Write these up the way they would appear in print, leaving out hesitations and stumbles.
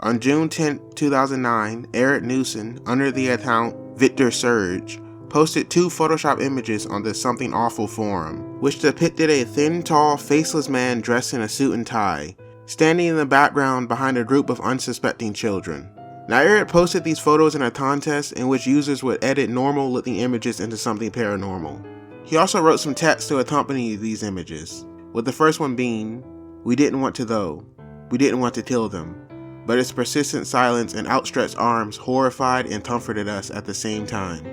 On June 10, 2009, Eric Newson, under the account Victor Surge, posted 2 Photoshop images on the Something Awful forum, which depicted a thin, tall, faceless man dressed in a suit and tie, standing in the background behind a group of unsuspecting children. Now, Eric posted these photos in a contest in which users would edit normal-looking images into something paranormal. He also wrote some text to accompany these images, with the first one being, "We didn't want to though. We didn't want to kill them. But its persistent silence and outstretched arms horrified and comforted us at the same time."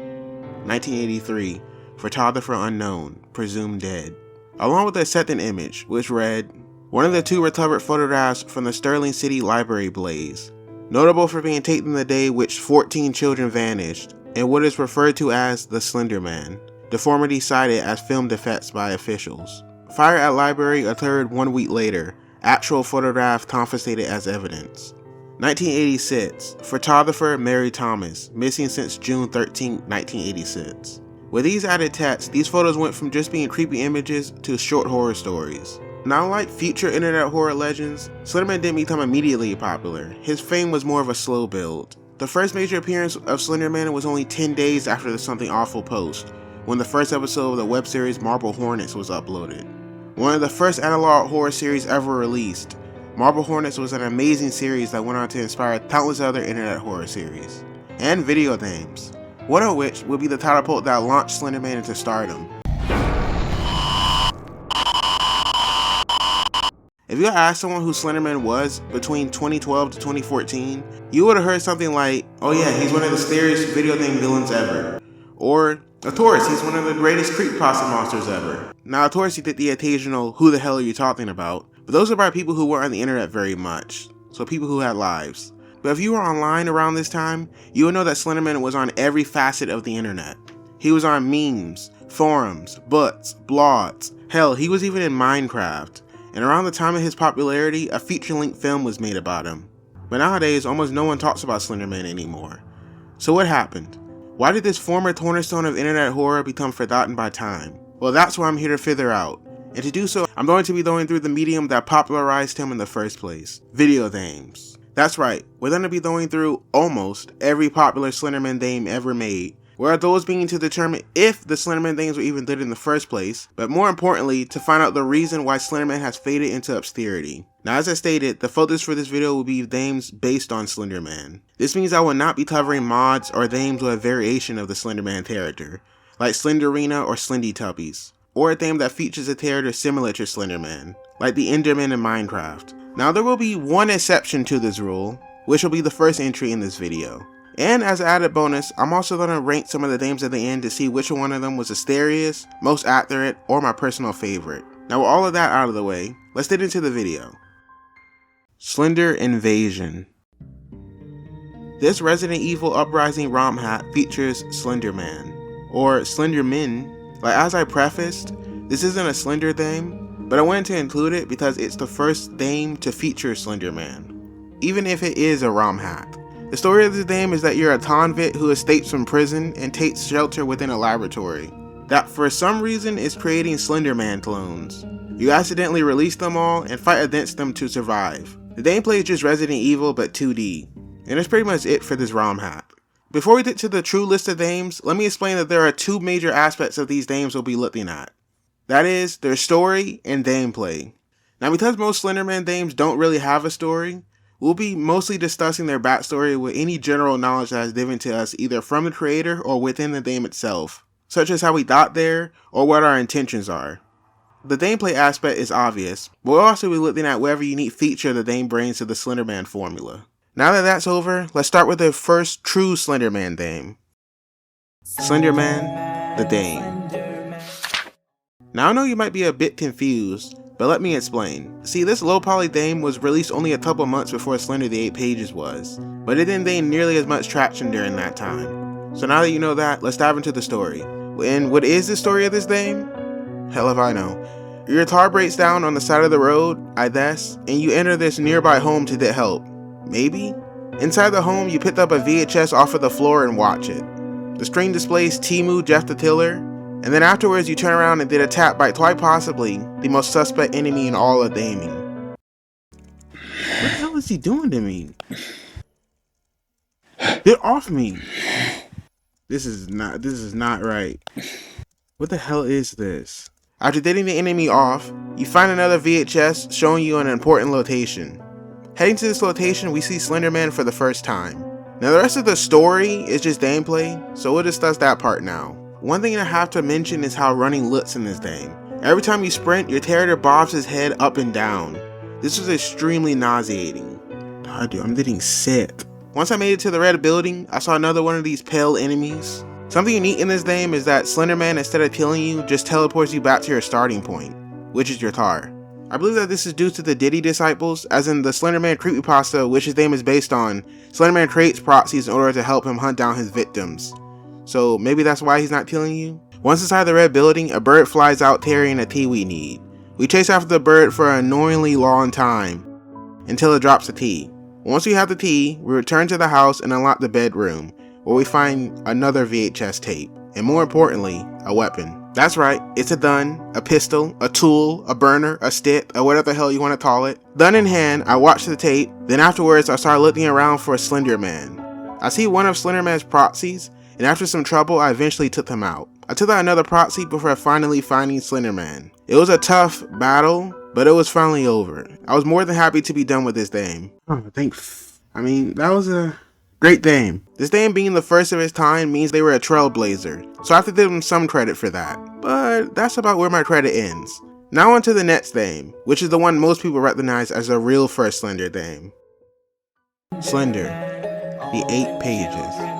1983, photographer unknown, presumed dead. Along with a second image, which read, "One of the 2 recovered photographs from the Sterling City Library blaze, notable for being taken the day which 14 children vanished, and what is referred to as the Slenderman, deformity cited as film defects by officials. Fire at library occurred 1 week later, actual photograph confiscated as evidence." 1986, photographer Mary Thomas, missing since June 13, 1986. With these added texts, these photos went from just being creepy images to short horror stories. Now, unlike future internet horror legends, Slenderman didn't become immediately popular. His fame was more of a slow build. The first major appearance of Slenderman was only 10 days after the Something Awful post, when the first episode of the web series Marble Hornets was uploaded. One of the first analog horror series ever released, Marble Hornets was an amazing series that went on to inspire countless other internet horror series, and video games, one of which would be the catapult that launched Slenderman into stardom. If you asked someone who Slenderman was between 2012 to 2014, you would have heard something like, "Oh yeah, he's one of the scariest video game villains ever," or, "Of course, he's one of the greatest creepypasta monsters ever." Now, of course, you did the occasional, "Who the hell are you talking about?" But those are by people who weren't on the internet very much, so people who had lives. But if you were online around this time, you would know that Slenderman was on every facet of the internet. He was on memes, forums, books, blogs, hell, he was even in Minecraft. And around the time of his popularity, a feature-length film was made about him. But nowadays, almost no one talks about Slenderman anymore. So what happened? Why did this former cornerstone of internet horror become forgotten by time? Well, that's what I'm here to figure out. And to do so, I'm going to be going through the medium that popularized him in the first place, video games. That's right, we're going to be going through almost every popular Slenderman game ever made, where those being to determine if the Slenderman games were even good in the first place, but more importantly, to find out the reason why Slenderman has faded into obscurity. Now, as I stated, the focus for this video will be games based on Slenderman. This means I will not be covering mods or games with a variation of the Slenderman character, like Slenderina or Slendytubbies, or a game that features a character similar to Slenderman, like the Enderman in Minecraft. Now, there will be one exception to this rule, which will be the first entry in this video. And as an added bonus, I'm also going to rank some of the games at the end to see which one of them was the scariest, most accurate, or my personal favorite. Now, with all of that out of the way, let's get into the video. Slender Invasion. This Resident Evil Uprising ROM hack features Slenderman, or Slenderman. Like, as I prefaced, this isn't a Slender game, but I wanted to include it because it's the first game to feature Slenderman, even if it is a ROM hack. The story of this game is that you're a convict who escapes from prison and takes shelter within a laboratory that for some reason is creating Slenderman clones. You accidentally release them all and fight against them to survive. The gameplay is just Resident Evil but 2D, and that's pretty much it for this ROM hack. Before we get to the true list of games, let me explain that there are 2 major aspects of these games we'll be looking at. That is, their story and gameplay. Now, because most Slenderman games don't really have a story, we'll be mostly discussing their backstory with any general knowledge that is given to us either from the creator or within the game itself, such as how we got there or what our intentions are. The gameplay aspect is obvious, but we'll also be looking at whatever unique feature the game brings to the Slenderman formula. Now that that's over, let's start with the first true Slenderman game. Slenderman The Game. Now, I know you might be a bit confused, but let me explain. See, this low-poly game was released only a couple months before Slender The 8 Pages was, but it didn't gain nearly as much traction during that time. So now that you know that, let's dive into the story. And what is the story of this game? Hell if I know. Your car breaks down on the side of the road, I guess, and you enter this nearby home to get help. Maybe? Inside the home, you pick up a VHS off of the floor and watch it. The screen displays Timu, Jeff the Killer, and then afterwards you turn around and get attacked by quite possibly the most suspect enemy in all of gaming. What the hell is is he doing to me? Get off me. This is not right. What the hell is this? After getting the enemy off, you find another VHS showing you an important location. Heading to this location, we see Slenderman for the first time. Now the rest of the story is just gameplay, so we'll discuss that part now. One thing I have to mention is how running looks in this game. Every time you sprint, your character bobs his head up and down. This was extremely nauseating. God, dude, I'm getting sick. Once I made it to the red building, I saw another one of these pale enemies. Something unique in this game is that Slenderman, instead of killing you, just teleports you back to your starting point, which is your car. I believe that this is due to the Diddy disciples, as in the Slenderman creepypasta, which his name is based on. Slenderman creates proxies in order to help him hunt down his victims. So maybe that's why he's not killing you? Once inside the red building, a bird flies out carrying a tea we need. We chase after the bird for an annoyingly long time, until it drops the tea. Once we have the tea, we return to the house and unlock the bedroom, where we find another VHS tape, and more importantly, a weapon. That's right, it's a gun, a pistol, a tool, a burner, a stick, or whatever the hell you want to call it. Gun in hand, I watched the tape, then afterwards I started looking around for a Slenderman. I see one of Slenderman's proxies, and after some trouble I eventually took them out. I took out another proxy before finally finding Slenderman. It was a tough battle, but it was finally over. I was more than happy to be done with this game. Oh, thanks. I mean, that was a great game. This game being the first of its time means they were a trailblazer, so I have to give them some credit for that. But that's about where my credit ends. Now on to the next game, which is the one most people recognize as the real first Slender game. Slender, the 8 pages.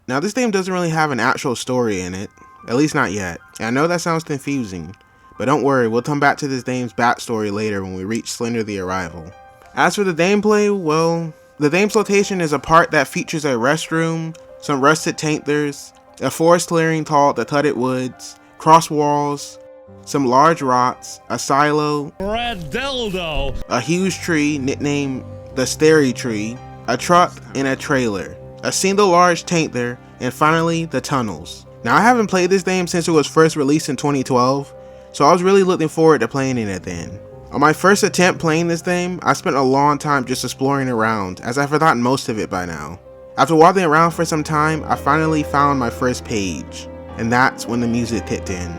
Now this game doesn't really have an actual story in it, at least not yet. And I know that sounds confusing, but don't worry, we'll come back to this game's backstory later when we reach Slender The Arrival. As for the gameplay, well, the game's location is a part that features a restroom, some rusted tanklers, a forest clearing called the Tutted Woods, cross walls, some large rocks, a silo, red dildo, a huge tree nicknamed the Starry Tree, a truck, and a trailer, a single large tankler, and finally the tunnels. Now I haven't played this game since it was first released in 2012, so I was really looking forward to playing it then. On my first attempt playing this game, I spent a long time just exploring around, as I've forgotten most of it by now. After walking around for some time, I finally found my first page, and that's when the music kicked in.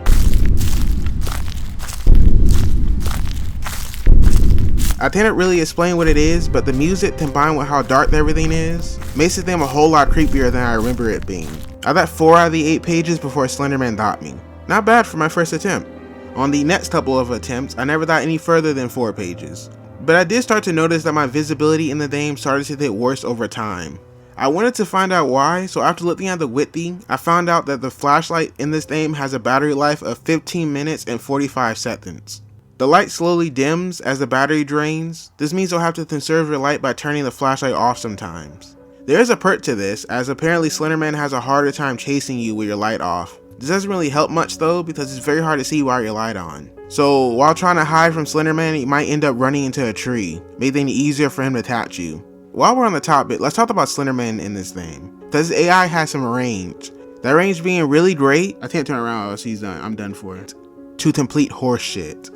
I can't really explain what it is, but the music combined with how dark everything is, makes the game a whole lot creepier than I remember it being. I got 4 out of the 8 pages before Slenderman got me. Not bad for my first attempt. On the next couple of attempts, I never got any further than 4 pages. But I did start to notice that my visibility in the game started to get worse over time. I wanted to find out why, so after looking at the wiki, I found out that the flashlight in this game has a battery life of 15 minutes and 45 seconds. The light slowly dims as the battery drains. This means you'll have to conserve your light by turning the flashlight off sometimes. There is a perk to this, as apparently Slenderman has a harder time chasing you with your light off. This doesn't really help much though, because it's very hard to see while your light on. So while trying to hide from Slenderman, you might end up running into a tree, making it easier for him to catch you. While we're on the topic, let's talk about Slenderman in this game, because AI has some range. That range being really great. I can't turn around or else he's done. I'm done for it. To complete horse shit.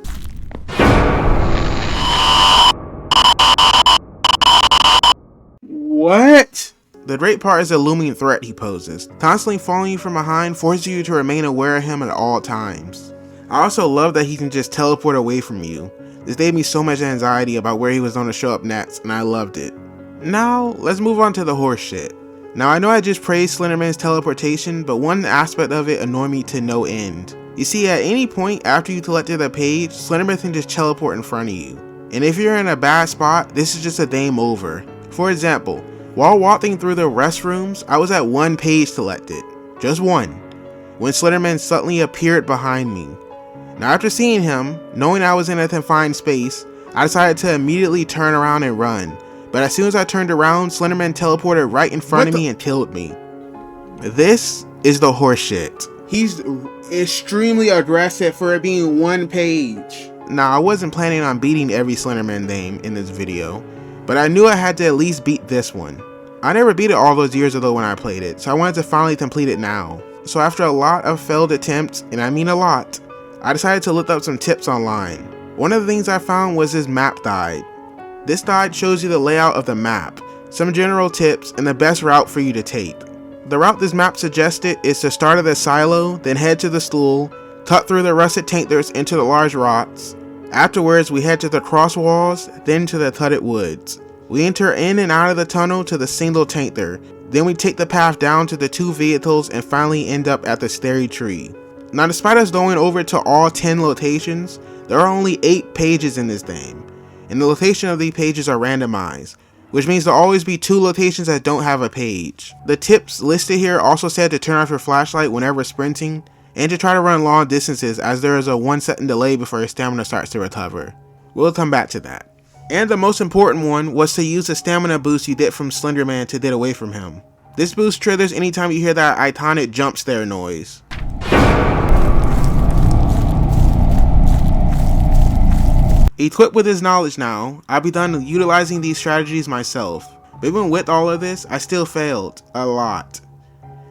What? The great part is the looming threat he poses, constantly following you from behind, forcing you to remain aware of him at all times. I also love that he can just teleport away from you. This gave me so much anxiety about where he was going to show up next, and I loved it. Now, let's move on to the horse shit. Now I know I just praised Slenderman's teleportation, but one aspect of it annoyed me to no end. You see, at any point after you collected a page, Slenderman can just teleport in front of you. And if you're in a bad spot, this is just a game over. For example, while walking through the restrooms, I was at 1 page selected, just 1, when Slenderman suddenly appeared behind me. Now after seeing him, knowing I was in a confined space, I decided to immediately turn around and run, but as soon as I turned around, Slenderman teleported right in front of me and killed me. This is the horseshit. He's extremely aggressive for it being 1 page. Now I wasn't planning on beating every Slenderman game in this video, but I knew I had to at least beat this one. I never beat it all those years ago when I played it, so I wanted to finally complete it now. So after a lot of failed attempts, and I mean a lot, I decided to look up some tips online. One of the things I found was this map guide. This guide shows you the layout of the map, some general tips, and the best route for you to take. The route this map suggested is to start at the silo, then head to the stool, cut through the rusted tankers into the large rocks. Afterwards, we head to the cross walls, then to the thudded woods. We enter in and out of the tunnel to the single tanker, then we take the path down to the 2 vehicles and finally end up at the starry tree. Now, despite us going over to all 10 locations, there are only 8 pages in this game, and the location of these pages are randomized, which means there'll always be 2 locations that don't have a page. The tips listed here also said to turn off your flashlight whenever sprinting, and to try to run long distances as there is a 1-second delay before your stamina starts to recover. We'll come back to that. And the most important one was to use the stamina boost you get from Slenderman to get away from him. This boost triggers anytime you hear that iconic jump scare noise. Equipped with this knowledge now, I've begun utilizing these strategies myself, but even with all of this, I still failed, a lot.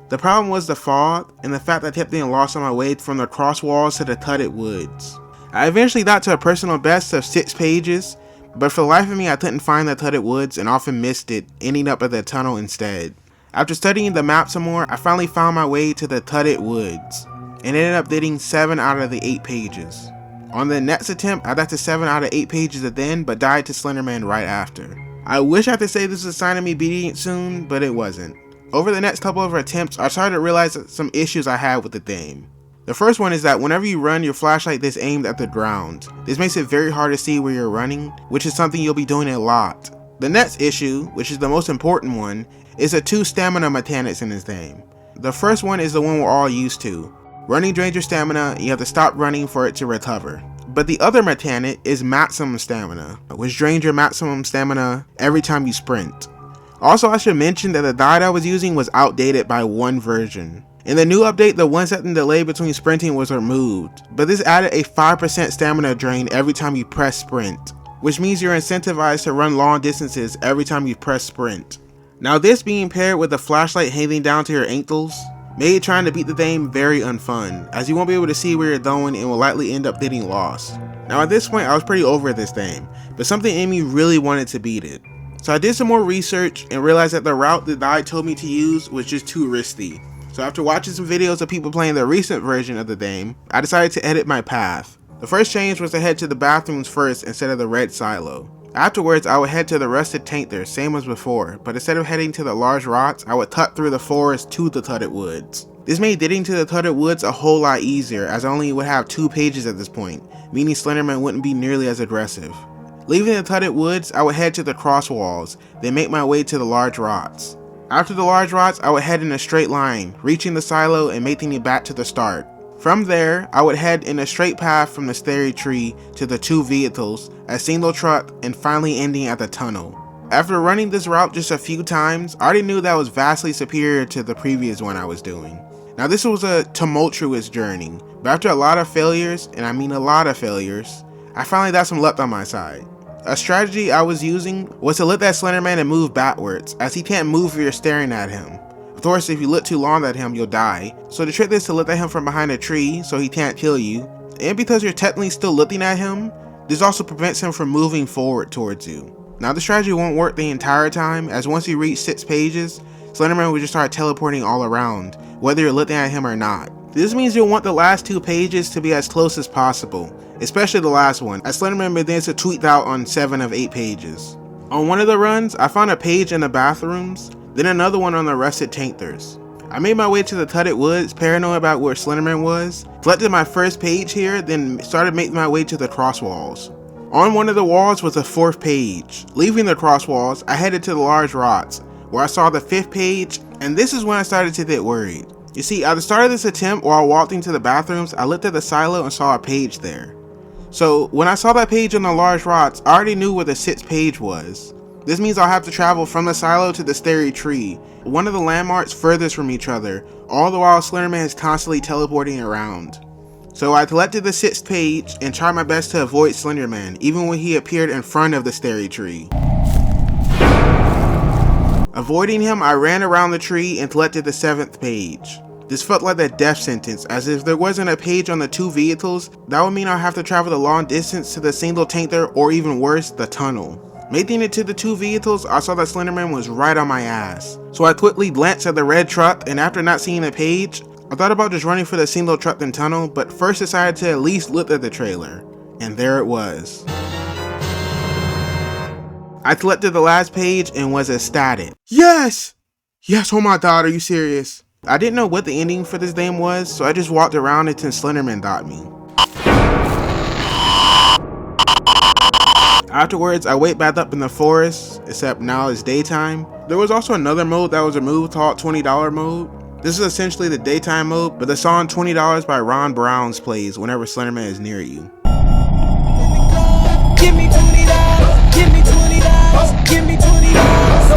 The problem was the fog, and the fact that I kept getting lost on my way from the cross walls to the thudded woods. I eventually got to a personal best of 6 pages, but for the life of me I couldn't find the thudded woods and often missed it, ending up at the tunnel instead. After studying the map some more, I finally found my way to the thudded woods, and ended up getting 7 out of the 8 pages. On the next attempt, I got to 7 out of 8 pages again, but died to Slenderman right after. I wish I could say this was a sign of me beating it soon, but it wasn't. Over the next couple of attempts, I started to realize some issues I had with the game. The first one is that whenever you run, your flashlight is aimed at the ground. This makes it very hard to see where you're running, which is something you'll be doing a lot. The next issue, which is the most important one, is the 2 stamina mechanics in this game. The first one is the one we're all used to. Running drains your stamina, and you have to stop running for it to recover. But the other mechanic is maximum stamina, which drains your maximum stamina every time you sprint. Also, I should mention that the guide I was using was outdated by 1 version. In the new update, the 1-second delay between sprinting was removed, but this added a 5% stamina drain every time you press sprint, which means you're incentivized to run long distances every time you press sprint. Now, this being paired with the flashlight hanging down to your ankles, made trying to beat the game very unfun, as you won't be able to see where you're going and will likely end up getting lost. Now at this point I was pretty over this game, but something in me really wanted to beat it. So I did some more research and realized that the route the guide told me to use was just too risky. So after watching some videos of people playing the recent version of the game, I decided to edit my path. The first change was to head to the bathrooms first instead of the red silo. Afterwards, I would head to the rusted tank there, same as before, but instead of heading to the large rocks, I would cut through the forest to the thudded woods. This made getting to the thudded woods a whole lot easier, as I only would have 2 pages at this point, meaning Slenderman wouldn't be nearly as aggressive. Leaving the thudded woods, I would head to the cross walls, then make my way to the large rocks. After the large rocks, I would head in a straight line, reaching the silo and making it back to the start. From there, I would head in a straight path from the starry tree to the 2 vehicles, a single truck, and finally ending at the tunnel. After running this route just a few times, I already knew that was vastly superior to the previous one I was doing. Now this was a tumultuous journey, but after a lot of failures, and I mean a lot of failures, I finally got some luck on my side. A strategy I was using was to let that Slenderman and move backwards, as he can't move if you're staring at him. Of course, if you look too long at him, you'll die. So the trick is to look at him from behind a tree so he can't kill you. And because you're technically still looking at him, this also prevents him from moving forward towards you. Now the strategy won't work the entire time, as once you reach 6 pages, Slenderman will just start teleporting all around, whether you're looking at him or not. This means you'll want the last 2 pages to be as close as possible, especially the last one, as Slenderman begins to tweet out on 7 of 8 pages. On one of the runs, I found a page in the bathrooms, then another one on the rusted tankers. I made my way to the thudded woods, paranoid about where Slenderman was, collected my first page here, then started making my way to the cross walls. On one of the walls was a 4th page. Leaving the cross walls, I headed to the large rocks, where I saw the 5th page, and this is when I started to get worried. You see, at the start of this attempt, while walking to the bathrooms, I looked at the silo and saw a page there. So when I saw that page on the large rocks, I already knew where the 6th page was. This means I'll have to travel from the silo to the starry tree, one of the landmarks furthest from each other, all the while Slenderman is constantly teleporting around. So I collected the 6th page and tried my best to avoid Slenderman, even when he appeared in front of the starry tree. Avoiding him, I ran around the tree and collected the 7th page. This felt like a death sentence, as if there wasn't a page on the 2 vehicles, that would mean I'll have to travel the long distance to the single tanker, or even worse, the tunnel. Making it to the two vehicles, I saw that Slenderman was right on my ass. So I quickly glanced at the red truck, and after not seeing a page, I thought about just running for the single truck and tunnel, but first decided to at least look at the trailer. And there it was. I selected the last page and was ecstatic. Yes! Yes, oh my god, are you serious? I didn't know what the ending for this game was, so I just walked around until Slenderman got me. Afterwards, I wake back up in the forest, except now it's daytime. There was also another mode that was removed called $20 mode. This is essentially the daytime mode, but the song $20 by Ron Browns plays whenever Slenderman is near you. Give me $20, give me $20, give me $20, so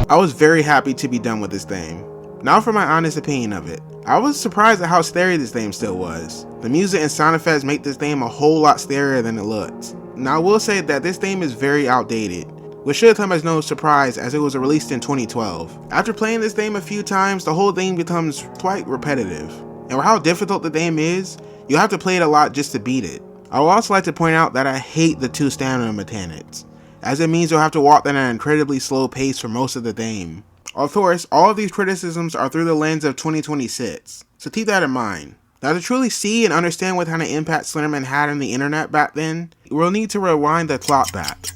I was very happy to be done with this game. Now for my honest opinion of it. I was surprised at how scary this game still was. The music and sound effects make this game a whole lot scarier than it looks. Now I will say that this game is very outdated, which should come as no surprise as it was released in 2012. After playing this game a few times, the whole thing becomes quite repetitive. And for how difficult the game is, you'll have to play it a lot just to beat it. I would also like to point out that I hate the 2 stamina mechanics, as it means you'll have to walk at an incredibly slow pace for most of the game. Of course, all of these criticisms are through the lens of 2026, so keep that in mind. Now to truly see and understand what kind of impact Slenderman had on the internet back then, we'll need to rewind the clock back.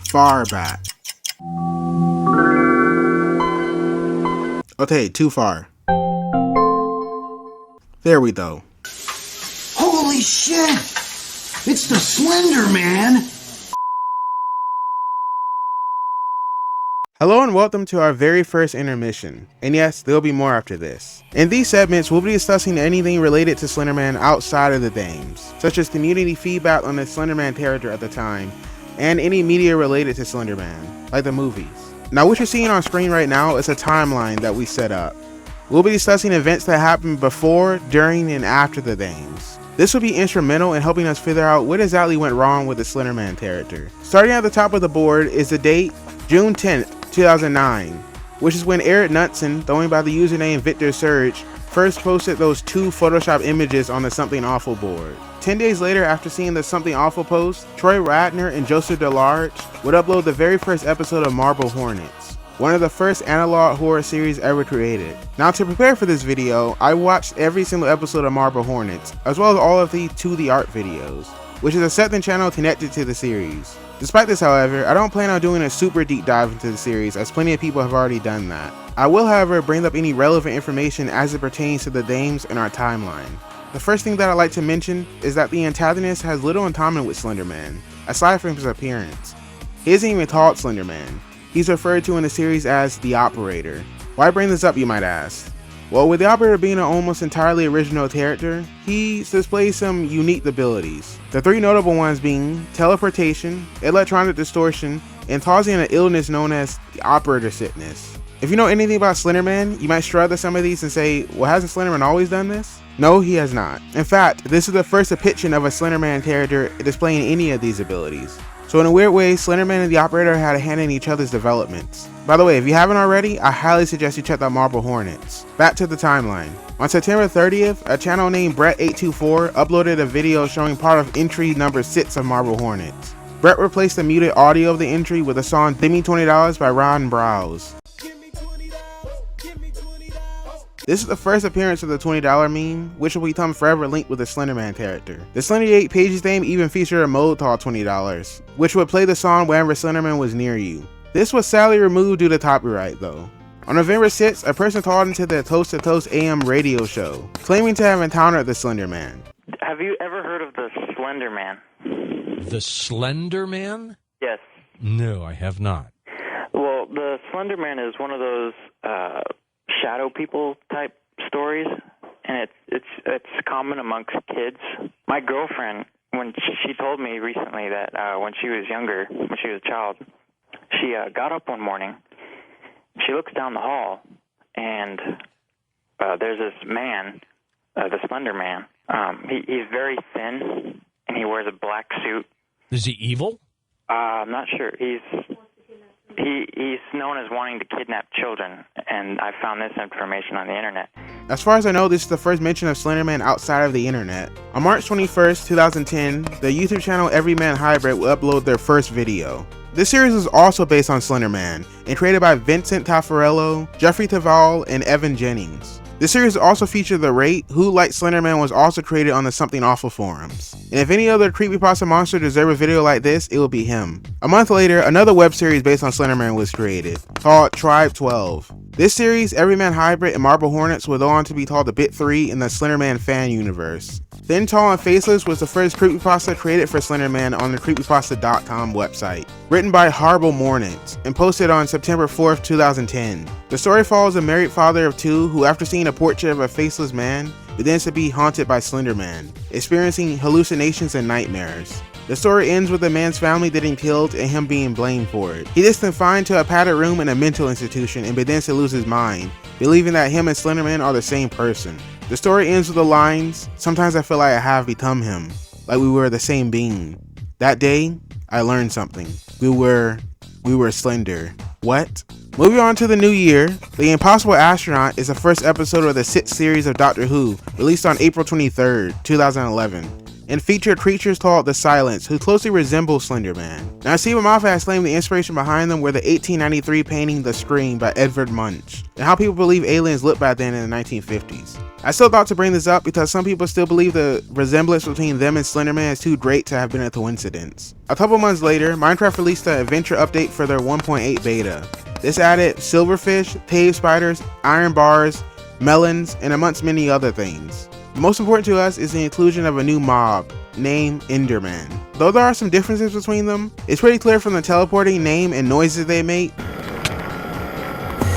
Far back. Okay, too far. There we go. Holy shit! It's the Slender Man! Hello and welcome to our very first intermission, and yes, there'll be more after this. In these segments, we'll be discussing anything related to Slenderman outside of the games, such as community feedback on the Slenderman character at the time, and any media related to Slenderman, like the movies. Now what you're seeing on screen right now is a timeline that we set up. We'll be discussing events that happened before, during, and after the games. This will be instrumental in helping us figure out what exactly went wrong with the Slenderman character. Starting at the top of the board is the date, June 10th, 2009, which is when Eric Knudsen, going by the username Victor Surge, first posted those 2 Photoshop images on the Something Awful board. 10 days later, after seeing the Something Awful post, Troy Radner and Joseph DeLarge would upload the very first episode of Marble Hornets, one of the first analog horror series ever created. Now to prepare for this video, I watched every single episode of Marble Hornets, as well as all of the To The Art videos, which is a second channel connected to the series. Despite this, however, I don't plan on doing a super deep dive into the series, as plenty of people have already done that. I will, however, bring up any relevant information as it pertains to the games in our timeline. The first thing that I'd like to mention is that the antagonist has little in common with Slenderman, aside from his appearance. He isn't even called Slenderman. He's referred to in the series as the Operator. Why bring this up, you might ask? Well, with the Operator being an almost entirely original character, he displays some unique abilities. The 3 notable ones being teleportation, electronic distortion, and causing an illness known as the Operator Sickness. If you know anything about Slenderman, you might struggle at some of these and say, well, hasn't Slenderman always done this? No, he has not. In fact, this is the first depiction of a Slenderman character displaying any of these abilities. So in a weird way, Slenderman and the Operator had a hand in each other's developments. By the way, if you haven't already, I highly suggest you check out Marble Hornets. Back to the timeline. On September 30th, a channel named Brett824 uploaded a video showing part of entry number 6 of Marble Hornets. Brett replaced the muted audio of the entry with the song Give Me $20 by Ron Browns. This is the first appearance of the $20 meme, which will become forever linked with the Slenderman character. The Slender 8 Pages theme even featured a mode called $20, which would play the song whenever Slenderman was near you. This was sadly removed due to copyright though. On November 6th, a person called into the Toast to Toast AM radio show, claiming to have encountered the Slenderman. Have you ever heard of the Slender Man? The Slender Man? Yes. No, I have not. Well, the Slender Man is one of those shadow people type stories, and it's common amongst kids. My girlfriend, when she told me recently that when she was younger, when she was a child, she got up one morning, she looks down the hall, and there's this man, the Slender Man. He's very thin, and he wears a black suit. Is he evil? I'm not sure. He's known as wanting to kidnap children, and I found this information on the internet. As far as I know, this is the first mention of Slenderman outside of the internet. On March 21st, 2010, the YouTube channel Everyman Hybrid will upload their first video. This series is also based on Slenderman and created by Vincent Taffarello, Jeffrey Taval, and Evan Jennings. This series also featured The Rate, who, like Slenderman, was also created on the Something Awful forums. And if any other creepypasta monster deserves a video like this, it will be him. A month later, another web series based on Slenderman was created, called Tribe 12. This series, Everyman Hybrid and Marble Hornets would go on to be called the Bit 3 in the Slenderman fan universe. Thin, Tall, and Faceless was the first creepypasta created for Slenderman on the creepypasta.com website, written by Horrible Mornings, and posted on September 4th, 2010. The story follows a married father of two who, after seeing a portrait of a faceless man, begins to be haunted by Slenderman, experiencing hallucinations and nightmares. The story ends with the man's family getting killed and him being blamed for it. He gets confined to a padded room in a mental institution and begins to lose his mind, believing that him and Slenderman are the same person. The story ends with the lines, "Sometimes I feel like I have become him, like we were the same being. That day, I learned something. We were Slender." What? Moving on to the new year, The Impossible Astronaut is the first episode of the 6th series of Doctor Who, released on April 23rd, 2011. And featured creatures called the Silence, who closely resemble Slenderman. Now, Stephen Moffat has claimed the inspiration behind them were the 1893 painting The Scream by Edvard Munch, and how people believe aliens looked back then in the 1950s. I still thought to bring this up because some people still believe the resemblance between them and Slenderman is too great to have been a coincidence. A couple months later, Minecraft released an adventure update for their 1.8 beta. This added silverfish, cave spiders, iron bars, melons, and amongst many other things. Most important to us is the inclusion of a new mob, named Enderman. Though there are some differences between them, it's pretty clear from the teleporting name and noises they make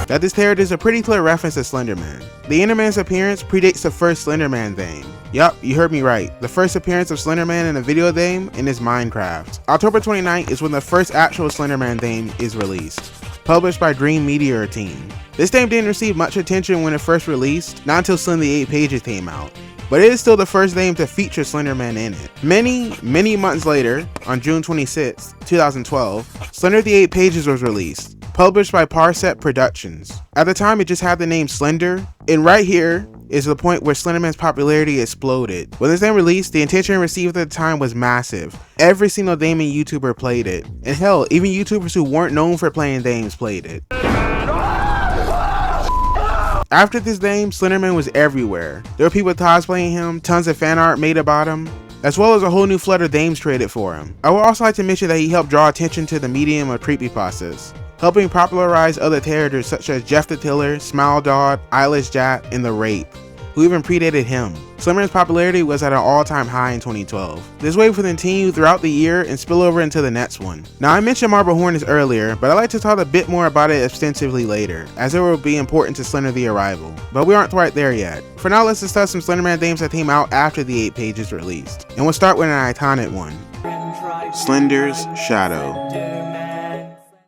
that this character is a pretty clear reference to Slenderman. The Enderman's appearance predates the first Slenderman game. Yup, you heard me right. The first appearance of Slenderman in a video game is Minecraft. October 29th is when the first actual Slenderman game is released, published by Dream Meteor Team. This game didn't receive much attention when it first released, not until Slender The 8 Pages came out. But it is still the first game to feature Slenderman in it. Many months later, on June 26, 2012, Slender The 8 Pages was released, published by Parset Productions. At the time, it just had the name Slender, and right here is the point where Slenderman's popularity exploded. When this game released, the attention received at the time was massive. Every single gaming YouTuber played it, and hell, even YouTubers who weren't known for playing games played it. After this game, Slenderman was everywhere. There were people cosplaying him, tons of fan art made about him, as well as a whole new flood of games created for him. I would also like to mention that he helped draw attention to the medium of creepypastas, helping popularize other characters such as Jeff the Tiller, Smile Dog, Eyeless Jack, and The Rape, who even predated him. Slenderman's popularity was at an all-time high in 2012. This wave will continue throughout the year and spill over into the next one. Now, I mentioned Marble Hornets earlier, but I'd like to talk a bit more about it extensively later, as it will be important to Slender The Arrival. But we aren't quite there yet. For now, let's discuss some Slenderman games that came out after the 8 Pages released. And we'll start with an iconic one, Slender's Shadow.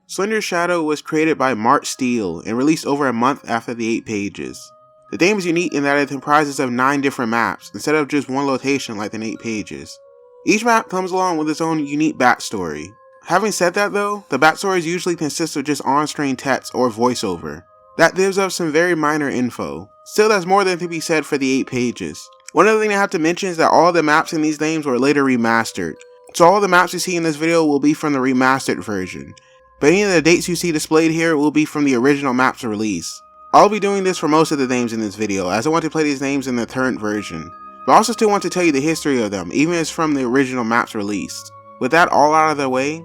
Slender's Shadow was created by Mark Steele and released over a month after the 8 Pages. The game is unique in that it comprises of 9 different maps, instead of just one location like in 8 Pages. Each map comes along with its own unique backstory. Having said that though, the backstories usually consist of just on-screen text or voiceover. That gives us some very minor info. Still, there's more than to be said for the 8 Pages. One other thing I have to mention is that all the maps in these games were later remastered. So all the maps you see in this video will be from the remastered version. But any of the dates you see displayed here will be from the original map's release. I'll be doing this for most of the names in this video, as I want to play these names in the current version. But I also still want to tell you the history of them, even if it's from the original maps released. With that all out of the way,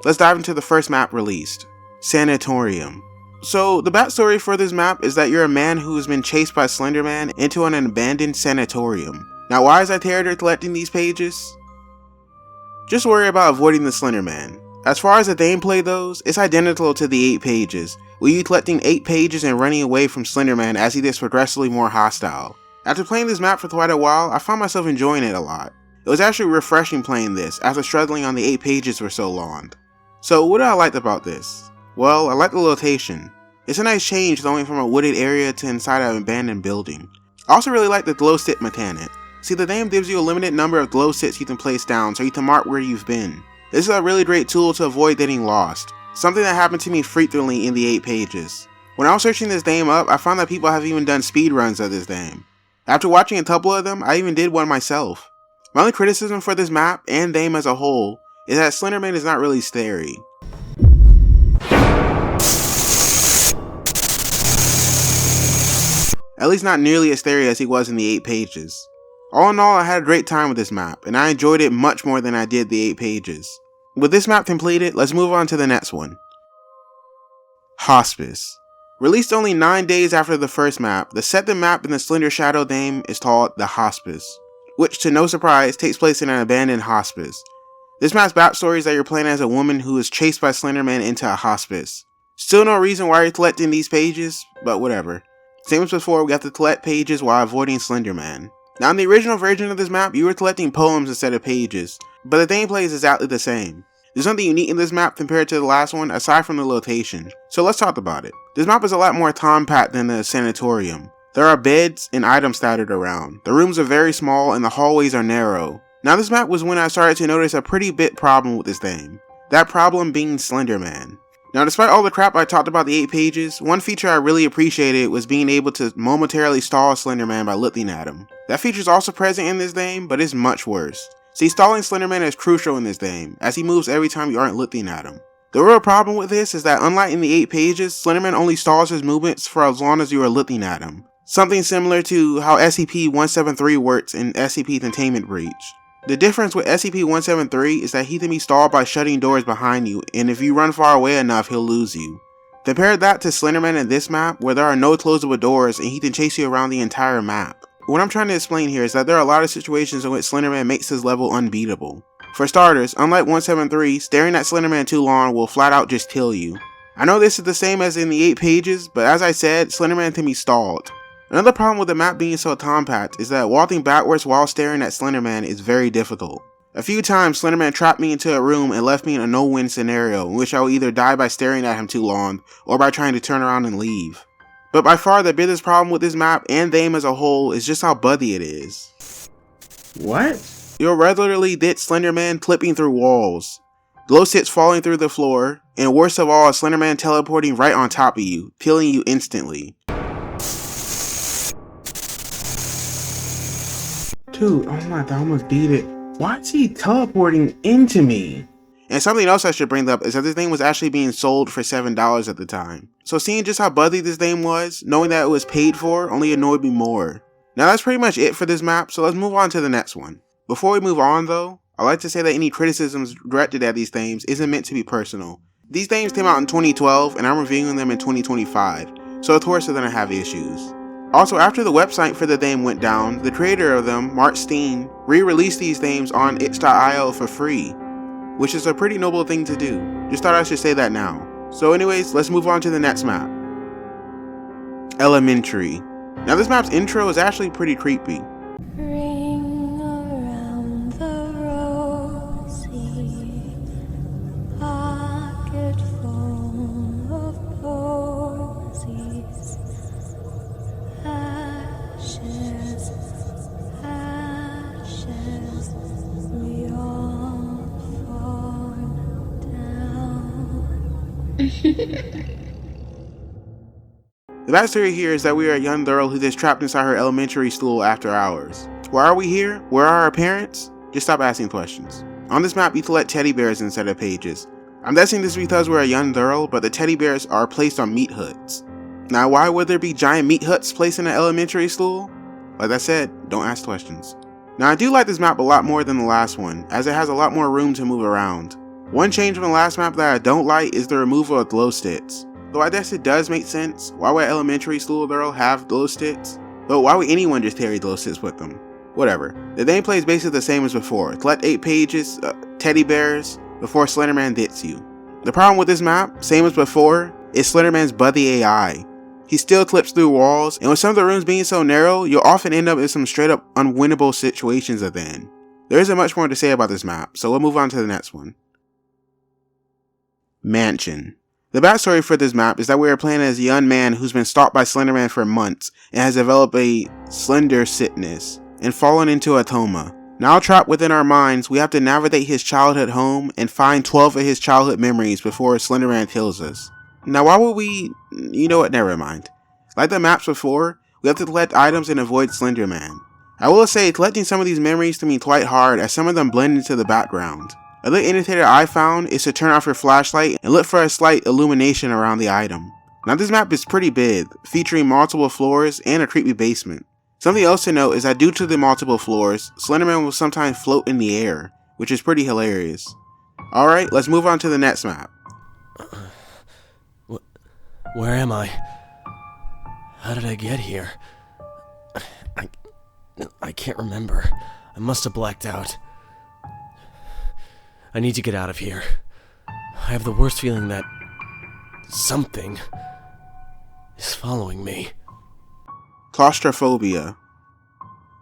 let's dive into the first map released, Sanatorium. So, the backstory for this map is that you're a man who has been chased by Slenderman into an abandoned sanatorium. Now, why is that character collecting these pages? Just worry about avoiding the Slenderman. As far as the gameplay goes, it's identical to the 8 Pages, with you collecting 8 pages and running away from Slenderman as he gets progressively more hostile. After playing this map for quite a while, I found myself enjoying it a lot. It was actually refreshing playing this, after struggling on the 8 Pages for so long. So what did I like about this? Well, I like the location. It's a nice change going from a wooded area to inside an abandoned building. I also really like the glow stick mechanic. See, the game gives you a limited number of glow sticks you can place down so you can mark where you've been. This is a really great tool to avoid getting lost, something that happened to me frequently in the 8 Pages. When I was searching this game up, I found that people have even done speedruns of this game. After watching a couple of them, I even did one myself. My only criticism for this map, and game as a whole, is that Slenderman is not really scary. At least not nearly as scary as he was in the 8 pages. All in all, I had a great time with this map, and I enjoyed it much more than I did the 8 pages. With this map completed, let's move on to the next one. Hospice. Released only 9 days after the first map, the second map in the Slender Shadow game is called The Hospice, which to no surprise takes place in an abandoned hospice. This map's backstory is that you're playing as a woman who is chased by Slenderman into a hospice. Still no reason why you're collecting these pages, but whatever. Same as before, we have to collect pages while avoiding Slenderman. Now in the original version of this map, you were collecting poems instead of pages, but the gameplay is exactly the same. There's nothing unique in this map compared to the last one aside from the location, so let's talk about it. This map is a lot more compact than the sanatorium. There are beds and items scattered around. The rooms are very small and the hallways are narrow. Now this map was when I started to notice a pretty big problem with this game. That problem being Slenderman. Now despite all the crap I talked about the 8 pages, one feature I really appreciated was being able to momentarily stall Slenderman by looking at him. That feature is also present in this game, but it's much worse. See, stalling Slenderman is crucial in this game, as he moves every time you aren't looking at him. The real problem with this is that unlike in the 8 pages, Slenderman only stalls his movements for as long as you are looking at him. Something similar to how SCP-173 works in SCP Containment Breach. The difference with SCP-173 is that he can be stalled by shutting doors behind you, and if you run far away enough, he'll lose you. Compare that to Slenderman in this map, where there are no closable doors and he can chase you around the entire map. What I'm trying to explain here is that there are a lot of situations in which Slenderman makes his level unbeatable. For starters, unlike 173, staring at Slenderman too long will flat out just kill you. I know this is the same as in the 8 pages, but as I said, Slenderman can be stalled. Another problem with the map being so compact is that walking backwards while staring at Slenderman is very difficult. A few times Slenderman trapped me into a room and left me in a no-win scenario in which I will either die by staring at him too long or by trying to turn around and leave. But by far the biggest problem with this map and the game as a whole is just how buggy it is. What? You'll regularly get Slenderman clipping through walls, glow sticks falling through the floor, and worst of all, Slenderman teleporting right on top of you, killing you instantly. Dude, oh my god, I almost beat it. Why is he teleporting into me? And something else I should bring up is that this game was actually being sold for $7 at the time. So seeing just how buggy this game was, knowing that it was paid for, only annoyed me more. Now that's pretty much it for this map, so let's move on to the next one. Before we move on though, I'd like to say that any criticisms directed at these games isn't meant to be personal. These games came out in 2012 and I'm reviewing them in 2025, so of course they're gonna have issues. Also, after the website for the game went down, the creator of them, Mark Steen, re-released these games on itch.io for free, which is a pretty noble thing to do. Just thought I should say that now. So anyways, let's move on to the next map. Elementary. Now this map's intro is actually pretty creepy. Ring around the rosy, pocket full of posies, ashes, ashes, we all fall down. The backstory here is that we are a young girl who gets trapped inside her elementary school after hours. Why are we here? Where are our parents? Just stop asking questions. On this map, you collect teddy bears instead of pages. I'm guessing this is because we're a young girl, but the teddy bears are placed on meat hoods. Now, why would there be giant meat huts placed in an elementary school? Like I said, don't ask questions. Now, I do like this map a lot more than the last one, as it has a lot more room to move around. One change from the last map that I don't like is the removal of glow sticks. Though I guess it does make sense, why would elementary school girl have glow sticks? But why would anyone just carry glow sticks with them? Whatever. The gameplay is basically the same as before. Collect 8 pages, teddy bears, before Slenderman gets you. The problem with this map, same as before, is Slenderman's buggy AI. He still clips through walls, and with some of the rooms being so narrow, you'll often end up in some straight up unwinnable situations at the end. There isn't much more to say about this map, so we'll move on to the next one. Mansion. The backstory for this map is that we are playing as a young man who's been stalked by Slenderman for months and has developed a slender sickness and fallen into a coma. Now trapped within our minds, we have to navigate his childhood home and find 12 of his childhood memories before Slenderman kills us. Now why would we, you know what, never mind. Like the maps before, we have to collect items and avoid Slenderman. I will say, collecting some of these memories can be quite hard as some of them blend into the background. A little indicator I found is to turn off your flashlight and look for a slight illumination around the item. Now this map is pretty big, featuring multiple floors and a creepy basement. Something else to note is that due to the multiple floors, Slenderman will sometimes float in the air, which is pretty hilarious. Alright, let's move on to the next map. Where am I? How did I get here? I can't remember. I must have blacked out. I need to get out of here. I have the worst feeling that something is following me. Claustrophobia.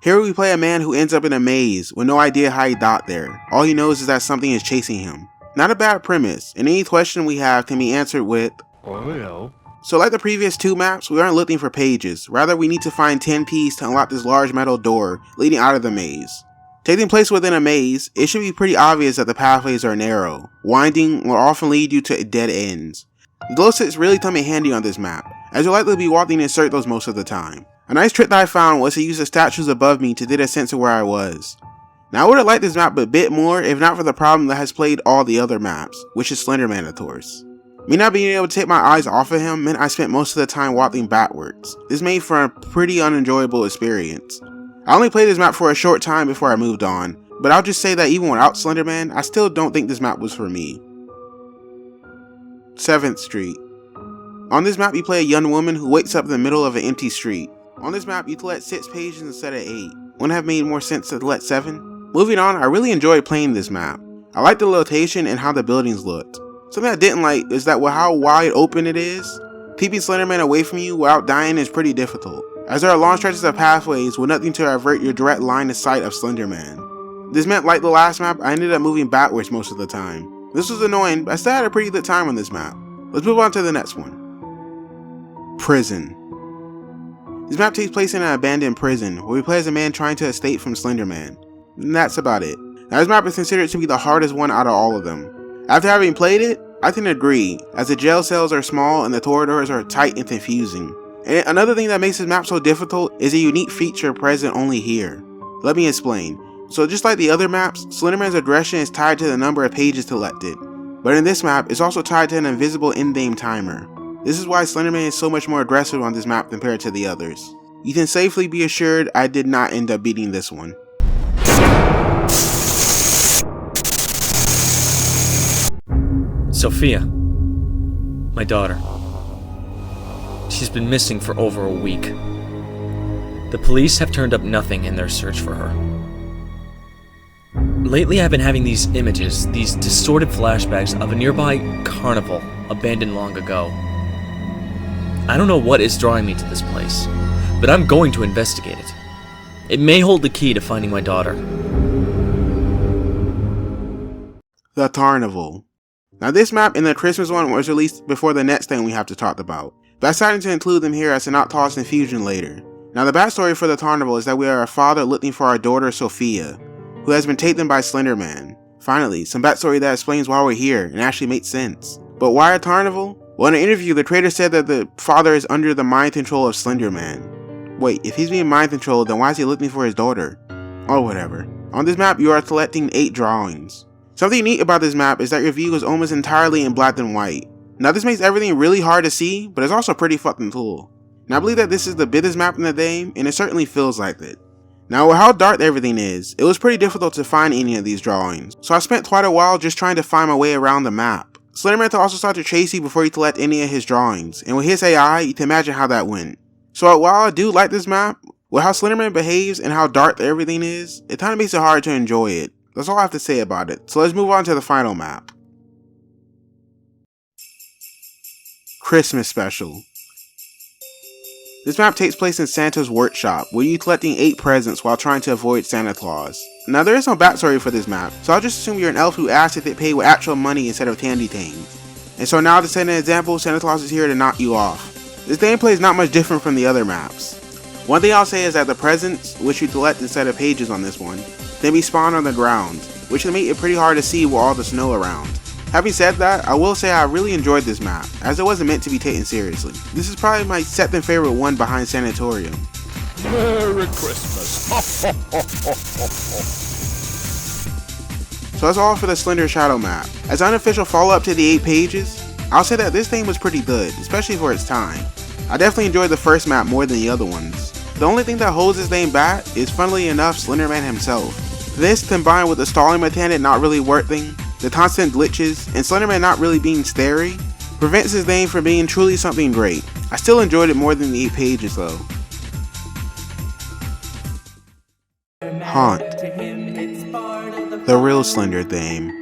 Here we play a man who ends up in a maze with no idea how he got there. All he knows is that something is chasing him. Not a bad premise, and any question we have can be answered with, Oh, no. So like the previous two maps, we aren't looking for pages, rather we need to find 10 Ps to unlock this large metal door leading out of the maze. Taking place within a maze, it should be pretty obvious that the pathways are narrow, winding, or often lead you to dead ends. The glow sticks really come in handy on this map, as you'll likely be walking in circles most of the time. A nice trick that I found was to use the statues above me to get a sense of where I was. Now I would have liked this map a bit more if not for the problem that has plagued all the other maps, which is Slenderman of course. Me not being able to take my eyes off of him meant I spent most of the time walking backwards. This made for a pretty unenjoyable experience. I only played this map for a short time before I moved on, but I'll just say that even without Slenderman, I still don't think this map was for me. 7th Street. On this map you play a young woman who wakes up in the middle of an empty street. On this map you collect 6 pages instead of 8. Wouldn't have made more sense to collect 7? Moving on, I really enjoyed playing this map. I liked the location and how the buildings looked. Something I didn't like is that with how wide open it is, keeping Slenderman away from you without dying is pretty difficult, as there are long stretches of pathways with nothing to avert your direct line of sight of Slenderman. This meant, like the last map, I ended up moving backwards most of the time. This was annoying, but I still had a pretty good time on this map. Let's move on to the next one. Prison. This map takes place in an abandoned prison, where we play as a man trying to escape from Slenderman. And that's about it. Now this map is considered to be the hardest one out of all of them. After having played it, I can agree, as the jail cells are small and the corridors are tight and confusing. And another thing that makes this map so difficult is a unique feature present only here. Let me explain. So just like the other maps, Slenderman's aggression is tied to the number of pages collected. But in this map, it's also tied to an invisible in-game timer. This is why Slenderman is so much more aggressive on this map compared to the others. You can safely be assured I did not end up beating this one. Sophia, my daughter. She's been missing for over a week. The police have turned up nothing in their search for her. Lately I've been having these images, these distorted flashbacks of a nearby carnival abandoned long ago. I don't know what is drawing me to this place, but I'm going to investigate it. It may hold the key to finding my daughter. The Carnival. Now this map and the Christmas one was released before the next thing we have to talk about, but I decided to include them here as to not cause confusion later. Now the backstory for the Carnival is that we are a father looking for our daughter Sophia, who has been taken by Slenderman. Finally, some backstory that explains why we're here and actually makes sense. But why a Carnival? Well, in an interview, the creator said that the father is under the mind control of Slenderman. Wait, if he's being mind controlled, then why is he looking for his daughter? Oh, whatever. On this map, you are collecting 8 drawings. Something neat about this map is that your view is almost entirely in black and white. Now this makes everything really hard to see, but it's also pretty fucking cool. Now I believe that this is the biggest map in the game, and it certainly feels like it. Now with how dark everything is, it was pretty difficult to find any of these drawings, so I spent quite a while just trying to find my way around the map. Slenderman also start to chase you before you collect any of his drawings, and with his AI, you can imagine how that went. So while I do like this map, with how Slenderman behaves and how dark everything is, it kinda makes it hard to enjoy it. That's all I have to say about it, so let's move on to the final map. Christmas Special. This map takes place in Santa's workshop, where you're collecting 8 presents while trying to avoid Santa Claus. Now there is no backstory for this map, so I'll just assume you're an elf who asked if they pay with actual money instead of candy canes. And so now to set an example, Santa Claus is here to knock you off. This gameplay is not much different from the other maps. One thing I'll say is that the presents, which you collect instead of pages on this one, can be spawned on the ground, which can make it pretty hard to see with all the snow around. Having said that, I will say I really enjoyed this map, as it wasn't meant to be taken seriously. This is probably my second favorite one behind Sanatorium. Merry Christmas. So that's all for the Slender Shadow map. As unofficial follow-up to the 8 pages, I'll say that this theme was pretty good, especially for its time. I definitely enjoyed the first map more than the other ones. The only thing that holds this theme back is, funnily enough, Slenderman himself. This, combined with the stalling mechanic not really working, the constant glitches, and Slenderman not really being starry, prevents his name from being truly something great. I still enjoyed it more than the 8 pages though. Haunt. The real Slender theme.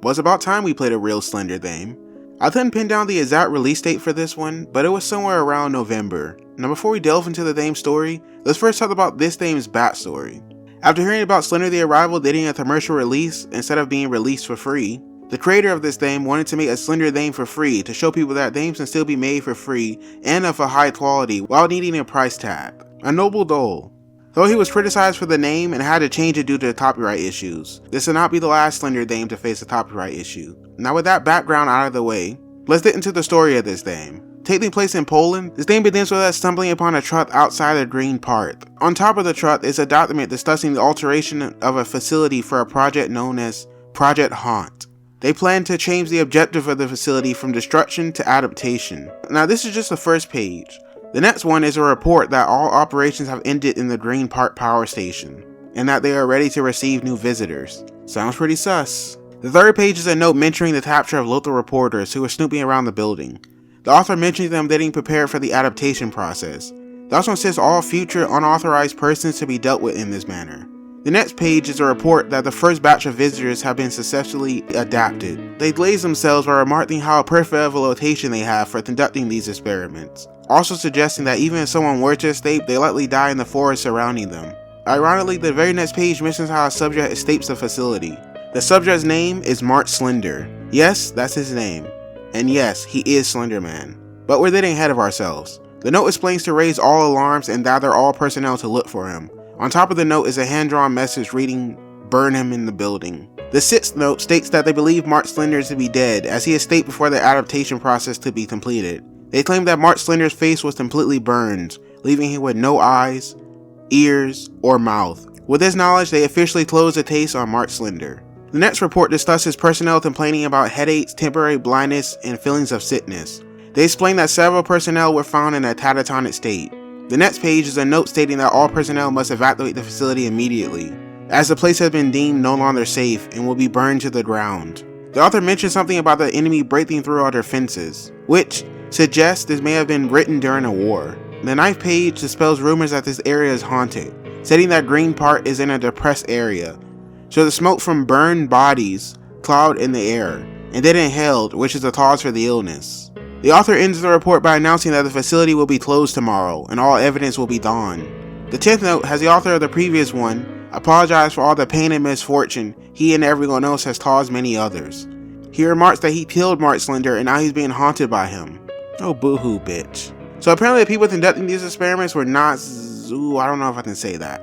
Well, it's about time we played a real Slender theme. I couldn't pin down the exact release date for this one, but it was somewhere around November. Now before we delve into the theme story, let's first talk about this theme's backstory. After hearing about Slender The Arrival getting a commercial release instead of being released for free, the creator of this theme wanted to make a Slender theme for free to show people that themes can still be made for free and of a high quality while needing a price tag. A noble goal. Though he was criticized for the name and had to change it due to copyright issues, this will not be the last Slender theme to face a copyright issue. Now with that background out of the way, let's get into the story of this theme. Taking place in Poland, this theme begins with us stumbling upon a truck outside a green park. On top of the truck is a document discussing the alteration of a facility for a project known as Project Haunt. They plan to change the objective of the facility from destruction to adaptation. Now this is just the first page. The next one is a report that all operations have ended in the Green Park Power Station, and that they are ready to receive new visitors. Sounds pretty sus. The third page is a note mentioning the capture of local reporters who were snooping around the building. The author mentions them getting prepared for the adaptation process. They also insists all future unauthorized persons to be dealt with in this manner. The next page is a report that the first batch of visitors have been successfully adapted. They glaze themselves by remarking how perfect of a location they have for conducting these experiments, also suggesting that even if someone were to escape, they likely die in the forest surrounding them. Ironically, the very next page mentions how a subject escapes the facility. The subject's name is Mark Slender. Yes, that's his name. And yes, he is Slenderman. But we're getting ahead of ourselves. The note explains to raise all alarms and gather all personnel to look for him. On top of the note is a hand-drawn message reading, "Burn him in the building." The sixth note states that they believe Mark Slender to be dead, as he escaped before the adaptation process to be completed. They claim that Mark Slender's face was completely burned, leaving him with no eyes, ears, or mouth. With this knowledge, they officially close the case on Mark Slender. The next report discusses personnel complaining about headaches, temporary blindness, and feelings of sickness. They explain that several personnel were found in a catatonic state. The next page is a note stating that all personnel must evacuate the facility immediately, as the place has been deemed no longer safe and will be burned to the ground. The author mentions something about the enemy breaking through all their fences, which suggests this may have been written during a war. The ninth page dispels rumors that this area is haunted, stating that Green Park is in a depressed area, so the smoke from burned bodies cloud in the air, and then inhaled, which is the cause for the illness. The author ends the report by announcing that the facility will be closed tomorrow, and all evidence will be gone. The 10th note has the author of the previous one apologize for all the pain and misfortune he and everyone else has caused many others. He remarks that he killed Mark Slender and now he's being haunted by him. Oh boo-hoo, bitch. So apparently the people conducting these experiments were not I don't know if I can say that.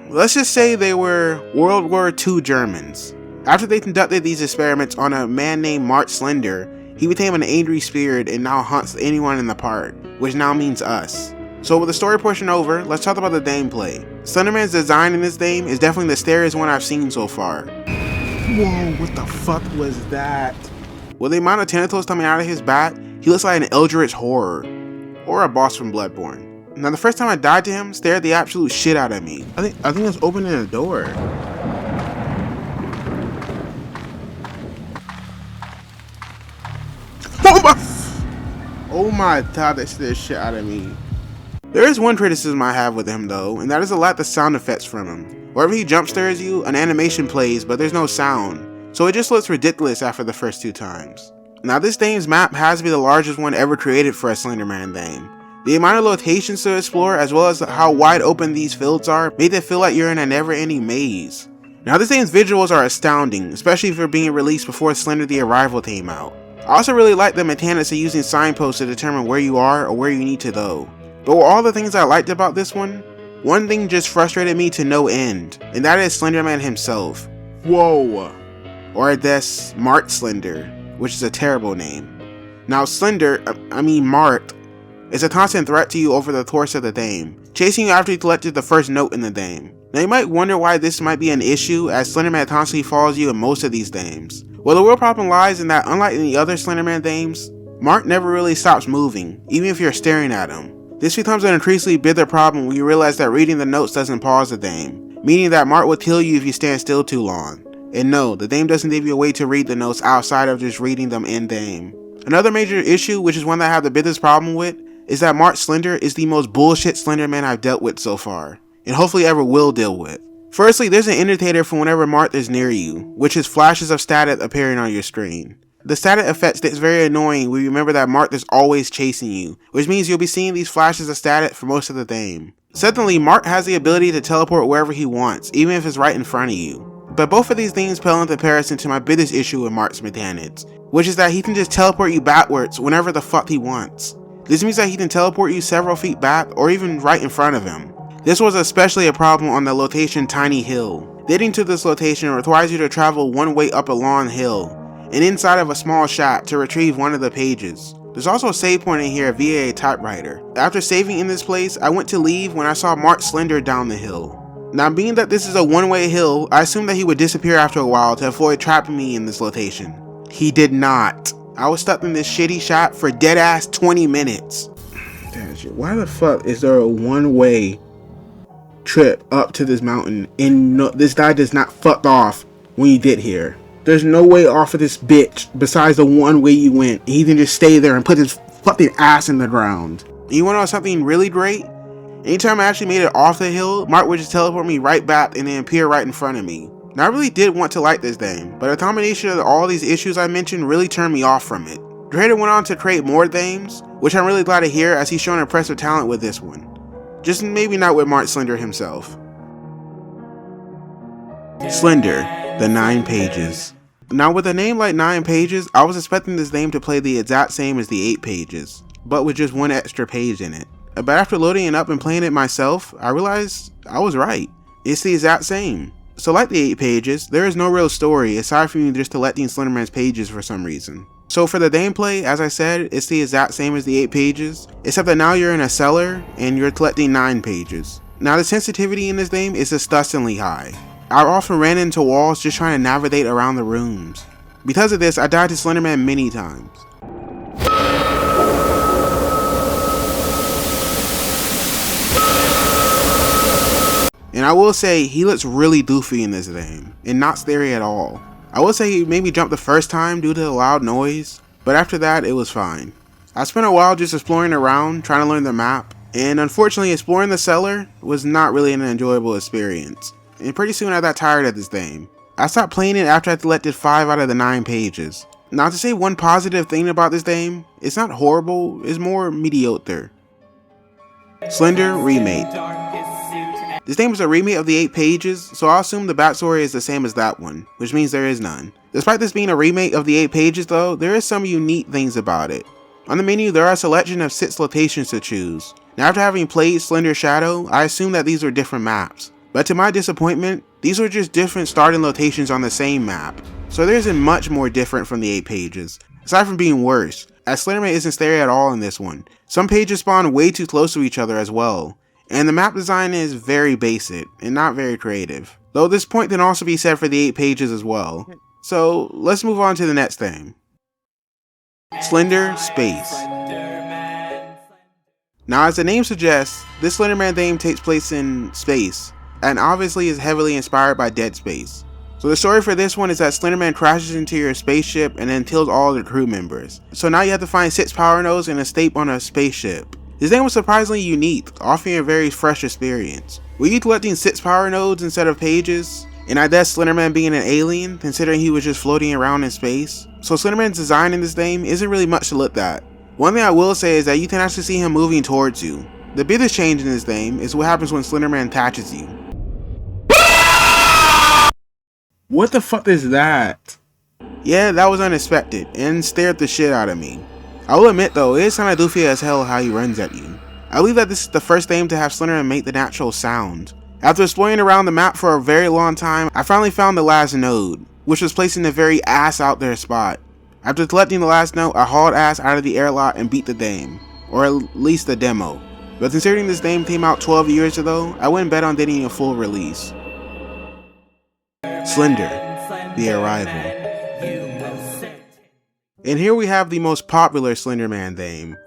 Let's just say they were World War II Germans. After they conducted these experiments on a man named Mark Slender, he became an angry spirit and now haunts anyone in the park, which now means us. So with the story portion over, let's talk about the gameplay. Slenderman's design in this game is definitely the scariest one I've seen so far. Whoa, what the fuck was that? With the amount of tentacles coming out of his back, he looks like an eldritch horror, or a boss from Bloodborne. Now the first time I died to him scared the absolute shit out of me. I think it's opening a door. Oh my god, that scared the shit out of me. There is one criticism I have with him though, and that is a lack of sound effects from him. Wherever he jump scares you, an animation plays, but there's no sound, so it just looks ridiculous after the first 2 times. Now this game's map has to be the largest one ever created for a Slenderman game. The amount of locations to explore, as well as how wide open these fields are, made it feel like you're in a never-ending maze. Now this game's visuals are astounding, especially for being released before Slender The Arrival came out. I also really like the mechanics of using signposts to determine where you are or where you need to go. But with all the things I liked about this one thing just frustrated me to no end, and that is Slenderman himself. Whoa! Or that's Mart Slender, which is a terrible name. Now Mart, is a constant threat to you over the course of the game, chasing you after you collected the first note in the game. Now you might wonder why this might be an issue, as Slenderman constantly follows you in most of these games. Well, the real problem lies in that unlike any other Slenderman games, Mart never really stops moving, even if you're staring at him. This becomes an increasingly bigger problem when you realize that reading the notes doesn't pause the game, meaning that Mart will kill you if you stand still too long. And no, the game doesn't give you a way to read the notes outside of just reading them in-game. Another major issue, which is one that I have the biggest problem with, is that Mart Slender is the most bullshit Slenderman I've dealt with so far, and hopefully ever will deal with. Firstly, there's an indicator for whenever Mart is near you, which is flashes of static appearing on your screen. The static effect is very annoying when you remember that Mart is always chasing you, which means you'll be seeing these flashes of static for most of the game. Secondly, Mart has the ability to teleport wherever he wants, even if it's right in front of you. But both of these things pale in comparison to my biggest issue with Mart's mechanics, which is that he can just teleport you backwards whenever the fuck he wants. This means that he can teleport you several feet back or even right in front of him. This was especially a problem on the location Tiny Hill. Getting to this location requires you to travel one way up a long hill and inside of a small shop to retrieve one of the pages. There's also a save point in here via a typewriter. After saving in this place, I went to leave when I saw Mart Slender down the hill. Now, being that this is a one-way hill, I assumed that he would disappear after a while to avoid trapping me in this location. He did not. I was stuck in this shitty shop for dead-ass 20 minutes. Why the fuck is there a one-way trip up to this mountain and this guy does not fuck off when you get here? There's no way off of this bitch besides the one way you went. He can just stay there and put his fucking ass in the ground. And you wanna know something really great? Anytime I actually made it off the hill, Mart would just teleport me right back and then appear right in front of me. Now I really did want to like this game, but a combination of all these issues I mentioned really turned me off from it. The creator went on to create more games, which I'm really glad to hear as he's shown impressive talent with this one. Just maybe not with Mart Slender himself. Slender, the 9 pages. Now with a name like 9 pages, I was expecting this name to play the exact same as the 8 pages, but with just one extra page in it. But after loading it up and playing it myself, I realized I was right. It's the exact same. So like the 8 pages, there is no real story aside from you just collecting Slenderman's pages for some reason. So for the gameplay, as I said, it's the exact same as the 8 pages, except that now you're in a cellar and you're collecting 9 pages. Now the sensitivity in this game is disgustingly high. I often ran into walls just trying to navigate around the rooms. Because of this, I died to Slenderman many times. And I will say, he looks really doofy in this game, and not scary at all. I will say he made me jump the first time due to the loud noise, but after that it was fine. I spent a while just exploring around, trying to learn the map, and unfortunately exploring the cellar was not really an enjoyable experience. And pretty soon I got tired of this game. I stopped playing it after I collected 5 out of the 9 pages. Now to say one positive thing about this game, it's not horrible, it's more mediocre. Slender Remake. This game is a remake of the 8 pages, so I'll assume the backstory is the same as that one, which means there is none. Despite this being a remake of the 8 pages though, there is some unique things about it. On the menu there are a selection of 6 locations to choose. Now after having played Slender Shadow, I assumed that these were different maps. But to my disappointment, these were just different starting locations on the same map. So there isn't much more different from the 8 pages, aside from being worse, as Slenderman isn't scary at all in this one. Some pages spawn way too close to each other as well. And the map design is very basic and not very creative. Though this point can also be said for the 8 pages as well. So let's move on to the next thing. Slender Space. Now as the name suggests, this Slenderman game takes place in space, and obviously is heavily inspired by Dead Space. So the story for this one is that Slenderman crashes into your spaceship and then kills all the crew members. So now you have to find 6 power nodes and escape on a spaceship. This game was surprisingly unique, offering a very fresh experience. Were you collecting 6 power nodes instead of pages? And I guess Slenderman being an alien, considering he was just floating around in space. So Slenderman's design in this game isn't really much to look at. One thing I will say is that you can actually see him moving towards you. The biggest change in this game is what happens when Slenderman attaches you. What the fuck is that? Yeah, that was unexpected and scared the shit out of me. I will admit though, it is kinda doofy as hell how he runs at you. I believe that this is the first game to have Slenderman make the natural sound, After exploring around the map for a very long time, I finally found the last node, which was placed in the very ass out there spot. After collecting the last node, I hauled ass out of the airlock and beat the game, or at least the demo. But considering this game came out 12 years ago, I wouldn't bet on getting a full release. Slender The Arrival. And here we have the most popular Slenderman theme,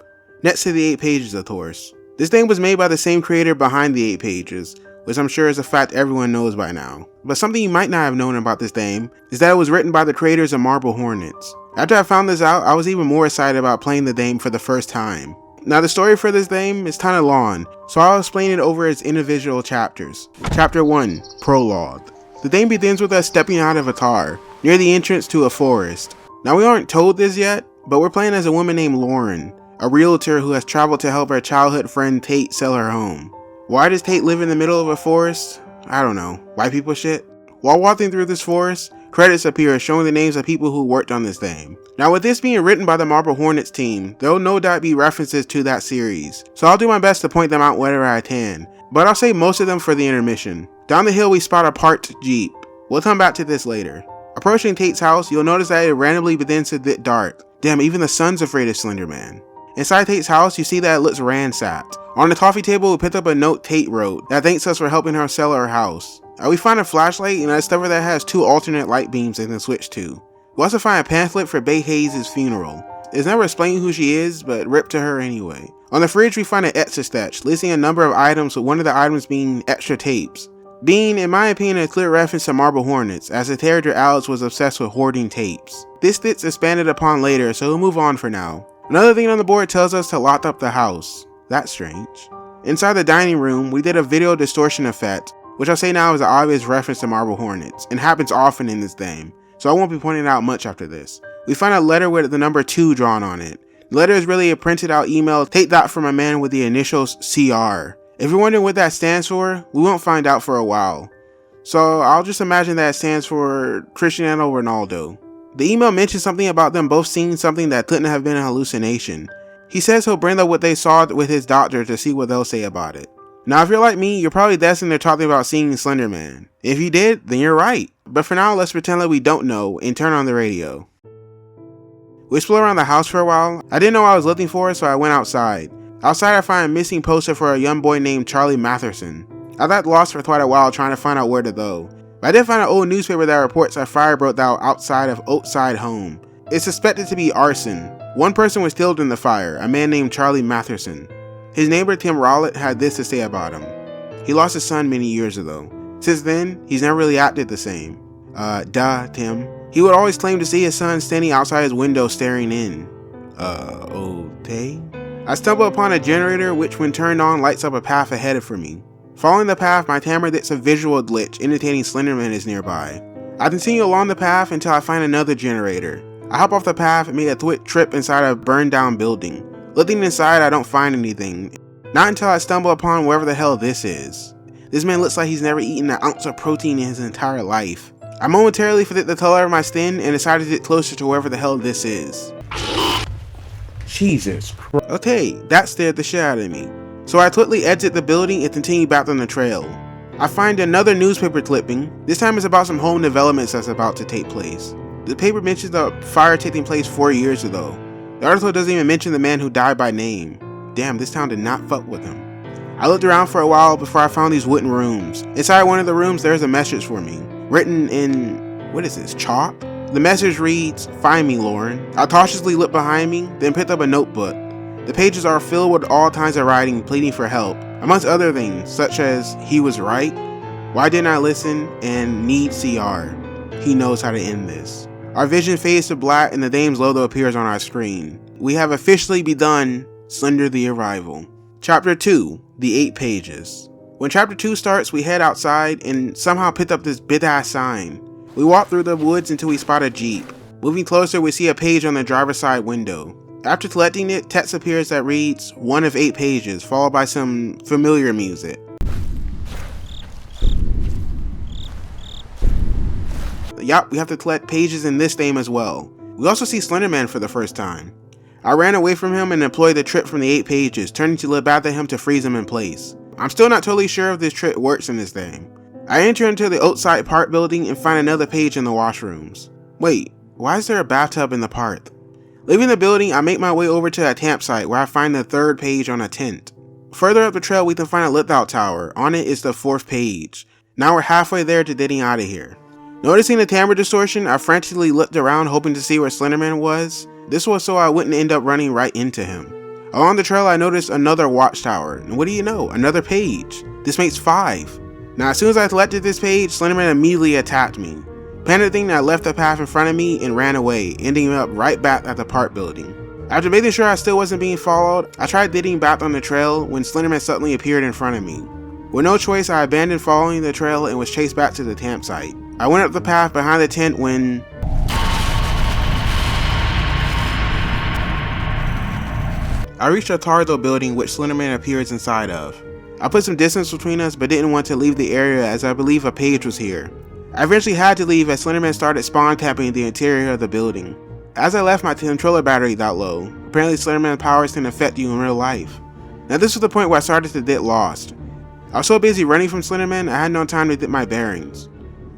next to the 8 pages of course. This theme was made by the same creator behind the 8 pages, which I'm sure is a fact everyone knows by now. But something you might not have known about this theme is that it was written by the creators of Marble Hornets. After I found this out, I was even more excited about playing the theme for the first time. Now the story for this theme is kinda long, so I'll explain it over its individual chapters. Chapter 1, Prologue. The theme begins with us stepping out of a car, near the entrance to a forest. Now we aren't told this yet, but we're playing as a woman named Lauren, a realtor who has traveled to help her childhood friend Tate sell her home. Why does Tate live in the middle of a forest? I don't know, white people shit? While walking through this forest, credits appear showing the names of people who worked on this theme. Now with this being written by the Marble Hornets team, there will no doubt be references to that series, so I'll do my best to point them out whenever I can, but I'll save most of them for the intermission. Down the hill we spot a parked Jeep. We'll come back to this later. Approaching Tate's house, you'll notice that it randomly begins to get dark. Damn, even the sun's afraid of Slenderman. Inside Tate's house, you see that it looks ransacked. On the coffee table, we picked up a note Tate wrote that thanks us for helping her sell her house. We find a flashlight and I discover that it has 2 alternate light beams they can switch to. We also find a pamphlet for Bay Hayes' funeral. It's never explained who she is, but rip to her anyway. On the fridge, we find an etch-a-sketch listing a number of items, with one of the items being extra tapes. Being, in my opinion, a clear reference to Marble Hornets, as the character Alex was obsessed with hoarding tapes. This gets expanded upon later, so we'll move on for now. Another thing on the board tells us to lock up the house. That's strange. Inside the dining room, we did a video distortion effect, which I'll say now is an obvious reference to Marble Hornets, and happens often in this game, so I won't be pointing out much after this. We find a letter with the number 2 drawn on it. The letter is really a printed out email Tate got from a man with the initials CR. If you're wondering what that stands for, we won't find out for a while. So I'll just imagine that it stands for Cristiano Ronaldo. The email mentions something about them both seeing something that couldn't have been a hallucination. He says he'll bring up what they saw with his doctor to see what they'll say about it. Now if you're like me, you're probably guessing they're talking about seeing Slenderman. If you did, then you're right. But for now, let's pretend like we don't know and turn on the radio. We explore around the house for a while. I didn't know what I was looking for, so I went outside. Outside I find a missing poster for a young boy named Charlie Matherson. I got lost for quite a while trying to find out where to go. But I did find an old newspaper that reports a fire broke out outside of Oakside home. It's suspected to be arson. One person was killed in the fire, a man named Charlie Matherson. His neighbor Tim Rowlett had this to say about him. He lost his son many years ago. Since then, he's never really acted the same. Tim. He would always claim to see his son standing outside his window staring in. Okay? I stumble upon a generator which when turned on lights up a path ahead for me. Following the path, my camera gets a visual glitch indicating Slenderman is nearby. I continue along the path until I find another generator. I hop off the path and make a quick trip inside a burned down building. Looking inside, I don't find anything. Not until I stumble upon wherever the hell this is. This man looks like he's never eaten an ounce of protein in his entire life. I momentarily forget the color of my skin and decide to get closer to wherever the hell this is. Jesus Christ. Okay, that scared the shit out of me. So I quickly exit the building and continue back on the trail. I find another newspaper clipping. This time it's about some home developments that's about to take place. The paper mentions the fire taking place 4 years ago. The article doesn't even mention the man who died by name. Damn, this town did not fuck with him. I looked around for a while before I found these wooden rooms. Inside one of the rooms there's a message for me, written in, what is this, chalk? The message reads, "Find me, Lauren." I cautiously looked behind me, then picked up a notebook. The pages are filled with all kinds of writing pleading for help, amongst other things, such as, "He was right," "Why didn't I listen," and "Need CR. He knows how to end this." Our vision fades to black and the name's logo appears on our screen. We have officially begun Slender The Arrival. Chapter 2, The 8 Pages. When Chapter 2 starts, we head outside and somehow pick up this big-ass sign. We walk through the woods until we spot a Jeep. Moving closer, we see a page on the driver's side window. After collecting it, text appears that reads, "1 of 8 pages, followed by some familiar music. Yup, we have to collect pages in this game as well. We also see Slenderman for the first time. I ran away from him and employed the trick from the 8 pages, turning to look back at him to freeze him in place. I'm still not totally sure if this trick works in this game. I enter into the outside part building and find another page in the washrooms. Wait, why is there a bathtub in the park? Leaving the building, I make my way over to a campsite where I find the third page on a tent. Further up the trail, we can find a lit out tower. On it is the fourth page. Now we're halfway there to getting out of here. Noticing the camera distortion, I frantically looked around hoping to see where Slenderman was. This was so I wouldn't end up running right into him. Along the trail, I noticed another watchtower, and what do you know, another page. This makes 5. Now as soon as I selected this page, Slenderman immediately attacked me. Panicking, I left the path in front of me and ran away, ending up right back at the park building. After making sure I still wasn't being followed, I tried getting back on the trail when Slenderman suddenly appeared in front of me. With no choice, I abandoned following the trail and was chased back to the campsite. I went up the path behind the tent when I reached a Tardo building which Slenderman appears inside of. I put some distance between us but didn't want to leave the area as I believe a page was here. I eventually had to leave as Slenderman started spawn camping the interior of the building. As I left, my controller battery got low. Apparently Slenderman powers can affect you in real life. Now this was the point where I started to get lost. I was so busy running from Slenderman, I had no time to get my bearings.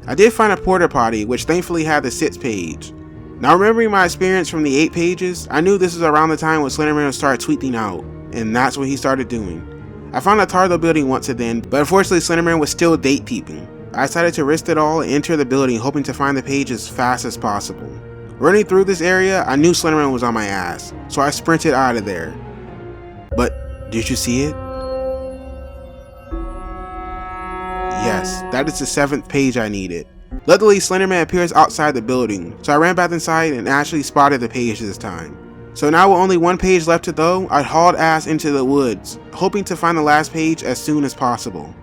I did find a porta potty, which thankfully had the 6th page. Now remembering my experience from the 8 pages, I knew this was around the time when Slenderman would start tweeting out, and that's what he started doing. I found a Tardo building once again, but unfortunately Slenderman was still date peeping. I decided to risk it all and enter the building hoping to find the page as fast as possible. Running through this area, I knew Slenderman was on my ass, so I sprinted out of there. But did you see it? Yes, that is the 7th page I needed. Luckily, Slenderman appears outside the building, so I ran back inside and actually spotted the page this time. So now with only 1 page left to go, I hauled ass into the woods, hoping to find the last page as soon as possible.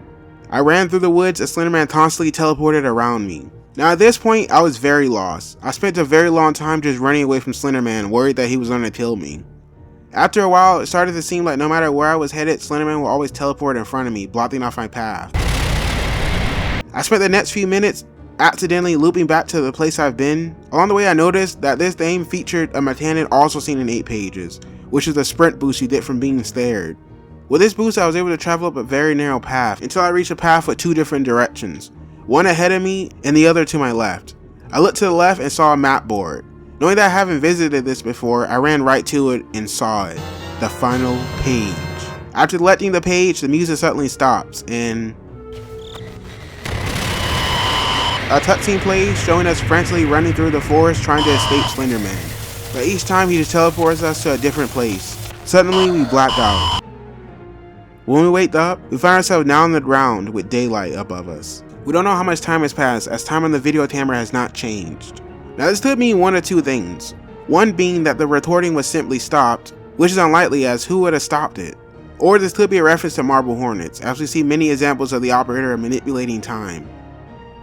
I ran through the woods as Slenderman constantly teleported around me. Now at this point, I was very lost. I spent a very long time just running away from Slenderman, worried that he was going to kill me. After a while, it started to seem like no matter where I was headed, Slenderman would always teleport in front of me, blocking off my path. I spent the next few minutes accidentally looping back to the place I've been. Along the way, I noticed that this game featured a mechanic also seen in 8 pages, which is the sprint boost you get from being stared. With this boost, I was able to travel up a very narrow path until I reached a path with 2 different directions, one ahead of me and the other to my left. I looked to the left and saw a map board. Knowing that I haven't visited this before, I ran right to it and saw it, the final page. After selecting the page, the music suddenly stops and a cutscene plays showing us frantically running through the forest trying to escape Slenderman, but each time he just teleports us to a different place. Suddenly we blacked out. When we waked up, we find ourselves now on the ground with daylight above us. We don't know how much time has passed as time on the video camera has not changed. Now this could mean one of 2 things. One being that the recording was simply stopped, which is unlikely as who would have stopped it? Or this could be a reference to Marble Hornets, as we see many examples of the operator manipulating time.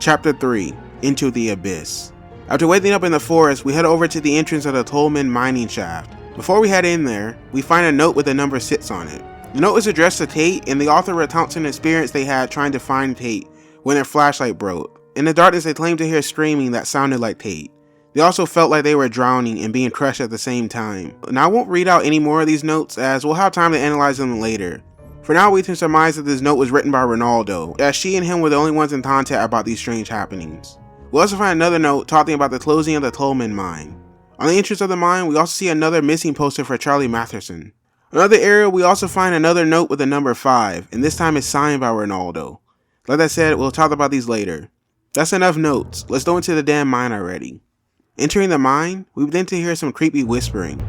Chapter 3, Into the Abyss. After waking up in the forest, we head over to the entrance of the Slonderman mining shaft. Before we head in there, we find a note with the number 6 on it. The note is addressed to Tate, and the author recounts an experience they had trying to find Tate when their flashlight broke. In the darkness, they claimed to hear screaming that sounded like Tate. They also felt like they were drowning and being crushed at the same time. Now I won't read out any more of these notes as we'll have time to analyze them later. For now, we can surmise that this note was written by Ronaldo, as she and him were the only ones in contact about these strange happenings. We'll also find another note talking about the closing of the Slonderman mine. On the entrance of the mine, we also see another missing poster for Charlie Matheson. Another area, we also find another note with the number 5, and this time it's signed by Ronaldo. Like I said, we'll talk about these later. That's enough notes, let's go into the damn mine already. Entering the mine, we begin to hear some creepy whispering.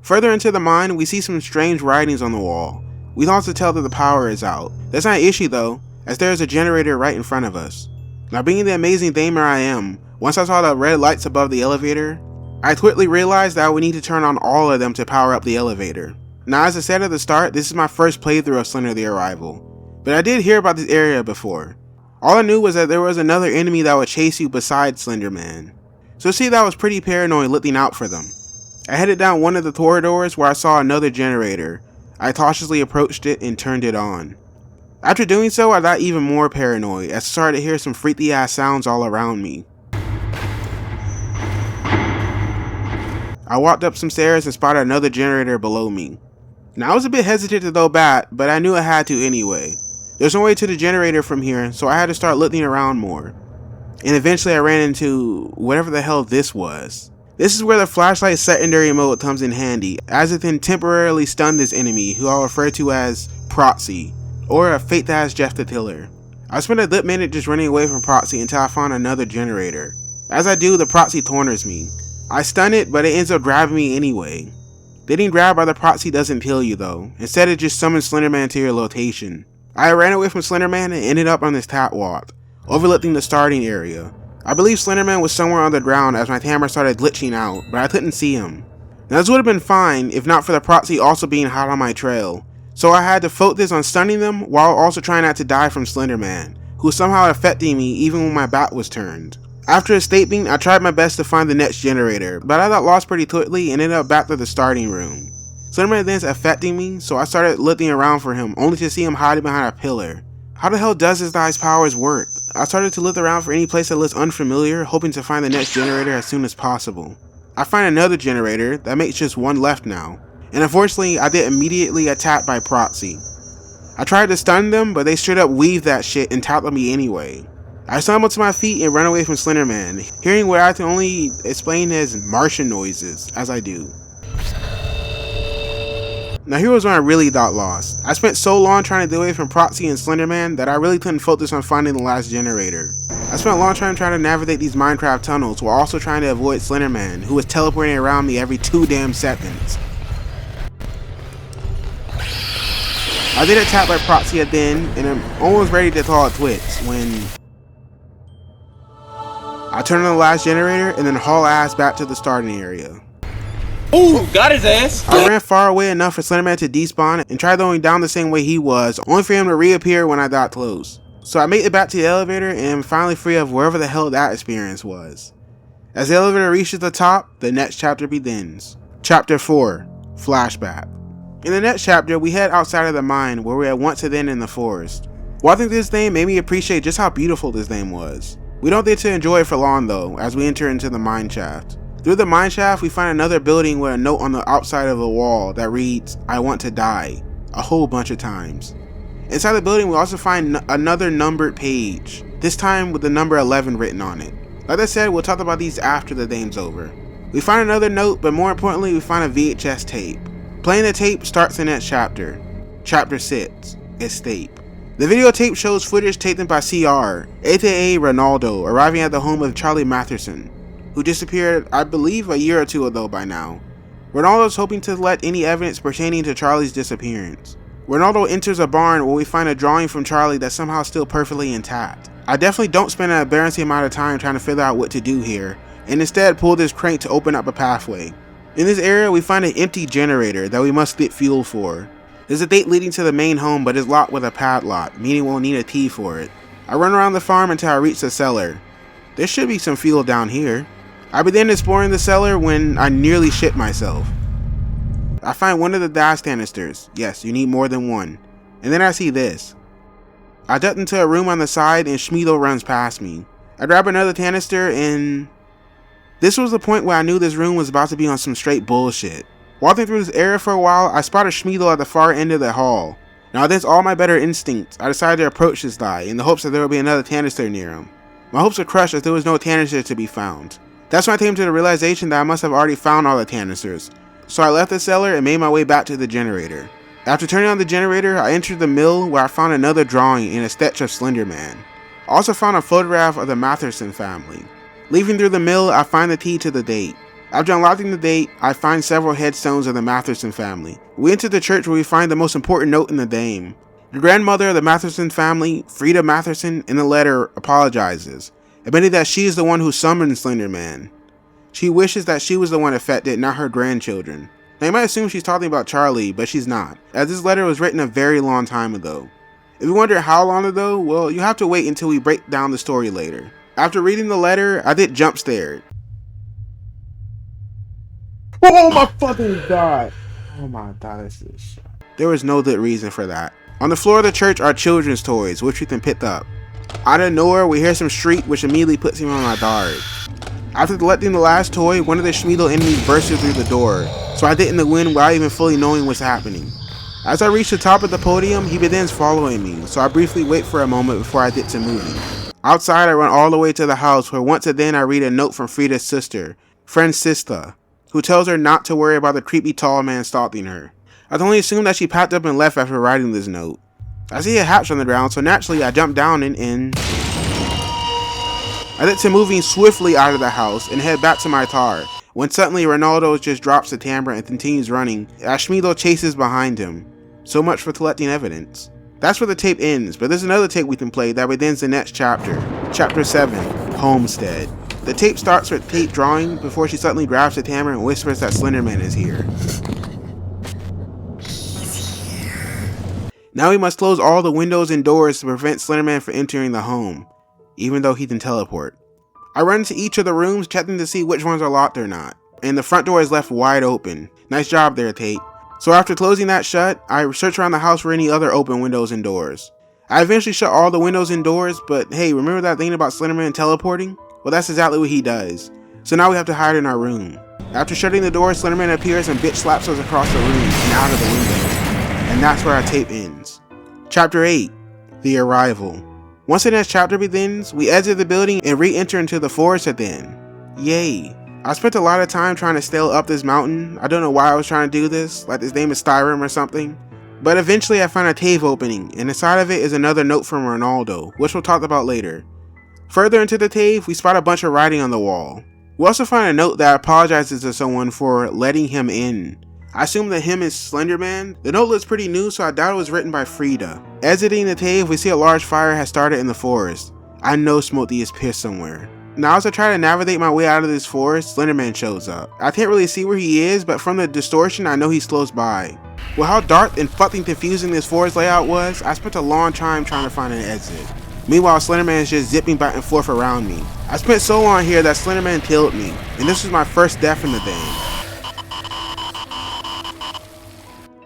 Further into the mine, we see some strange writings on the wall. We can also tell that the power is out. That's not an issue though, as there is a generator right in front of us. Now being the amazing gamer I am, once I saw the red lights above the elevator, I quickly realized that I would need to turn on all of them to power up the elevator. Now as I said at the start, this is my first playthrough of Slender The Arrival, but I did hear about this area before. All I knew was that there was another enemy that would chase you besides Slenderman. So see that I was pretty paranoid looking out for them. I headed down one of the corridors where I saw another generator. I cautiously approached it and turned it on. After doing so, I got even more paranoid as I started to hear some freaky ass sounds all around me. I walked up some stairs and spotted another generator below me. Now I was a bit hesitant to throw back, but I knew I had to anyway. There's no way to the generator from here, so I had to start looking around more. And eventually I ran into whatever the hell this was. This is where the flashlight secondary mode comes in handy, as it can temporarily stun this enemy, who I'll refer to as Proxy, or a fake ass Jeff the Tiller. I spent a good minute just running away from Proxy until I found another generator. As I do, the Proxy corners me. I stun it, but it ends up grabbing me anyway. Getting grabbed by the Proxy doesn't kill you though, instead it just summons Slenderman to your location. I ran away from Slenderman and ended up on this catwalk, overlooking the starting area. I believe Slenderman was somewhere on the ground as my camera started glitching out, but I couldn't see him. Now this would have been fine if not for the Proxy also being hot on my trail, so I had to focus on stunning them while also trying not to die from Slenderman, who was somehow affecting me even when my back was turned. After escaping, I tried my best to find the next generator, but I got lost pretty quickly and ended up back to the starting room. Slenderman then's affecting me, so I started looking around for him only to see him hiding behind a pillar. How the hell does this guy's powers work? I started to look around for any place that looks unfamiliar, hoping to find the next generator as soon as possible. I find another generator that makes just one left now, and unfortunately I get immediately attacked by Proxy. I tried to stun them, but they straight up weaved that shit and tackled me anyway. I stumbled to my feet and ran away from Slenderman, hearing what I can only explain as Martian noises, as I do. Now here was when I really got lost. I spent so long trying to get away from Proxy and Slenderman that I really couldn't focus on finding the last generator. I spent a long time trying to navigate these Minecraft tunnels while also trying to avoid Slenderman, who was teleporting around me every 2 damn seconds. I did attack by Proxy again, and I'm almost ready to call it quits when I turned on the last generator and then haul ass back to the starting area. Ooh, got his ass. I ran far away enough for Slenderman to despawn and tried going down the same way he was, only for him to reappear when I got close. So I made it back to the elevator and am finally free of wherever the hell that experience was. As the elevator reaches the top, the next chapter begins. Chapter 4, Flashback. In the next chapter, we head outside of the mine where we had once been in the forest. Walking through this game made me appreciate just how beautiful this game was. We don't get to enjoy it for long though, as we enter into the mine shaft. Through the mine shaft, we find another building with a note on the outside of a wall that reads, "I want to die," a whole bunch of times. Inside the building, we also find another numbered page, this time with the number 11 written on it. Like I said, we'll talk about these after the game's over. We find another note, but more importantly, we find a VHS tape. Playing the tape starts the next chapter. Chapter 6, Escape. The videotape shows footage taken by CR, aka Ronaldo, arriving at the home of Charlie Matheson, who disappeared, I believe, a year or two ago by now. Ronaldo is hoping to collect any evidence pertaining to Charlie's disappearance. Ronaldo enters a barn where we find a drawing from Charlie that's somehow still perfectly intact. I definitely don't spend an embarrassing amount of time trying to figure out what to do here, and instead pull this crank to open up a pathway. In this area, we find an empty generator that we must get fuel for. There's a gate leading to the main home, but it's locked with a padlock, meaning we'll need a key for it. I run around the farm until I reach the cellar. There should be some fuel down here. I began exploring the cellar when I nearly shit myself. I find one of the gas canisters. Yes, you need more than one. And then I see this. I ducked into a room on the side and Schmeedle runs past me. I grab another canister and... This was the point where I knew this room was about to be on some straight bullshit. Walking through this area for a while, I spotted Schmeedle at the far end of the hall. Now against all my better instincts, I decided to approach this guy in the hopes that there would be another canister near him. My hopes were crushed as there was no canister to be found. That's when I came to the realization that I must have already found all the canisters. So I left the cellar and made my way back to the generator. After turning on the generator, I entered the mill where I found another drawing and a sketch of Slenderman. I also found a photograph of the Matheson family. Leaving through the mill, I find the key to the gate. After unlocking the gate, I find several headstones of the Matheson family. We enter the church where we find the most important note in the game. The grandmother of the Matheson family, Frida Matheson, in the letter apologizes, admitting that she is the one who summoned Slenderman. She wishes that she was the one affected, not her grandchildren. Now you might assume she's talking about Charlie, but she's not, as this letter was written a very long time ago. If you wonder how long ago, well, you have to wait until we break down the story later. After reading the letter, I did jump scared. Oh my fucking god! Oh my god, this is... There was no good reason for that. On the floor of the church are children's toys, which we can pick up. Out of nowhere, we hear some shriek, which immediately puts me on my guard. After collecting the last toy, one of the Schmeedle enemies bursted through the door, so I didn't win without even fully knowing what's happening. As I reach the top of the podium, he begins following me, so I briefly wait for a moment before I get to moving. Outside, I run all the way to the house, where once again I read a note from Frida's sister, Francisca, who tells her not to worry about the creepy tall man stalking her. I can only assume that she packed up and left after writing this note. I see a hatch on the ground, so naturally I jump down and I get to moving swiftly out of the house and head back to my car, when suddenly Ronaldo just drops the camera and continues running as Schmeedle chases behind him. So much for collecting evidence. That's where the tape ends, but there's another tape we can play that begins the next chapter. Chapter 7, Homestead. The tape starts with Tate drawing before she suddenly grabs the camera and whispers that Slenderman is here. Now we must close all the windows and doors to prevent Slenderman from entering the home, even though he can teleport. I run into each of the rooms checking to see which ones are locked or not, and the front door is left wide open. Nice job there, Tate. So after closing that shut, I search around the house for any other open windows and doors. I eventually shut all the windows and doors, but hey, remember that thing about Slenderman teleporting? Well, that's exactly what he does. So now we have to hide in our room. After shutting the door, Slenderman appears and bitch slaps us across the room and out of the window. And that's where our tape ends. Chapter 8, The Arrival. Once the next chapter begins, we exit the building and re-enter into the forest again. Yay. I spent a lot of time trying to scale up this mountain. I don't know why I was trying to do this, like this name is Skyrim or something. But eventually I find a cave opening, and inside of it is another note from Ronaldo, which we'll talk about later. Further into the cave, we spot a bunch of writing on the wall. We also find a note that apologizes to someone for letting him in. I assume that him is Slenderman. The note looks pretty new, so I doubt it was written by Frida. Exiting the cave, we see a large fire has started in the forest. I know Smokey is pissed somewhere. Now as I try to navigate my way out of this forest, Slenderman shows up. I can't really see where he is, but from the distortion I know he's close by. Well, how dark and fucking confusing this forest layout was, I spent a long time trying to find an exit. Meanwhile, Slenderman is just zipping back and forth around me. I spent so long here that Slenderman killed me, and this was my first death in the game.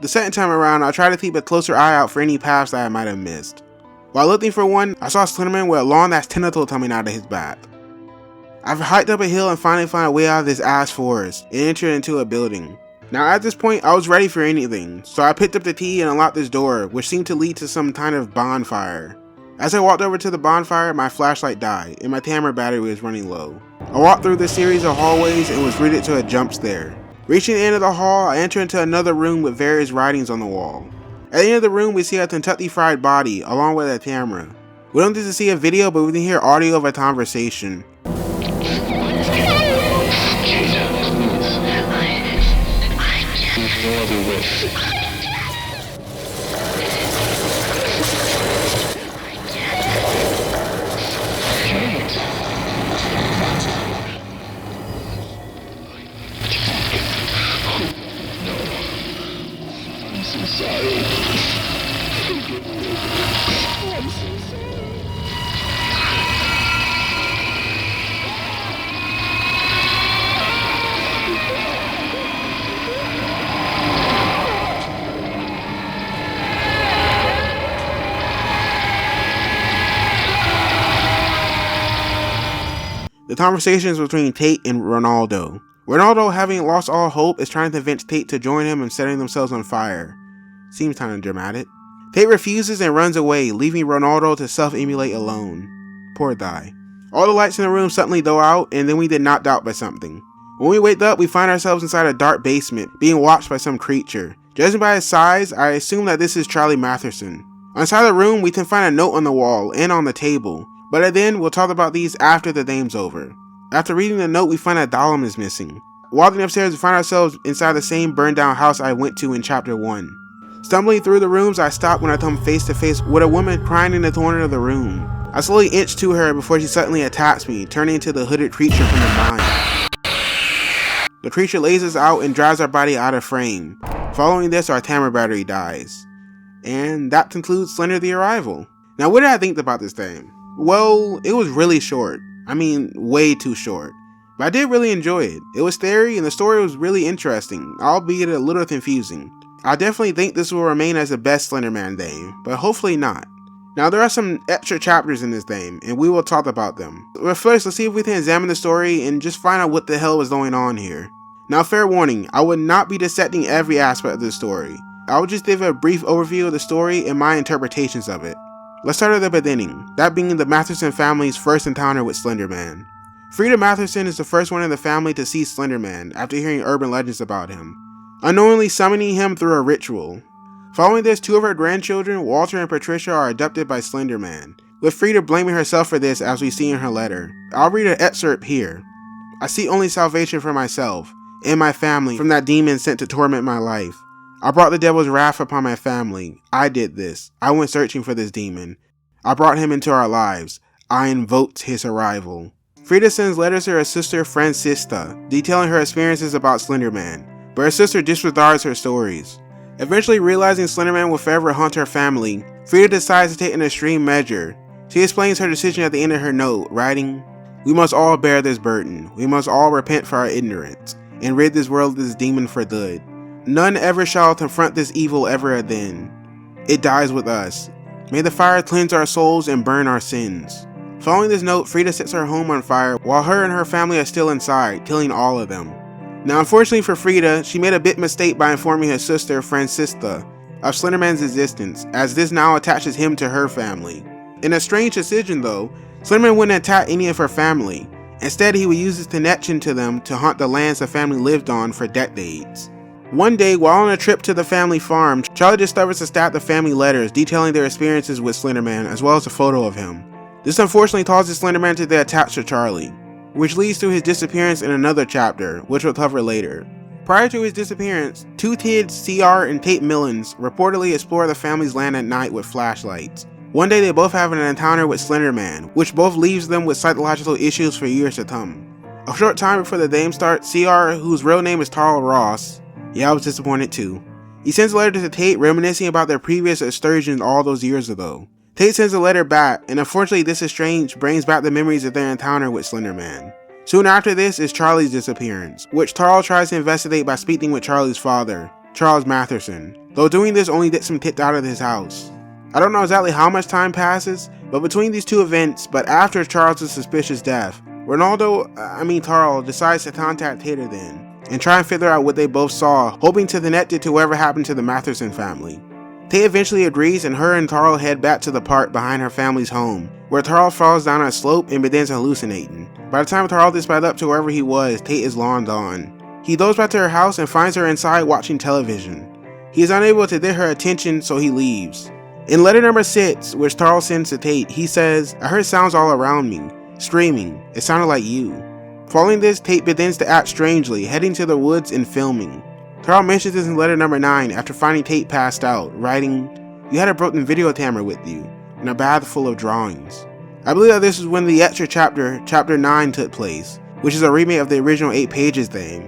The second time around, I tried to keep a closer eye out for any paths that I might have missed. While looking for one, I saw Slenderman with a long-ass tentacle coming out of his back. I've hiked up a hill and finally found a way out of this ass forest and entered into a building. Now at this point, I was ready for anything, so I picked up the key and unlocked this door, which seemed to lead to some kind of bonfire. As I walked over to the bonfire, my flashlight died and my camera battery was running low. I walked through this series of hallways and was greeted to a jump scare. Reaching the end of the hall, I enter into another room with various writings on the wall. At the end of the room, we see a Kentucky Fried Body along with a camera. We don't get to see a video, but we can hear audio of a conversation. The conversation is between Tate and Ronaldo. Ronaldo, having lost all hope, is trying to convince Tate to join him in setting themselves on fire. Seems kinda dramatic. Tate refuses and runs away, leaving Ronaldo to self-immolate alone. Poor guy. All the lights in the room suddenly go out, and then we get knocked out by something. When we wake up, we find ourselves inside a dark basement, being watched by some creature. Judging by his size, I assume that this is Charlie Matheson. Inside the room, we can find a note on the wall and on the table. But then, we'll talk about these after the game's over. After reading the note, we find that Dahlem is missing. Walking upstairs, we find ourselves inside the same burned down house I went to in chapter 1. Stumbling through the rooms, I stop when I come face to face with a woman crying in the corner of the room. I slowly inch to her before she suddenly attacks me, turning into the hooded creature from the mine. The creature lays us out and drives our body out of frame. Following this, our camera battery dies. And that concludes Slender The Arrival. Now, what did I think about this thing? Well, it was really short. I mean, way too short. But I did really enjoy it. It was scary and the story was really interesting, albeit a little confusing. I definitely think this will remain as the best Slenderman game, but hopefully not. Now there are some extra chapters in this game, and we will talk about them. But first, let's see if we can examine the story and just find out what the hell was going on here. Now fair warning, I would not be dissecting every aspect of the story. I will just give a brief overview of the story and my interpretations of it. Let's start at the beginning, that being the Matherson family's first encounter with Slenderman. Frida Matherson is the first one in the family to see Slenderman after hearing urban legends about him, unknowingly summoning him through a ritual. Following this, two of her grandchildren, Walter and Patricia, are abducted by Slenderman, with Frida blaming herself for this as we see in her letter. I'll read an excerpt here. I seek only salvation for myself and my family from that demon sent to torment my life. I brought the devil's wrath upon my family. I did this. I went searching for this demon. I brought him into our lives. I invoked his arrival. Frida sends letters to her sister Francisca, detailing her experiences about Slenderman, but her sister disregards her stories. Eventually realizing Slenderman will forever haunt her family, Frida decides to take an extreme measure. She explains her decision at the end of her note, writing, "We must all bear this burden. We must all repent for our ignorance, and rid this world of this demon for good. None ever shall confront this evil ever again. It dies with us. May the fire cleanse our souls and burn our sins." Following this note, Frida sets her home on fire while her and her family are still inside, killing all of them. Now unfortunately for Frida, she made a big mistake by informing her sister Francisca of Slenderman's existence, as this now attaches him to her family. In a strange decision though, Slenderman wouldn't attack any of her family. Instead, he would use his connection to them to haunt the lands the family lived on for decades. One day, while on a trip to the family farm, Charlie discovers a stack of family letters detailing their experiences with Slenderman as well as a photo of him. This unfortunately causes Slenderman to get attached to Charlie, which leads to his disappearance in another chapter, which we'll cover later. Prior to his disappearance, two kids, CR and Tate Millens, reportedly explore the family's land at night with flashlights. One day they both have an encounter with Slenderman, which both leaves them with psychological issues for years to come. A short time before the game starts, CR, whose real name is Carl Ross, yeah, I was disappointed too, he sends a letter to Tate reminiscing about their previous excursions all those years ago. Tate sends a letter back, and unfortunately this exchange brings back the memories of their encounter with Slenderman. Soon after this is Charlie's disappearance, which Carl tries to investigate by speaking with Charlie's father, Charles Matherson, though doing this only gets him kicked out of his house. I don't know exactly how much time passes, but between these two events, but after Charles' suspicious death, Carl decides to contact Tate then, and try and figure out what they both saw, hoping to connect it to whatever happened to the Matherson family. Tate eventually agrees, and her and Carl head back to the park behind her family's home, where Carl falls down a slope and begins hallucinating. By the time Carl gets back up to wherever he was, Tate is long gone. He goes back to her house and finds her inside watching television. He is unable to get her attention, so he leaves. In letter number 6, which Carl sends to Tate, he says, "I heard sounds all around me, screaming. It sounded like you." Following this, Tate begins to act strangely, heading to the woods and filming. Carl mentions this in letter number 9 after finding Tate passed out, writing, "You had a broken video camera with you, and a bag full of drawings." I believe that this is when the extra chapter, chapter 9, took place, which is a remake of the original 8 pages game.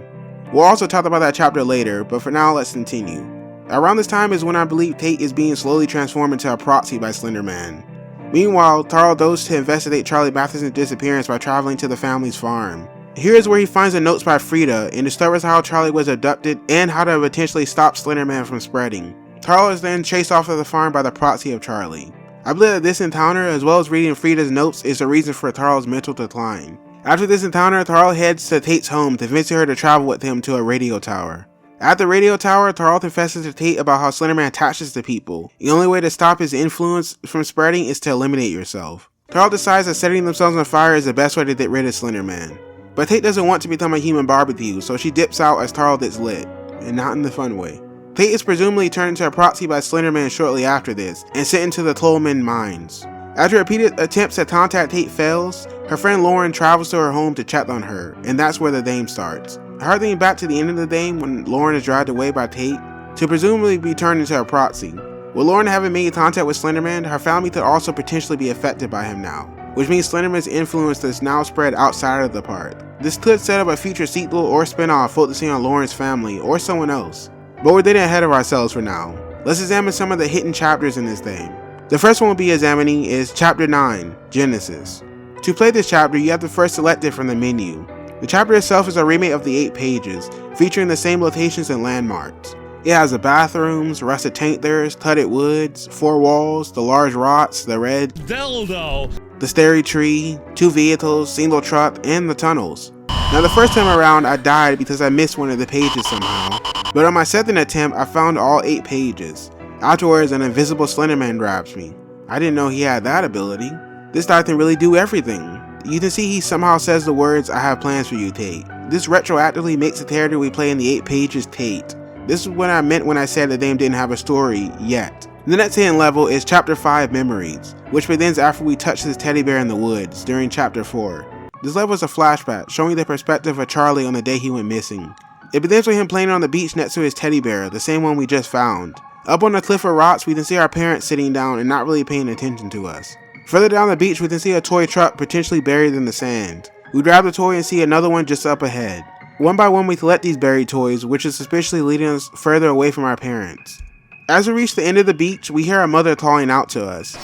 We'll also talk about that chapter later, but for now let's continue. Around this time is when I believe Tate is being slowly transformed into a proxy by Slenderman. Meanwhile, Carl goes to investigate Charlie Matheson's disappearance by traveling to the family's farm. Here is where he finds the notes by Frida and discovers how Charlie was abducted and how to potentially stop Slenderman from spreading. Carl is then chased off of the farm by the proxy of Charlie. I believe that this encounter, as well as reading Frida's notes, is the reason for Carl's mental decline. After this encounter, Carl heads to Tate's home, convincing her to travel with him to a radio tower. At the radio tower, Carl confesses to Tate about how Slenderman attaches to people. The only way to stop his influence from spreading is to eliminate yourself. Carl decides that setting themselves on fire is the best way to get rid of Slenderman. But Tate doesn't want to become a human barbecue, so she dips out as Carl gets lit, and not in the fun way. Tate is presumably turned into a proxy by Slenderman shortly after this, and sent into the Tolman mines. After repeated attempts to contact Tate fails, her friend Lauren travels to her home to check on her, and that's where the game starts. Hurrying back to the end of the game when Lauren is dragged away by Tate, to presumably be turned into a proxy. With Lauren having made contact with Slenderman, her family could also potentially be affected by him now, which means Slenderman's influence is now spread outside of the park. This could set up a future sequel or spin-off focusing on Lauren's family or someone else. But we're getting ahead of ourselves for now. Let's examine some of the hidden chapters in this game. The first one we'll be examining is Chapter 9, Genesis. To play this chapter, you have to first select it from the menu. The chapter itself is a remake of the 8 pages, featuring the same locations and landmarks. It has the bathrooms, rusted tank theirs, tutted woods, 4 walls, the large rots, the red Dildo. the stereo tree, 2 vehicles, single truck, and the tunnels. Now the first time around I died because I missed one of the pages somehow, but on my second attempt I found all 8 pages. Afterwards an invisible Slenderman grabs me. I didn't know he had that ability. This guy can really do everything. You can see he somehow says the words, "I have plans for you, Tate." This retroactively makes the character we play in the 8 pages Tate. This is what I meant when I said the game didn't have a story yet. The next hidden level is Chapter 5 Memories, which begins after we touch this teddy bear in the woods during Chapter 4. This level is a flashback showing the perspective of Charlie on the day he went missing. It begins with him playing on the beach next to his teddy bear, the same one we just found. Up on the cliff of rocks we can see our parents sitting down and not really paying attention to us. Further down the beach we can see a toy truck potentially buried in the sand. We grab the toy and see another one just up ahead. One by one we collect these buried toys, which is suspiciously leading us further away from our parents. As we reach the end of the beach, we hear our mother calling out to us.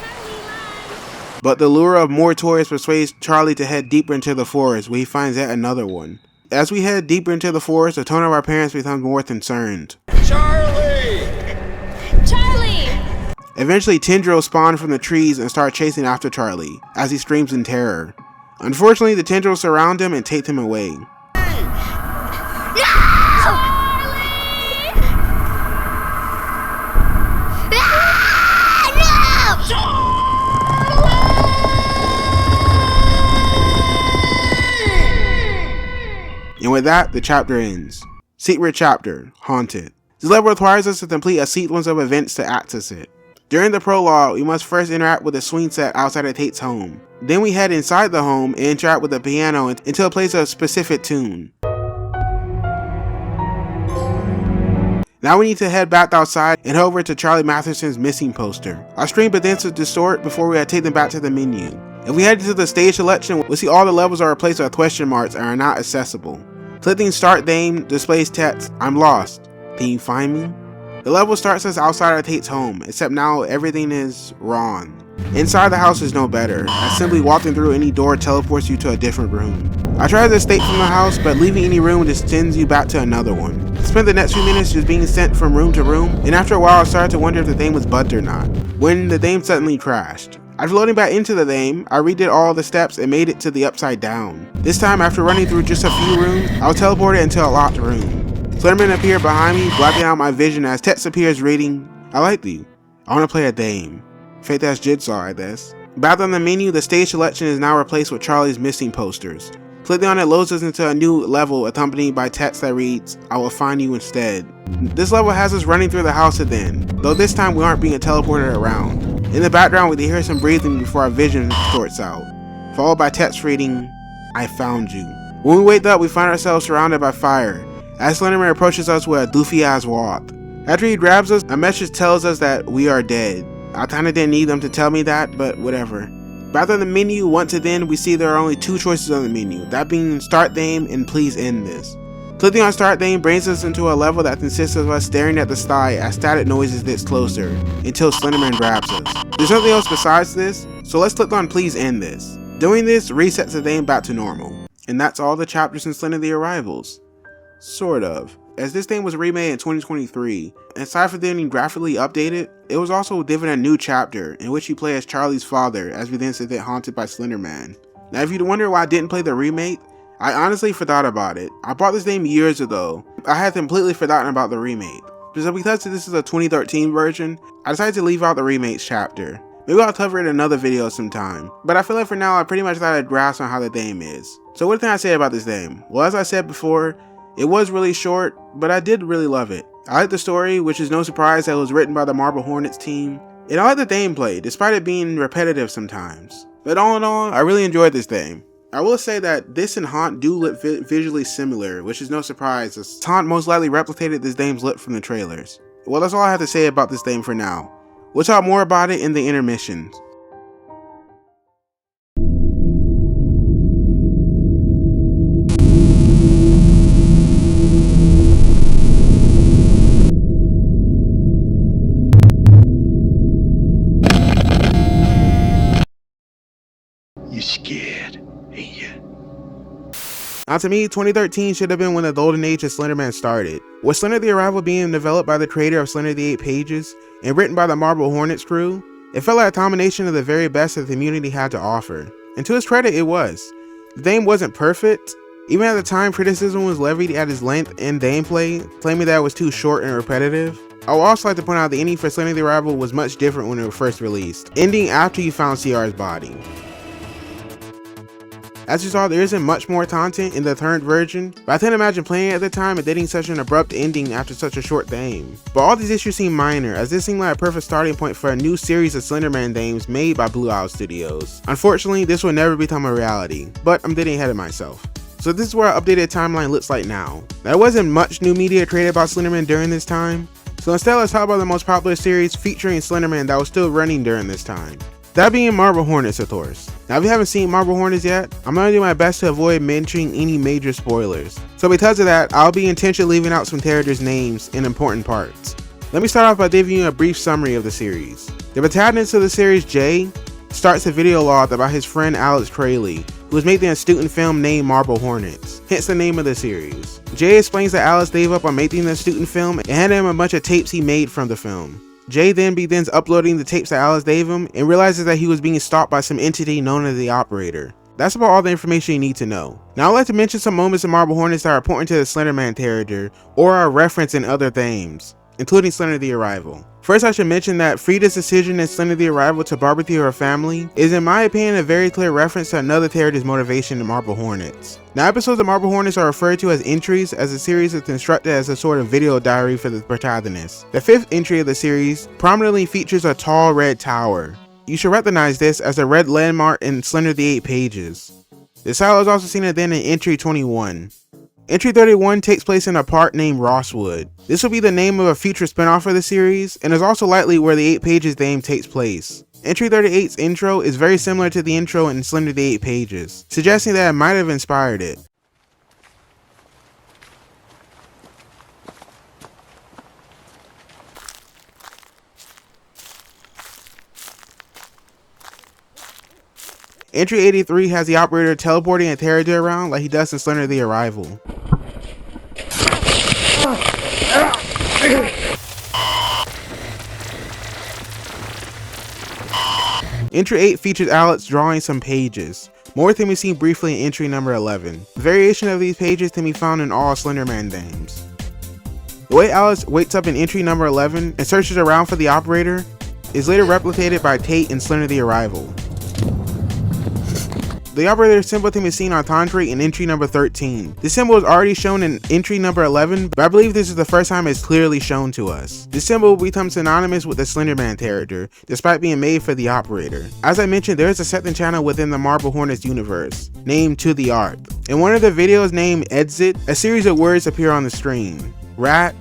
But the lure of more toys persuades Charlie to head deeper into the forest, where he finds yet another one. As we head deeper into the forest, the tone of our parents becomes more concerned. Charlie! Charlie! Eventually, tendrils spawn from the trees and start chasing after Charlie, as he screams in terror. Unfortunately, the tendrils surround him and take him away. And with that, the chapter ends. Secret Chapter, Haunted. This level requires us to complete a sequence of events to access it. During the prologue, we must first interact with the swing set outside of Tate's home. Then we head inside the home and interact with the piano until it plays a specific tune. Now we need to head back outside and head over to Charlie Matherson's missing poster. Our screen begins to distort before we take them back to the menu. If we head to the stage selection, we'll see all the levels are replaced with question marks and are not accessible. Clicking Start Game displays text, "I'm lost. Can you find me?" The level starts us outside of Tate's home, except now everything is wrong. Inside the house is no better, as simply walking through any door teleports you to a different room. I tried to escape from the house, but leaving any room just sends you back to another one. Spent the next few minutes just being sent from room to room, and after a while I started to wonder if the game was bugged or not, when the game suddenly crashed. After loading back into the game, I redid all the steps and made it to the upside down. This time, after running through just a few rooms, I was teleported into a locked room. Slenderman appeared behind me, blocking out my vision as text appears reading, "I like you. I want to play a game." Fake ass jigsaw, I guess. Back on the menu, the stage selection is now replaced with Charlie's missing posters. Clicking on it loads us into a new level accompanied by text that reads, "I will find you instead." This level has us running through the house again, though this time we aren't being teleported around. In the background we can hear some breathing before our vision distorts out, followed by text reading, "I found you." When we wake up we find ourselves surrounded by fire, as Slenderman approaches us with a goofy ass walk. After he grabs us, a message tells us that we are dead. I kinda didn't need them to tell me that, but whatever. Back on the menu, once again we see there are only 2 choices on the menu, that being Start Game and Please End This. Clicking on Start Game brings us into a level that consists of us staring at the sky as static noises gets closer, until Slenderman grabs us. There's nothing else besides this, so let's click on Please End This. Doing this resets the game back to normal. And that's all the chapters in Slender The Arrivals. Sort of. As this game was remade in 2023, and aside from being graphically updated, it was also given a new chapter in which you play as Charlie's father as we then sit there haunted by Slenderman. Now if you wonder why I didn't play the remake, I honestly forgot about it. I bought this game years ago. I had completely forgotten about the remake. So because this is a 2013 version, I decided to leave out the remake's chapter. Maybe I'll cover it in another video sometime. But I feel like for now I pretty much got a grasp on how the game is. So what can I say about this game? Well, as I said before, it was really short, but I did really love it. I like the story, which is no surprise that it was written by the Marble Hornets team. And I like the gameplay, despite it being repetitive sometimes. But all in all, I really enjoyed this game. I will say that this and Haunt do look visually similar, which is no surprise, as Haunt most likely replicated this game's look from the trailers. Well, that's all I have to say about this game for now. We'll talk more about it in the intermissions. You scared, ain't you? Now to me, 2013 should have been when the golden age of Slenderman started. With Slender The Arrival being developed by the creator of Slender the 8 Pages and written by the Marble Hornets crew, it felt like a combination of the very best that the community had to offer. And to his credit, it was. The game wasn't perfect. Even at the time, criticism was levied at its length and gameplay, claiming that it was too short and repetitive. I would also like to point out the ending for Slender The Arrival was much different when it was first released, ending after you found CR's body. As you saw, there isn't much more content in the third version, but I couldn't imagine playing it at the time and getting such an abrupt ending after such a short game. But all these issues seem minor, as this seemed like a perfect starting point for a new series of Slenderman games made by Blue Owl Studios. Unfortunately, this will never become a reality, but I'm getting ahead of myself. So this is what our updated timeline looks like now. There wasn't much new media created about Slenderman during this time, so instead let's talk about the most popular series featuring Slenderman that was still running during this time. That being Marble Hornets, of course. Now if you haven't seen Marble Hornets yet, I'm gonna do my best to avoid mentioning any major spoilers. So because of that, I'll be intentionally leaving out some characters' names in important parts. Let me start off by giving you a brief summary of the series. The protagonist of the series, Jay, starts a video log about his friend Alex Crayley, who was making a student film named Marble Hornets, hence the name of the series. Jay explains that Alex gave up on making the student film and handed him a bunch of tapes he made from the film. Jay then begins uploading the tapes that Alice gave him and realizes that he was being stalked by some entity known as the Operator. That's about all the information you need to know. Now I'd like to mention some moments in Marble Hornets that are important to the Slenderman character or are referenced in other games, including Slender The Arrival. First, I should mention that Frida's decision in Slender The Arrival to barbecue her family is, in my opinion, a very clear reference to another character's motivation in Marble Hornets. Now, episodes of Marble Hornets are referred to as entries, as the series is constructed as a sort of video diary for the protagonist. The 5th entry of the series prominently features a tall red tower. You should recognize this as a red landmark in Slender the 8 Pages. The style is also seen then in entry 21. Entry 31 takes place in a park named Rosswood. This will be the name of a future spinoff of the series, and is also likely where the 8 Pages game takes place. Entry 38's intro is very similar to the intro in Slender the 8 Pages, suggesting that it might have inspired it. Entry 83 has the Operator teleporting a character around like he does in Slender The Arrival. Entry 8 features Alex drawing some pages. More can be seen briefly in entry number 11. The variation of these pages can be found in all Slenderman games. The way Alex wakes up in entry number 11 and searches around for the Operator is later replicated by Tate in Slender The Arrival. The Operator symbol can be seen on Tantri in entry number 13. This symbol is already shown in entry number 11, but I believe this is the first time it's clearly shown to us. This symbol will become synonymous with the Slenderman character, despite being made for the Operator. As I mentioned, there is a second channel within the Marble Hornets universe, named To The Art. In one of the videos named Exit, a series of words appear on the screen. Rat,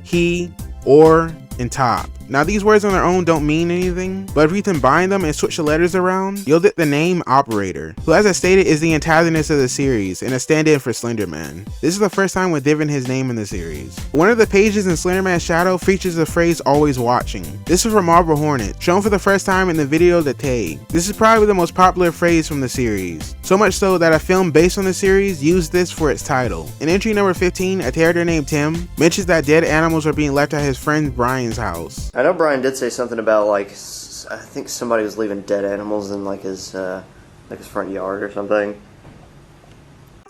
he, or, and top. Now these words on their own don't mean anything, but if we combine them and switch the letters around, you'll get the name Operator, who as I stated is the antagonist of the series and a stand-in for Slenderman. This is the first time we're given his name in the series. One of the pages in Slenderman's shadow features the phrase always watching. This is from Marble Hornet, shown for the first time in the video The Tay. This is probably the most popular phrase from the series, so much so that a film based on the series used this for its title. In entry number 15, a character named Tim mentions that dead animals are being left at his friend Brian's house. I know Brian did say something about, like, I think somebody was leaving dead animals in, like, his front yard or something.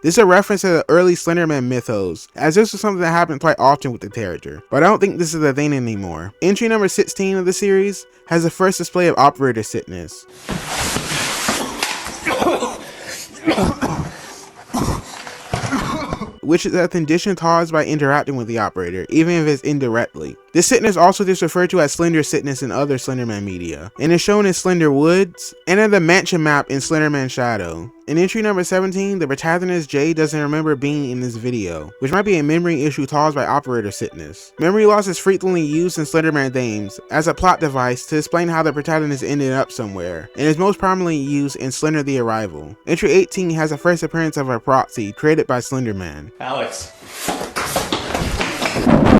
This is a reference to the early Slenderman mythos, as this was something that happened quite often with the character, but I don't think this is a thing anymore. Entry number 16 of the series has the first display of Operator sickness. Which is a condition caused by interacting with the Operator, even if it's indirectly. This sickness also is referred to as Slender sickness in other Slenderman media, and is shown in Slender Woods and in the mansion map in Slenderman Shadow. In entry number 17, the protagonist Jay doesn't remember being in this video, which might be a memory issue caused by Operator sickness. Memory loss is frequently used in Slenderman games as a plot device to explain how the protagonist ended up somewhere, and is most prominently used in Slender The Arrival. Entry 18 has the first appearance of a proxy created by Slenderman. Alex.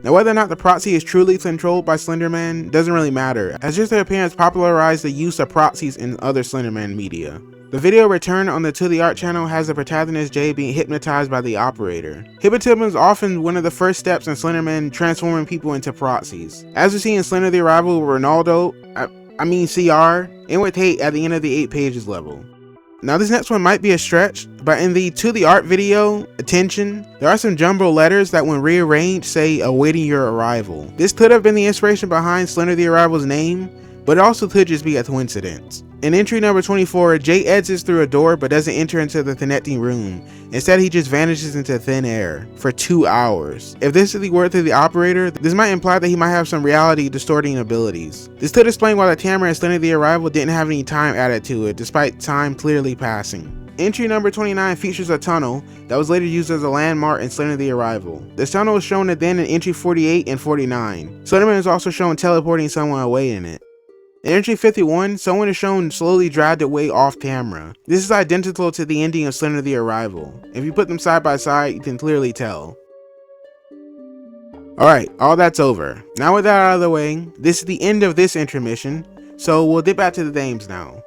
Now whether or not the proxy is truly controlled by Slenderman doesn't really matter, as just their appearance popularized the use of proxies in other Slenderman media. The video returned on the To The Art channel has the protagonist Jay being hypnotized by the operator. Hypnotism is often one of the first steps in Slenderman transforming people into proxies. As we see in Slender The Arrival with Ronaldo, CR, and with Tate at the end of the 8 pages level. Now this next one might be a stretch, but in the To The Art video, Attention, there are some jumbo letters that when rearranged say awaiting your arrival. This could have been the inspiration behind Slender The Arrival's name, but it also could just be a coincidence. In entry number 24, Jay exits through a door but doesn't enter into the connecting room. Instead, he just vanishes into thin air for 2 hours. If this is the word to the operator, this might imply that he might have some reality distorting abilities. This could explain why the camera in Slender The Arrival didn't have any time added to it, despite time clearly passing. Entry number 29 features a tunnel that was later used as a landmark in Slender The Arrival. This tunnel is shown then in entry 48 and 49. Slenderman is also shown teleporting someone away in it. In entry 51, someone is shown slowly dragged away off camera. This is identical to the ending of Slender The Arrival. If you put them side by side, you can clearly tell. Alright, all that's over. Now with that out of the way, this is the end of this intermission, so we'll dip back to the themes now.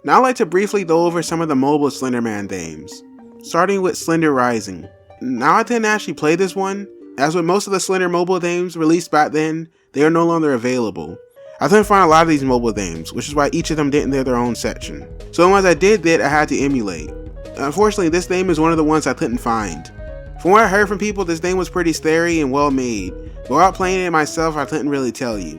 Now I'd like to briefly go over some of the mobile Slenderman themes, starting with Slender Rising. Now I didn't actually play this one, as with most of the Slender mobile themes released back then, they are no longer available. I couldn't find a lot of these mobile games, which is why each of them didn't have their own section. So the ones I did I had to emulate. Unfortunately, this game is one of the ones I couldn't find. From what I heard from people, this game was pretty scary and well made, but without playing it myself, I couldn't really tell you.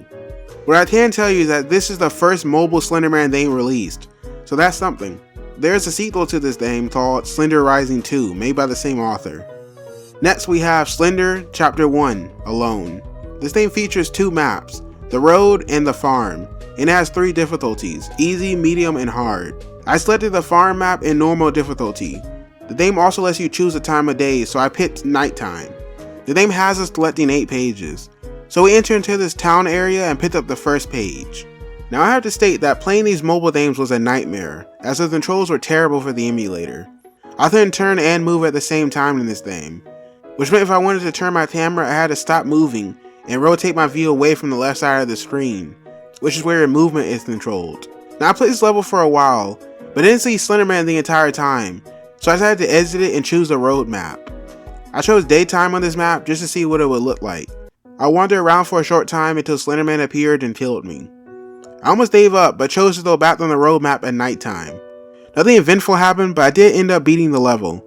What I can tell you is that this is the first mobile Slenderman game released, so that's something. There's a sequel to this game called Slender Rising 2, made by the same author. Next we have Slender Chapter 1, Alone. This game features 2 maps, the road and the farm, and it has 3 difficulties, easy, medium, and hard. I selected the farm map in normal difficulty. The game also lets you choose a time of day, so I picked nighttime. The game has us collecting 8 pages. So we enter into this town area and picked up the first page. Now I have to state that playing these mobile games was a nightmare, as the controls were terrible for the emulator. I couldn't turn and move at the same time in this game, which meant if I wanted to turn my camera I had to stop moving and rotate my view away from the left side of the screen, which is where your movement is controlled. Now I played this level for a while, but didn't see Slenderman the entire time, so I decided to exit it and choose the road map. I chose daytime on this map just to see what it would look like. I wandered around for a short time until Slenderman appeared and killed me. I almost gave up, but chose to go back on the road map at nighttime. Nothing eventful happened, but I did end up beating the level.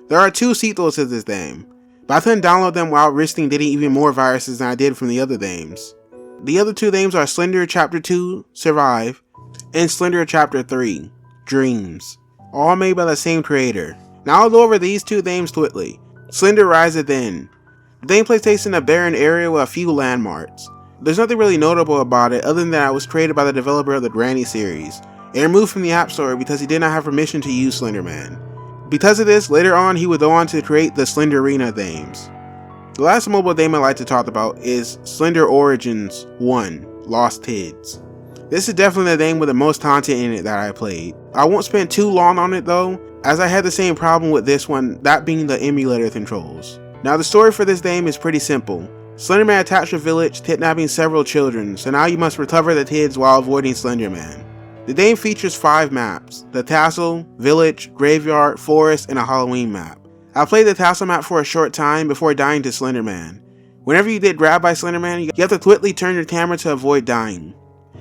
There are 2 sequels to this game, but I couldn't download them without risking getting even more viruses than I did from the other games. The other 2 games are Slender Chapter 2, Survive, and Slender Chapter 3, Dreams, all made by the same creator. Now I'll go over these 2 games quickly. Slender Rising Then. The gameplay takes in a barren area with a few landmarks. There's nothing really notable about it other than that it was created by the developer of the Granny series, and removed from the App Store because he did not have permission to use Slenderman. Because of this, later on he would go on to create the Slender Arena games. The last mobile game I'd like to talk about is Slender Origins 1, Lost Kids. This is definitely the game with the most content in it that I played. I won't spend too long on it though, as I had the same problem with this one, that being the emulator controls. Now the story for this game is pretty simple. Slenderman attacked a village, kidnapping several children, so now you must recover the kids while avoiding Slenderman. The game features 5 maps: the Tassel, Village, Graveyard, Forest, and a Halloween map. I played the Tassel map for a short time before dying to Slenderman. Whenever you get grabbed by Slenderman, you have to quickly turn your camera to avoid dying.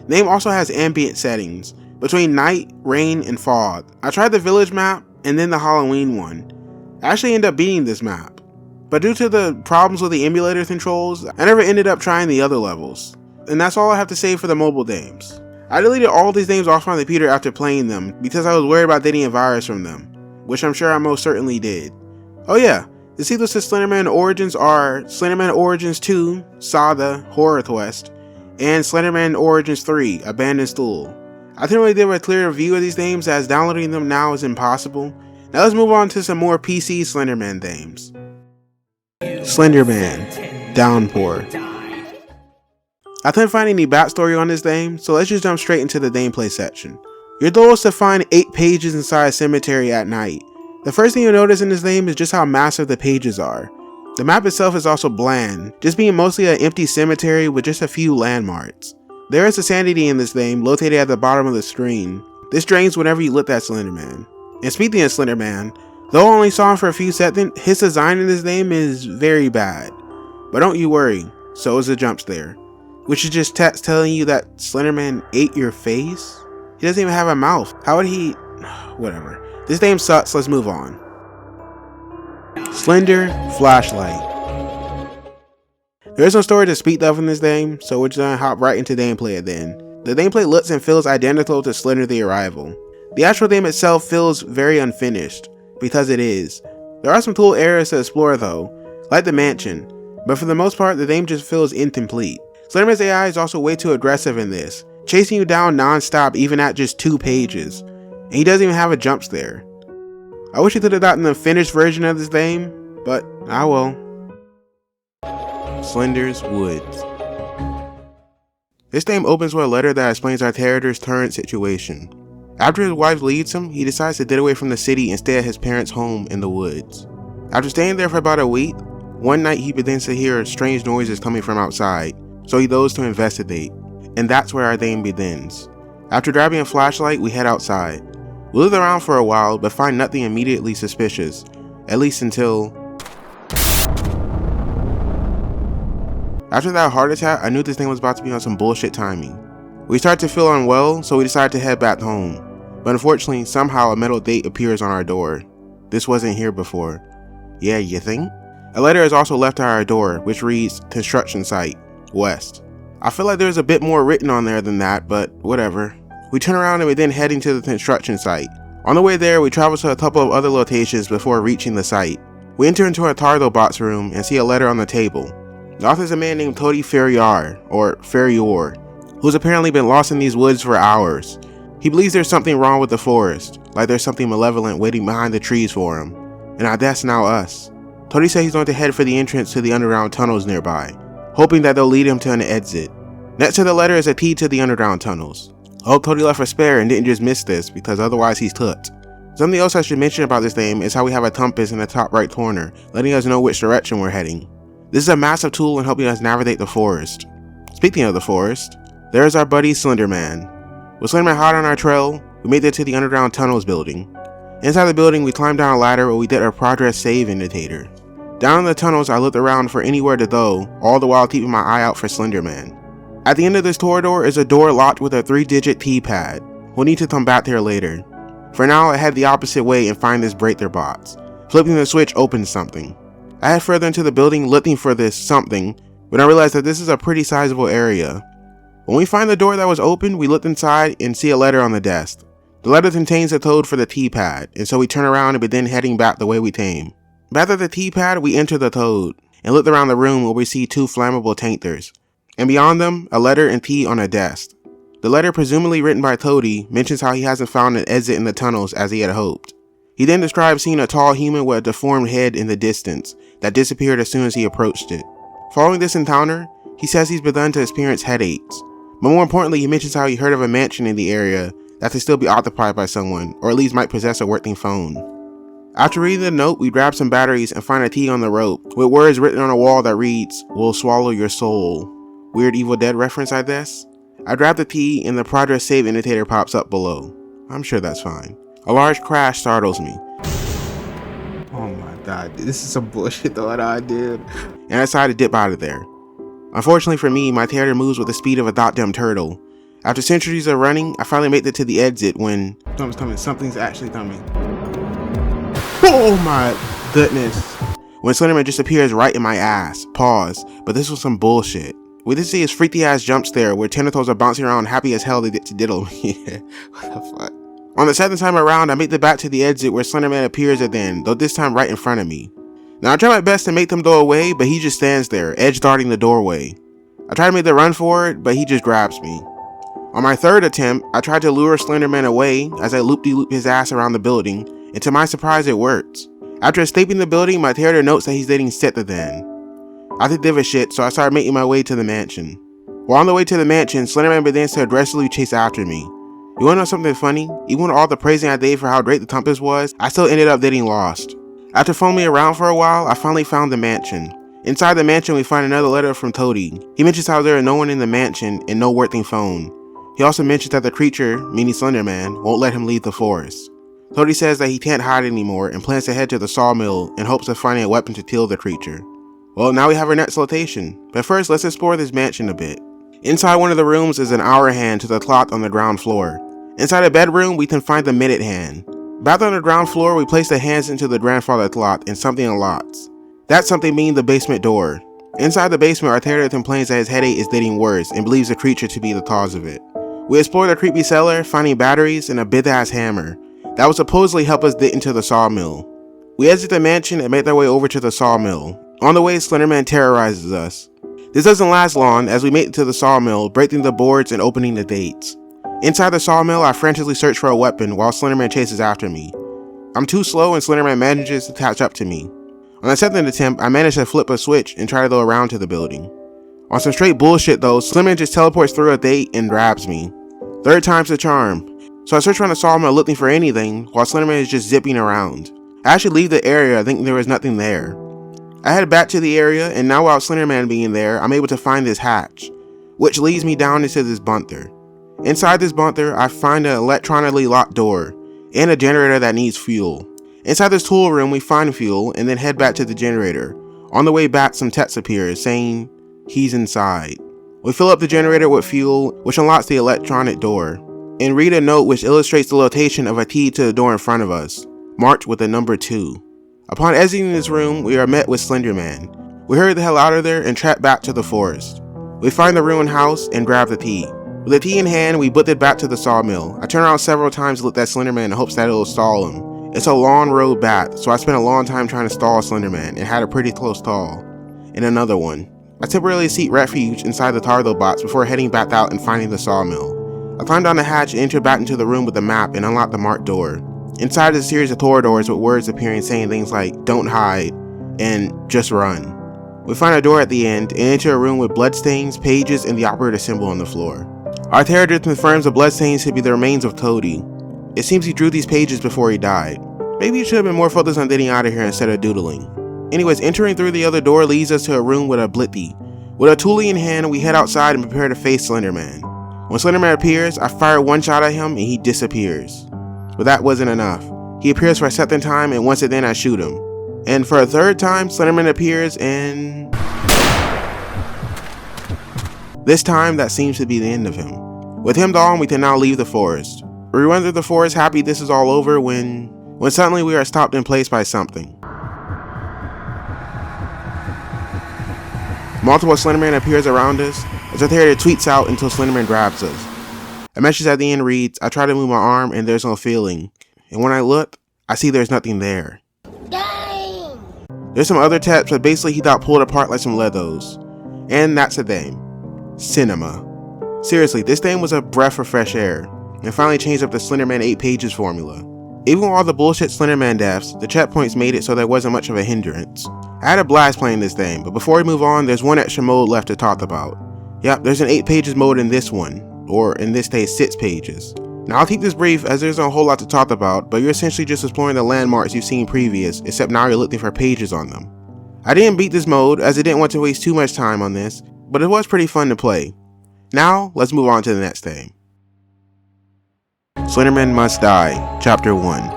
The game also has ambient settings, between night, rain, and fog. I tried the Village map, and then the Halloween one. I actually ended up beating this map, but due to the problems with the emulator controls, I never ended up trying the other levels. And that's all I have to say for the mobile games. I deleted all these games off my computer after playing them because I was worried about getting a virus from them, which I'm sure I most certainly did. Oh yeah, the sequels to Slenderman Origins are Slenderman Origins 2, Saga, Horror Quest, and Slenderman Origins 3, Abandoned Stool. I didn't really give a clear review of these games as downloading them now is impossible. Now let's move on to some more PC Slenderman games. Slenderman Downpour. I couldn't find any backstory on this game, so let's just jump straight into the gameplay section. Your goal is to find 8 pages inside a cemetery at night. The first thing you'll notice in this game is just how massive the pages are. The map itself is also bland, just being mostly an empty cemetery with just a few landmarks. There is a sanity in this game located at the bottom of the screen. This drains whenever you look at Slenderman. And speaking of Slenderman, though I only saw him for a few seconds, his design in his name is very bad. But don't you worry, so is the jump scare, which is just text telling you that Slenderman ate your face? He doesn't even have a mouth. How would he? Whatever. This name sucks, let's move on. Slender Flashlight. There is no story to speak of in this game, so we're just gonna hop right into gameplay then. The gameplay looks and feels identical to Slender The Arrival. The actual game itself feels very unfinished, because it is. There are some cool areas to explore though, like the mansion, but for the most part the game just feels incomplete. Slenderman's AI is also way too aggressive in this, chasing you down non-stop even at just 2 pages, and he doesn't even have a jump scare. I wish he could have gotten the finished version of this game, but I will. Slender's Woods. This game opens with a letter that explains our character's current situation. After his wife leaves him, he decides to get away from the city and stay at his parents' home in the woods. After staying there for about a week, one night he begins to hear strange noises coming from outside, so he goes to investigate, and that's where our game begins. After grabbing a flashlight, we head outside. We look around for a while, but find nothing immediately suspicious, at least until... After that heart attack, I knew this thing was about to be on some bullshit timing. We start to feel unwell, so we decide to head back home. But unfortunately, somehow a metal date appears on our door. This wasn't here before. Yeah, you think? A letter is also left at our door, which reads, Construction Site, West. I feel like there's a bit more written on there than that, but whatever. We turn around and we then heading to the construction site. On the way there, we travel to a couple of other locations before reaching the site. We enter into a Tardo box room and see a letter on the table. The author is a man named Cody Ferrier, or Ferrior, who's apparently been lost in these woods for hours. He believes there's something wrong with the forest, like there's something malevolent waiting behind the trees for him. And that's now us. Cody says he's going to head for the entrance to the underground tunnels nearby, hoping that they'll lead him to an exit. Next to the letter is a key to the underground tunnels. I hope Cody left a spare and didn't just miss this, because otherwise he's cooked. Something else I should mention about this game is how we have a compass in the top right corner, letting us know which direction we're heading. This is a massive tool in helping us navigate the forest. Speaking of the forest, there's our buddy Slenderman. With Slenderman hot on our trail, we made it to the underground tunnels building. Inside the building, we climbed down a ladder where we did our progress save indicator. Down in the tunnels, I looked around for anywhere to go, all the while keeping my eye out for Slenderman. At the end of this corridor is a door locked with a 3-digit keypad. We'll need to come back there later. For now, I head the opposite way and find this breaker box. Flipping the switch opens something. I head further into the building looking for this something, when I realized that this is a pretty sizable area. When we find the door that was open, we look inside and see a letter on the desk. The letter contains a code for the keypad, and so we turn around and begin heading back the way we came. Back at the keypad, we enter the code, and look around the room where we see 2 flammable tankers, and beyond them, a letter and key on a desk. The letter, presumably written by Cody, mentions how he hasn't found an exit in the tunnels as he had hoped. He then describes seeing a tall human with a deformed head in the distance that disappeared as soon as he approached it. Following this encounter, he says he's begun to experience headaches, but more importantly, he mentions how he heard of a mansion in the area that could still be occupied by someone, or at least might possess a working phone. After reading the note, we grab some batteries and find a key on the rope, with words written on a wall that reads, "Will swallow your soul." Weird Evil Dead reference, I guess? I grab the key and the progress save indicator pops up below. I'm sure that's fine. A large crash startles me. Oh my god, this is some bullshit though, I did. And I decide to dip out of there. Unfortunately for me, my character moves with the speed of a goddamn turtle. After centuries of running, I finally made it to the exit when... Something's coming, something's actually coming. Oh my goodness. When Slenderman just appears right in my ass. Pause, but this was some bullshit. We did see his freaky ass jump scare where tentacles are bouncing around happy as hell to diddle me. What the fuck? On the 7th time around, I make it back to the exit where Slenderman appears again, though this time right in front of me. Now I try my best to make them go away, but he just stands there, edge darting the doorway. I try to make the run for it, but he just grabs me. On my 3rd attempt, I tried to lure Slenderman away as I loop-de-loop his ass around the building, and to my surprise it worked. After escaping the building, my character notes that he's dating Seta then. I didn't give a shit, so I started making my way to the mansion. While on the way to the mansion, Slenderman begins to aggressively chase after me. You wanna know something funny? Even with all the praising I gave for how great the compass was, I still ended up getting lost. After fumbling around for a while, I finally found the mansion. Inside the mansion, we find another letter from Cody. He mentions how there is no one in the mansion and no working phone. He also mentions that the creature, meaning Slenderman, won't let him leave the forest. Cody says that he can't hide anymore and plans to head to the sawmill in hopes of finding a weapon to kill the creature. Well, now we have our next location, but first let's explore this mansion a bit. Inside one of the rooms is an hour hand to the clock on the ground floor. Inside a bedroom, we can find the minute hand. Back on the ground floor, we place the hands into the grandfather clock and something unlocks. That something being the basement door. Inside the basement, our Arthur complains that his headache is getting worse and believes the creature to be the cause of it. We explore the creepy cellar, finding batteries and a big-ass hammer that would supposedly help us get into the sawmill. We exit the mansion and make our way over to the sawmill. On the way, Slenderman terrorizes us. This doesn't last long as we make it to the sawmill, breaking the boards and opening the gates. Inside the sawmill, I frantically search for a weapon while Slenderman chases after me. I'm too slow and Slenderman manages to catch up to me. On the second attempt, I manage to flip a switch and try to go around to the building. On some straight bullshit though, Slenderman just teleports through a gate and grabs me. Third time's the charm. So I search around the sawmill looking for anything while Slenderman is just zipping around. I actually leave the area thinking there was nothing there. I head back to the area and now without Slenderman being there, I'm able to find this hatch, which leads me down into this bunker. Inside this bunker, I find an electronically locked door and a generator that needs fuel. Inside this tool room, we find fuel and then head back to the generator. On the way back, some text appears saying he's inside. We fill up the generator with fuel, which unlocks the electronic door, and read a note which illustrates the location of a key to the door in front of us, marked with the number 2. Upon exiting this room, we are met with Slenderman. We hurry the hell out of there and trap back to the forest. We find the ruined house and grab the key. With the key in hand, we booked it back to the sawmill. I turn around several times to look at Slenderman in hopes that it will stall him. It's a long road back, so I spent a long time trying to stall Slenderman and had a pretty close call. And another one. I temporarily seek refuge inside the Tardo box before heading back out and finding the sawmill. I climb down the hatch and enter back into the room with the map and unlock the marked door. Inside is a series of corridors with words appearing saying things like "don't hide" and "just run." We find a door at the end and enter a room with bloodstains, pages, and the operator symbol on the floor. Our therapist confirms the bloodstains to be the remains of Cody. It seems he drew these pages before he died. Maybe he should have been more focused on getting out of here instead of doodling. Anyways, entering through the other door leads us to a room with a blithy. With a toolie in hand, we head outside and prepare to face Slenderman. When Slenderman appears, I fire one shot at him and he disappears. But that wasn't enough. He appears for a second time and once again I shoot him. And for a third time, Slenderman appears and... this time, that seems to be the end of him. With him gone, we can now leave the forest. We run through the forest happy this is all over when suddenly we are stopped in place by something. Multiple Slenderman appears around us as our theater tweets out until Slenderman grabs us. A message at the end reads, "I try to move my arm and there's no feeling. And when I look, I see there's nothing there." Dang! There's some other text, but basically he got pulled apart like some Legos. And that's the game. Cinema. Seriously, this game was a breath of fresh air, and finally changed up the Slenderman 8 pages formula. Even with all the bullshit Slenderman deaths, the checkpoints made it so there wasn't much of a hindrance. I had a blast playing this game, but before we move on, there's one extra mode left to talk about. Yep, there's an 8 pages mode in this one, or in this case 6 pages. Now I'll keep this brief as there's a whole lot to talk about, but you're essentially just exploring the landmarks you've seen previous, except now you're looking for pages on them. I didn't beat this mode as I didn't want to waste too much time on this, but it was pretty fun to play. Now, let's move on to the next game. Slenderman Must Die, Chapter 1.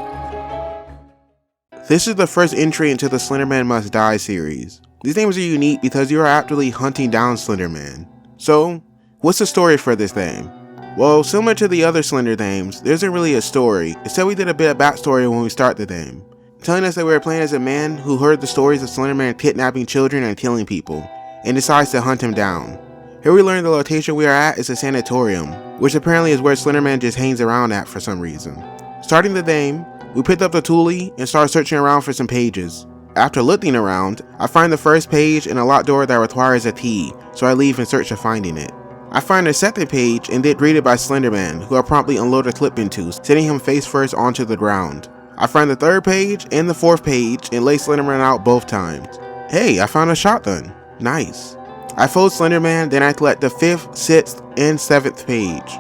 This is the first entry into the Slenderman Must Die series. These games are unique because you are actually hunting down Slenderman. So, what's the story for this game? Well, similar to the other Slender games, there isn't really a story, except we did a bit of backstory when we start the game, telling us that we were playing as a man who heard the stories of Slenderman kidnapping children and killing people, and decides to hunt him down. Here we learn the location we are at is a sanatorium, which apparently is where Slenderman just hangs around at for some reason. Starting the game, we picked up the toolie and started searching around for some pages. After looking around, I find the first page and a locked door that requires a key, so I leave in search of finding it. I find the second page and get greeted by Slenderman, who I promptly unload a clip into, sending him face first onto the ground. I find the third page and the fourth page and lay Slenderman out both times. Hey, I found a shotgun. Nice. I fold Slenderman, then I collect the 5th, 6th, and 7th page.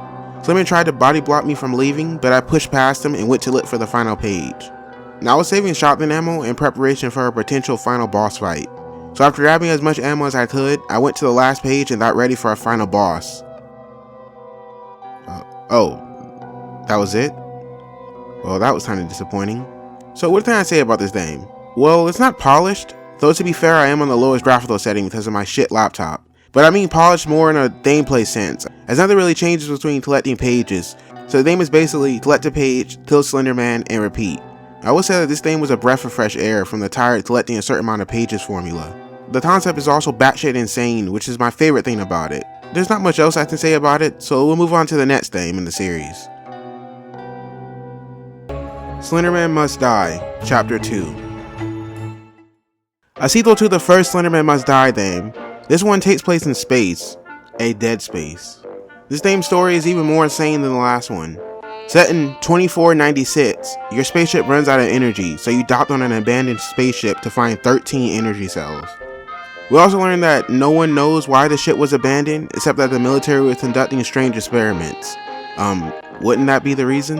Slenderman tried to body block me from leaving, but I pushed past him and went to look for the final page. Now I was saving shotgun ammo in preparation for a potential final boss fight. So after grabbing as much ammo as I could, I went to the last page and got ready for a final boss. Oh, that was it? Well, that was kind of disappointing. So what can I say about this game? Well, it's not polished, though to be fair I am on the lowest graphical setting because of my shit laptop. But I mean polished more in a gameplay sense, as nothing really changes between collecting pages, so the game is basically collect a page, kill Slenderman, and repeat. I will say that this game was a breath of fresh air from the tired collecting a certain amount of pages formula. The concept is also batshit insane, which is my favorite thing about it. There's not much else I can say about it, so we'll move on to the next game in the series. Slenderman Must Die, Chapter 2. A sequel to the first Slenderman Must Die theme, this one takes place in space, a dead space. This game's story is even more insane than the last one. Set in 2496, your spaceship runs out of energy, so you dock on an abandoned spaceship to find 13 energy cells. We also learned that no one knows why the ship was abandoned, except that the military was conducting strange experiments. Wouldn't that be the reason?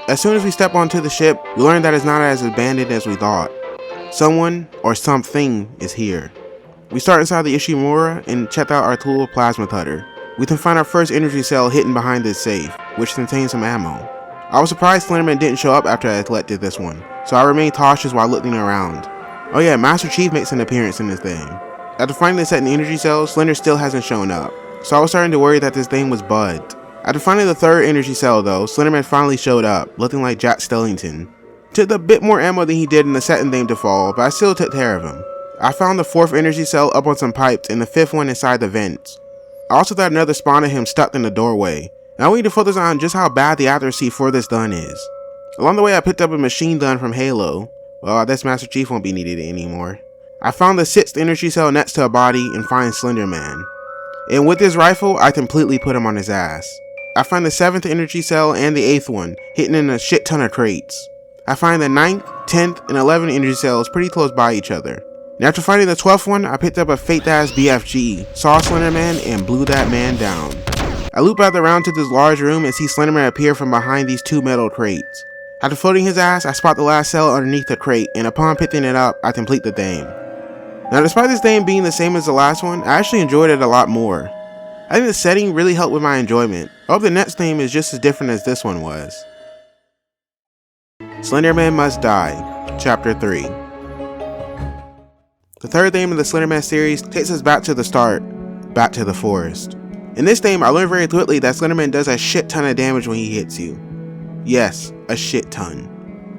As soon as we step onto the ship, we learn that it's not as abandoned as we thought. Someone, or something, is here. We start inside the Ishimura and check out our tool plasma cutter. We can find our first energy cell hidden behind this safe, which contains some ammo. I was surprised Slenderman didn't show up after I collected this one, so I remained cautious while looking around. Oh yeah, Master Chief makes an appearance in this thing. After finding the set in energy cells, Slender still hasn't shown up, so I was starting to worry that this thing was bugged. After finding the third energy cell though, Slenderman finally showed up, looking like Jack Skellington. Took a bit more ammo than he did in the second thing to fall, but I still took care of him. I found the fourth energy cell up on some pipes and the fifth one inside the vents. I also thought another spawn of him stuck in the doorway. Now we need to focus on just how bad the accuracy for this gun is. Along the way I picked up a machine gun from Halo. Well, I guess Master Chief won't be needed anymore. I found the sixth energy cell next to a body and find Slenderman. And with this rifle, I completely put him on his ass. I find the seventh energy cell and the eighth one, hidden in a shit ton of crates. I find the 9th, 10th, and 11th energy cells pretty close by each other. And after finding the 12th one, I picked up a fake-ass BFG, saw Slenderman, and blew that man down. I loop back around to this large room and see Slenderman appear from behind these two metal crates. After floating his ass, I spot the last cell underneath the crate, and upon picking it up, I complete the game. Now despite this game being the same as the last one, I actually enjoyed it a lot more. I think the setting really helped with my enjoyment. I hope the next game is just as different as this one was. Slenderman Must Die, Chapter 3. The third theme of the Slenderman series takes us back to the start, back to the forest. In this theme, I learned very quickly that Slenderman does a shit ton of damage when he hits you. Yes, a shit ton.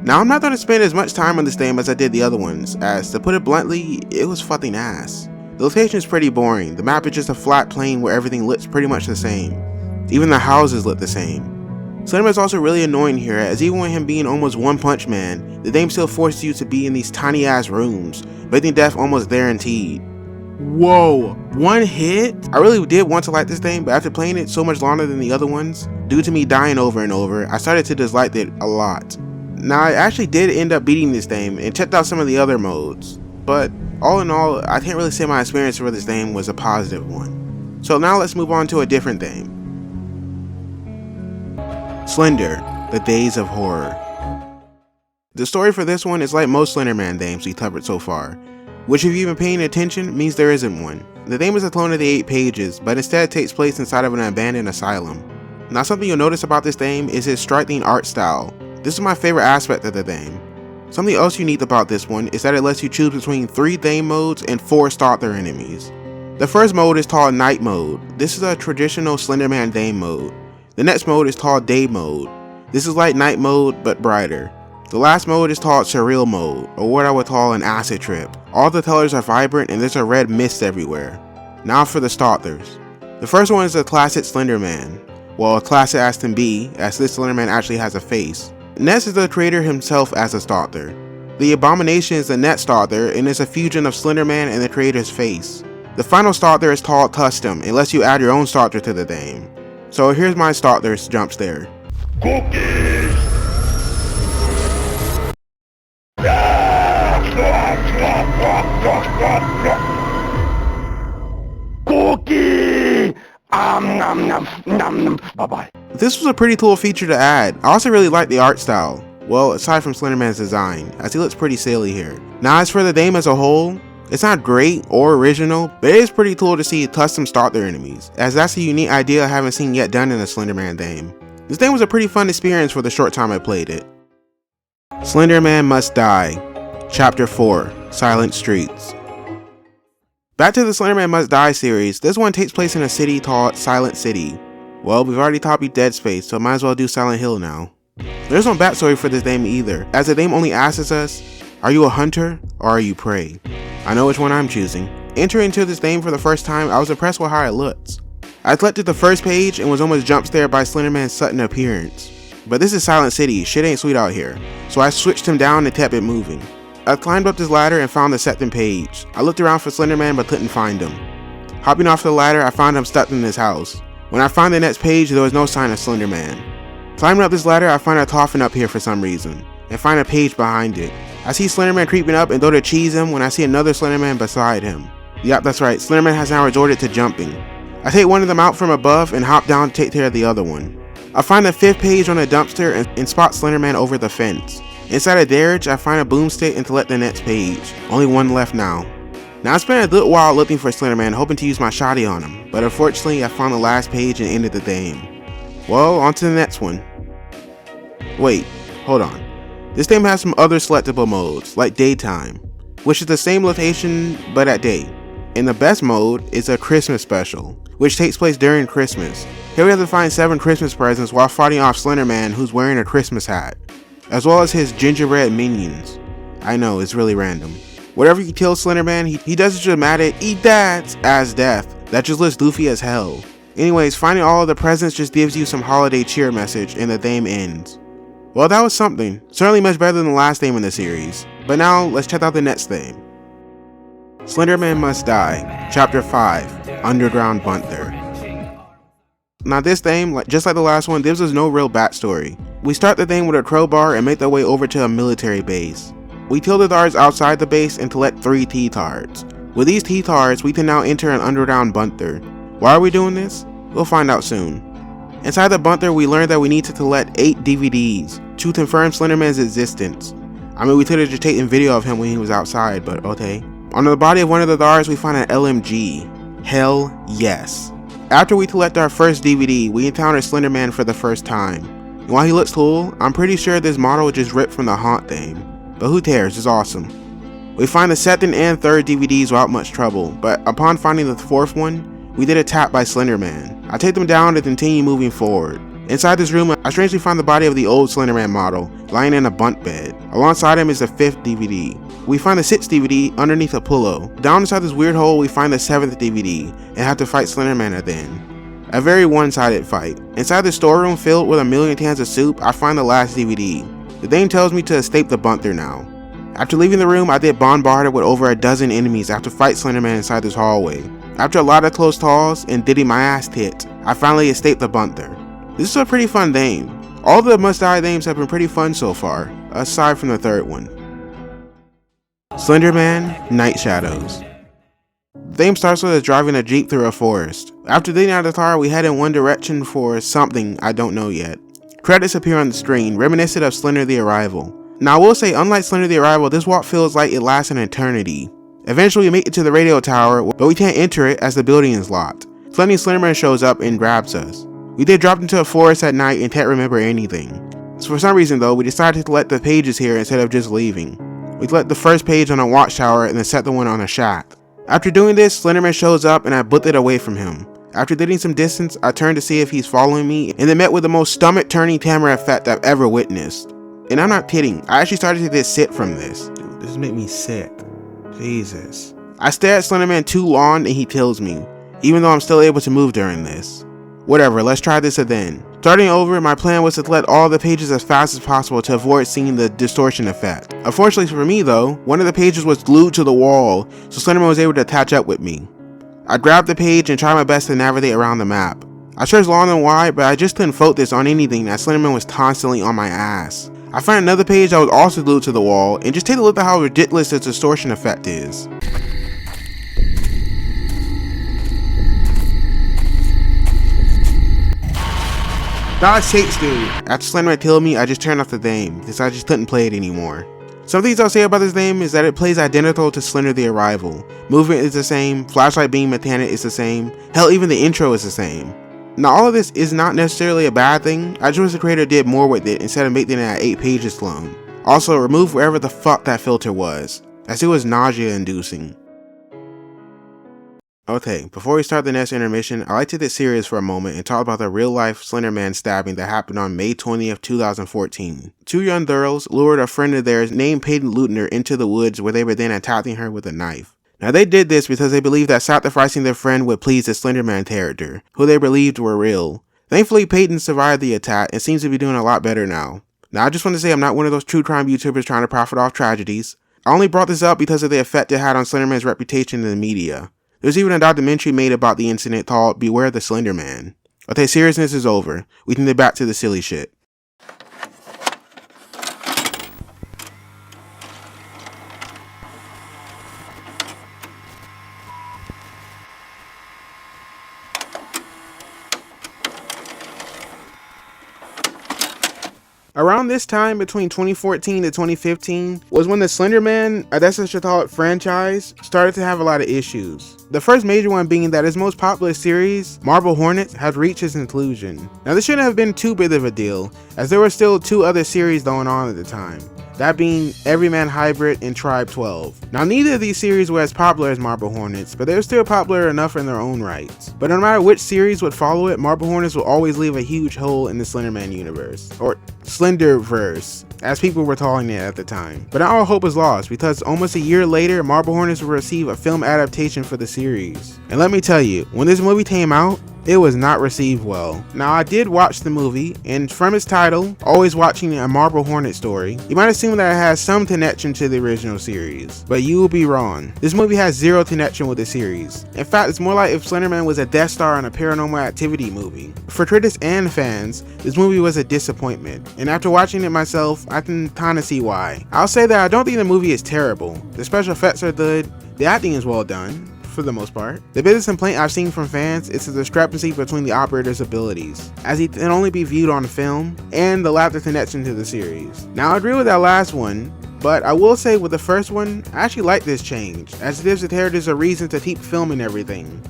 Now I'm not going to spend as much time on this theme as I did the other ones, as to put it bluntly, it was fucking ass. The location is pretty boring, the map is just a flat plane where everything looks pretty much the same. Even the houses look the same. Slenderman is also really annoying here, as even with him being almost One Punch Man, the game still forces you to be in these tiny ass rooms, making death almost guaranteed. Whoa, one hit? I really did want to like this game, but after playing it so much longer than the other ones, due to me dying over and over, I started to dislike it a lot. Now I actually did end up beating this game and checked out some of the other modes, but all in all, I can't really say my experience for this game was a positive one. So now let's move on to a different theme. Slender, The Days of Horror. The story for this one is like most Slenderman games we covered so far, which if you've been paying attention means there isn't one. The game is a clone of the 8 pages, but instead takes place inside of an abandoned asylum. Now something you'll notice about this game is its striking art style. This is my favorite aspect of the game. Something else unique about this one is that it lets you choose between 3 theme modes and 4 starter enemies. The first mode is called Night Mode. This is a traditional Slenderman game mode. The next mode is called Day Mode. This is like Night Mode, but brighter. The last mode is called Surreal Mode, or what I would call an acid trip. All the colors are vibrant and there's a red mist everywhere. Now for the starters. The first one is a classic Slenderman. Well, a classic as can be, as this Slenderman actually has a face. Next is the creator himself as a starter. The Abomination is the next starter and is a fusion of Slenderman and the creator's face. The final starter is called Custom and lets you add your own starter to the game. So here's my starters jumps there. Cookies! Cookie! Nom nom nom. Bye bye. This was a pretty cool feature to add. I also really like the art style. Well, aside from Slenderman's design, as he looks pretty silly here. Now as for the game as a whole, It's not great or original, but it is pretty cool to see custom start their enemies, as that's a unique idea I haven't seen yet done in a Slenderman game. This game was a pretty fun experience for the short time I played it. Slenderman Must Die, Chapter 4, Silent Streets. Back to the Slenderman Must Die series, this one takes place in a city called Silent City. Well, we've already copied Dead Space, so might as well do Silent Hill now. There's no backstory for this game either, as the game only asks us, are you a hunter or are you prey? I know which one I'm choosing. Entering into this game for the first time, I was impressed with how it looks. I collected the first page and was almost jump scared by Slenderman's sudden appearance. But this is Silent City, shit ain't sweet out here, so I switched him down and kept it moving. I climbed up this ladder and found the second page. I looked around for Slenderman but couldn't find him. Hopping off the ladder, I found him stuck in his house. When I found the next page, there was no sign of Slenderman. Climbing up this ladder, I find a coffin up here for some reason, and find a page behind it. I see Slenderman creeping up and go to cheese him when I see another Slenderman beside him. Yep, that's right, Slenderman has now resorted to jumping. I take one of them out from above and hop down to take care of the other one. I find the fifth page on a dumpster and spot Slenderman over the fence. Inside a garage, I find a boomstick and select the next page. Only one left now. Now I spent a good while looking for Slenderman, hoping to use my shotty on him, but unfortunately I found the last page and ended the game. Well, on to the next one. Wait, hold on. This game has some other selectable modes, like daytime, which is the same location but at day. And the best mode is a Christmas special, which takes place during Christmas. Here we have to find 7 Christmas presents while fighting off Slenderman, who's wearing a Christmas hat, as well as his gingerbread minions. I know, it's really random. Whatever you kill Slenderman, he does a dramatic "eat that" as death that just looks goofy as hell. Anyways, finding all of the presents just gives you some holiday cheer message and the game ends. Well, that was something. Certainly much better than the last game in the series. But now, let's check out the next thing. Slenderman Must Die, Chapter 5, Underground Bunker. Now this game, just like the last one, gives us no real backstory. We start the thing with a crowbar and make our way over to a military base. We kill the guards outside the base and collect 3 T-tards. With these T-tards, we can now enter an underground bunker. Why are we doing this? We'll find out soon. Inside the bunker, we learned that we need to collect 8 DVDs to confirm Slenderman's existence. I mean, we could have just taken video of him when he was outside, but okay. On the body of one of the guards, we find an LMG. Hell yes. After we collect our first DVD, we encounter Slenderman for the first time. And while he looks cool, I'm pretty sure this model was just ripped from the Haunt game. But who cares, it's awesome. We find the second and third DVDs without much trouble, but upon finding the fourth one, we did a tap by Slenderman. I take them down to continue moving forward. Inside this room, I strangely find the body of the old Slenderman model, lying in a bunk bed. Alongside him is the 5th DVD. We find the 6th DVD underneath a pillow. Down inside this weird hole, we find the 7th DVD, and have to fight Slenderman again. A very one-sided fight. Inside the storeroom filled with a million cans of soup, I find the last DVD. The game tells me to escape the bunker now. After leaving the room, I get bombarded with over a dozen enemies after fight Slenderman inside this hallway. After a lot of close calls and getting my ass kicked, I finally escaped the bunker. This is a pretty fun game. All the Must Die games have been pretty fun so far, aside from the third one. Slenderman Night Shadows. The game starts with us driving a jeep through a forest. After getting out of the car, we head in one direction for something I don't know yet. Credits appear on the screen, reminiscent of Slender The Arrival. Now I will say, unlike Slender The Arrival, this walk feels like it lasts an eternity. Eventually we make it to the radio tower, but we can't enter it as the building is locked. Suddenly Slenderman shows up and grabs us. We did drop into a forest at night and can't remember anything. So for some reason though, we decided to collect the pages here instead of just leaving. We collect the first page on a watchtower and the second one on a shack. After doing this, Slenderman shows up and I booked it away from him. After getting some distance, I turned to see if he's following me and then met with the most stomach-turning camera effect I've ever witnessed. And I'm not kidding, I actually started to get sick from this. Dude, this made me sick. Jesus. I stare at Slenderman too long and he kills me, even though I'm still able to move during this. Whatever, let's try this again. Starting over, my plan was to collect all the pages as fast as possible to avoid seeing the distortion effect. Unfortunately for me though, one of the pages was glued to the wall, so Slenderman was able to catch up with me. I grabbed the page and tried my best to navigate around the map. I searched long and wide, but I just couldn't focus on anything as Slenderman was constantly on my ass. I found another page that was also glued to the wall, and just take a look at how ridiculous the distortion effect is. God sakes, dude. After Slenderman killed me, I just turned off the game, because I just couldn't play it anymore. Some things I'll say about this game is that it plays identical to Slender The Arrival. Movement is the same, flashlight beam mechanic is the same, hell even the intro is the same. Now all of this is not necessarily a bad thing, I just wish the creator did more with it instead of making it at 8 pages long. Also remove wherever the fuck that filter was, as it was nausea inducing. Okay, before we start the next intermission, I'd like to get serious for a moment and talk about the real life Slenderman stabbing that happened on May 20th, 2014. Two young girls lured a friend of theirs named Peyton Lutner into the woods where they were then attacking her with a knife. Now they did this because they believed that sacrificing their friend would please the Slenderman character, who they believed were real. Thankfully Peyton survived the attack and seems to be doing a lot better now. Now I just want to say I'm not one of those true crime YouTubers trying to profit off tragedies. I only brought this up because of the effect it had on Slenderman's reputation in the media. There's even a documentary made about the incident called Beware the Slenderman. Okay, seriousness is over. We can get back to the silly shit. Around this time, between 2014 to 2015, was when the Slenderman, I guess I should call it franchise, started to have a lot of issues. The first major one being that his most popular series, Marble Hornets, had reached its conclusion. Now this shouldn't have been too big of a deal, as there were still two other series going on at the time. That being Everyman Hybrid and Tribe 12. Now neither of these series were as popular as Marble Hornets, but they were still popular enough in their own rights. But no matter which series would follow it, Marble Hornets will always leave a huge hole in the Slenderman universe, or Slenderverse, as people were calling it at the time. But not all hope is lost, because almost a year later, Marble Hornets will receive a film adaptation for the series. And let me tell you, when this movie came out, it was not received well. Now I did watch the movie, and from its title, Always Watching a Marble Hornet Story, you might assume that it has some connection to the original series, but you will be wrong. This movie has zero connection with the series. In fact, it's more like if Slenderman was a guest star in a Paranormal Activity movie. For critics and fans, this movie was a disappointment, and after watching it myself, I can kinda see why. I'll say that I don't think the movie is terrible. The special effects are good, the acting is well done, for the most part. The biggest complaint I've seen from fans is the discrepancy between the operator's abilities, as he can only be viewed on film, and the lack of connection to the series. Now I agree with that last one, but I will say with the first one, I actually like this change, as it gives the characters a reason to keep filming everything.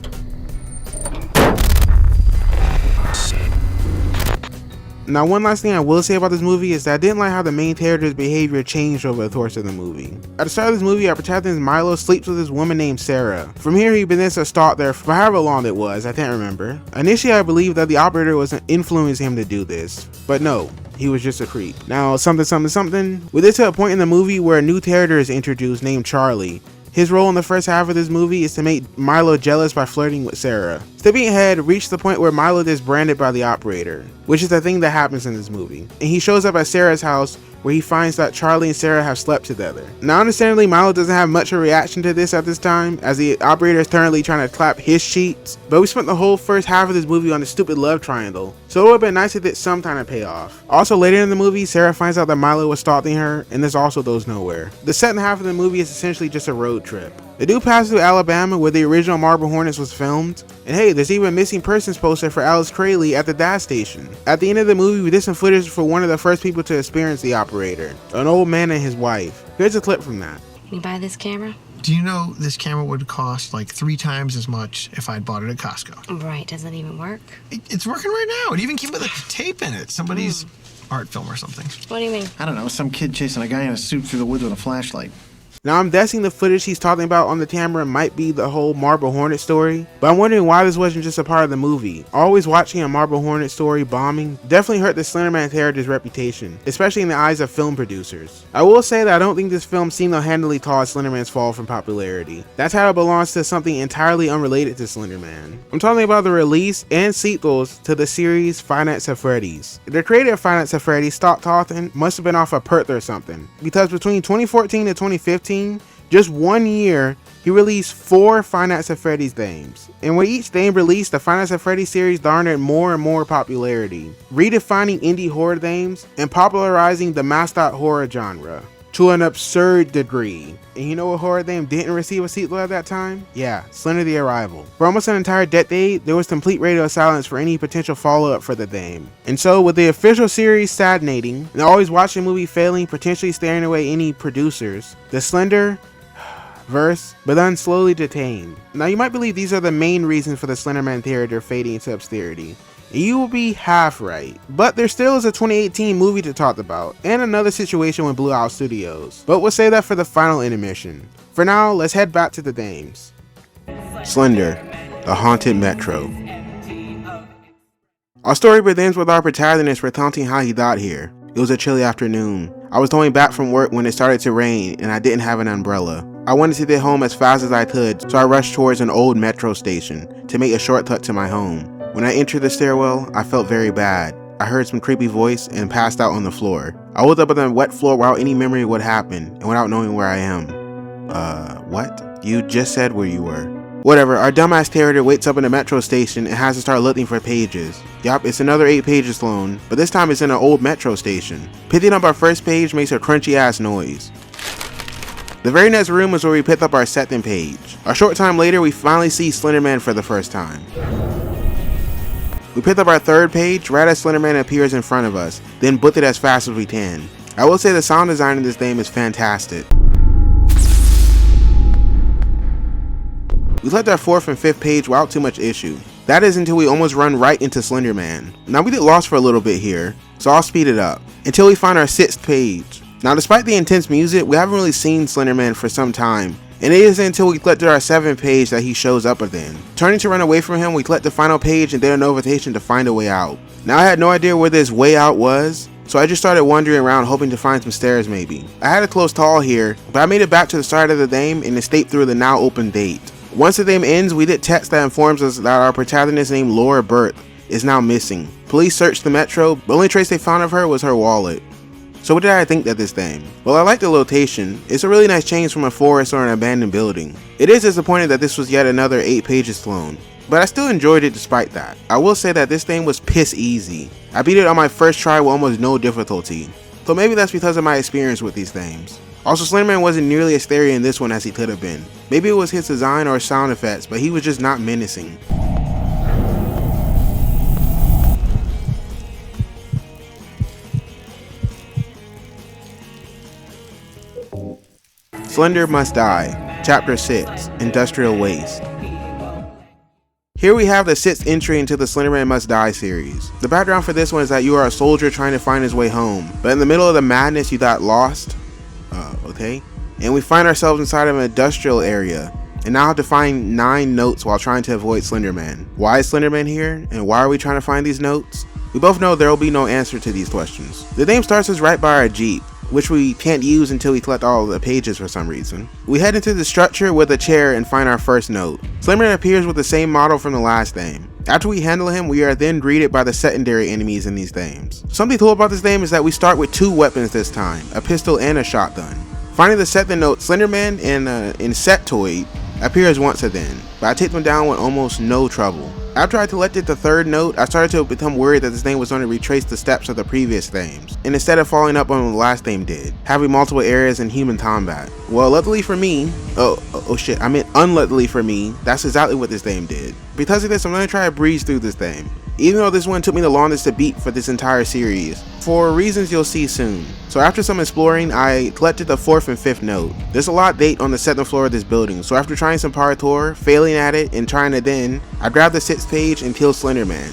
Now one last thing I will say about this movie is that I didn't like how the main character's behavior changed over the course of the movie. At the start of this movie, our protagonist Milo sleeps with this woman named Sarah. From here, he begins to stalk there for however long it was, I can't remember. Initially, I believed that the operator was influencing him to do this, but no. He was just a creep. Now, something. We get to a point in the movie where a new character is introduced named Charlie. His role in the first half of this movie is to make Milo jealous by flirting with Sarah. Skipping ahead, reached the point where Milo is branded by the operator, which is the thing that happens in this movie. And he shows up at Sarah's house where he finds that Charlie and Sarah have slept together. Now understandably, Milo doesn't have much of a reaction to this at this time, as the operator is currently trying to clap his cheeks, but we spent the whole first half of this movie on the stupid love triangle, so it would have been nice to get some kind of payoff. Also later in the movie, Sarah finds out that Milo was stalking her, and this also goes nowhere. The second half of the movie is essentially just a road trip. They do pass through Alabama where the original Marble Hornets was filmed, and hey, there's even a missing persons poster for Alice Crayley at the gas station. At the end of the movie, we did some footage for one of the first people to experience the operator, an old man and his wife. Here's a clip from that. You buy this camera? Do you know this camera would cost like 3 times as much if I'd bought it at Costco? Right, does it even work? It's working right now. It even came with a tape in it. Somebody's art film or something. What do you mean? I don't know, some kid chasing a guy in a suit through the woods with a flashlight. Now I'm guessing the footage he's talking about on the camera might be the whole Marble Hornet story, but I'm wondering why this wasn't just a part of the movie. Always watching a Marble Hornet story bombing definitely hurt the Slenderman character's reputation, especially in the eyes of film producers. I will say that I don't think this film single-handedly caused Slenderman's fall from popularity. That's how it belongs to something entirely unrelated to Slenderman. I'm talking about the release and sequels to the series Five Nights at Freddy's. The creator of Five Nights at Freddy's, Scott Cawthon, must have been off a perk or something, because between 2014 and 2015, just 1 year, he released 4 Five Nights at Freddy's games. And with each game released, the Five Nights at Freddy's series garnered more and more popularity, redefining indie horror games and popularizing the mascot horror genre. to an absurd degree. And you know what horror game didn't receive a sequel at that time? Yeah, Slender The Arrival. For almost an entire decade, there was complete radio silence for any potential follow-up for the game. And so, with the official series stagnating, and always watching the movie failing, potentially staring away any producers, the Slender verse, but then slowly detained. Now you might believe these are the main reasons for the Slenderman theater fading into obscurity. And you will be half right, but there still is a 2018 movie to talk about, and another situation with Blue Owl Studios, but we'll save that for the final intermission. For now, let's head back to the games. Slender, the Haunted Metro. Our story begins with our protagonist recounting how he got here. It was a chilly afternoon. I was going back from work when it started to rain, and I didn't have an umbrella. I wanted to get home as fast as I could, so I rushed towards an old metro station to make a shortcut to my home. When I entered the stairwell, I felt very bad. I heard some creepy voice and passed out on the floor. I woke up on the wet floor without any memory of what happened and without knowing where I am. What? You just said where you were. Whatever, our dumbass character wakes up in the metro station and has to start looking for pages. Yup, it's another 8 pages loan, but this time it's in an old metro station. Picking up our first page makes a crunchy ass noise. The very next room is where we picked up our second page. A short time later, we finally see Slenderman for the first time. We picked up our third page right as Slenderman appears in front of us, then booked it as fast as we can. I will say the sound design in this game is fantastic. We left our fourth and fifth page without too much issue. That is until we almost run right into Slenderman. Now we get lost for a little bit here, so I'll speed it up, until we find our sixth page. Now despite the intense music, we haven't really seen Slenderman for some time, and it isn't until we collect our seventh page that he shows up again. Turning to run away from him, we collect the final page and then an invitation to find a way out. Now I had no idea where this way out was, so I just started wandering around hoping to find some stairs maybe. I had to close tall here, but I made it back to the start of the game and escaped through the now open gate. Once the game ends, we get text that informs us that our protagonist named Laura Burt is now missing. Police searched the metro, but the only trace they found of her was her wallet. So what did I think of this game? Well, I like the location. It's a really nice change from a forest or an abandoned building. It is disappointing that this was yet another 8 pages loan, but I still enjoyed it despite that. I will say that this game was piss easy. I beat it on my first try with almost no difficulty, so maybe that's because of my experience with these games. Also, Slenderman wasn't nearly as scary in this one as he could have been. Maybe it was his design or sound effects, but he was just not menacing. Slender Must Die, Chapter 6, Industrial Waste. Here we have the 6th entry into the Slenderman Must Die series. The background for this one is that you are a soldier trying to find his way home, but in the middle of the madness you got lost. Okay. And we find ourselves inside of an industrial area, and now have to find 9 notes while trying to avoid Slenderman. Why is Slenderman here, and why are we trying to find these notes? We both know there will be no answer to these questions. The game starts us right by our Jeep, which we can't use until we collect all of the pages for some reason. We head into the structure with a chair and find our first note. Slenderman appears with the same model from the last game. After we handle him, we are then greeted by the secondary enemies in these games. Something cool about this game is that we start with 2 weapons this time, a pistol and a shotgun. Finding the second note, Slenderman and Insectoid appears once again, but I take them down with almost no trouble. After I collected the third note, I started to become worried that this game was going to retrace the steps of the previous games, and instead of following up on what the last game did, having multiple areas and human combat. Well, luckily for me, unluckily for me, that's exactly what this game did. Because of this, I'm going to try to breeze through this game, even though this one took me the longest to beat for this entire series, for reasons you'll see soon. So after some exploring, I collected the 4th and 5th note. There's a lot of date on the 2nd floor of this building, so after trying some parkour, failing at it, and trying it then, I grabbed the 6th page and killed Slenderman,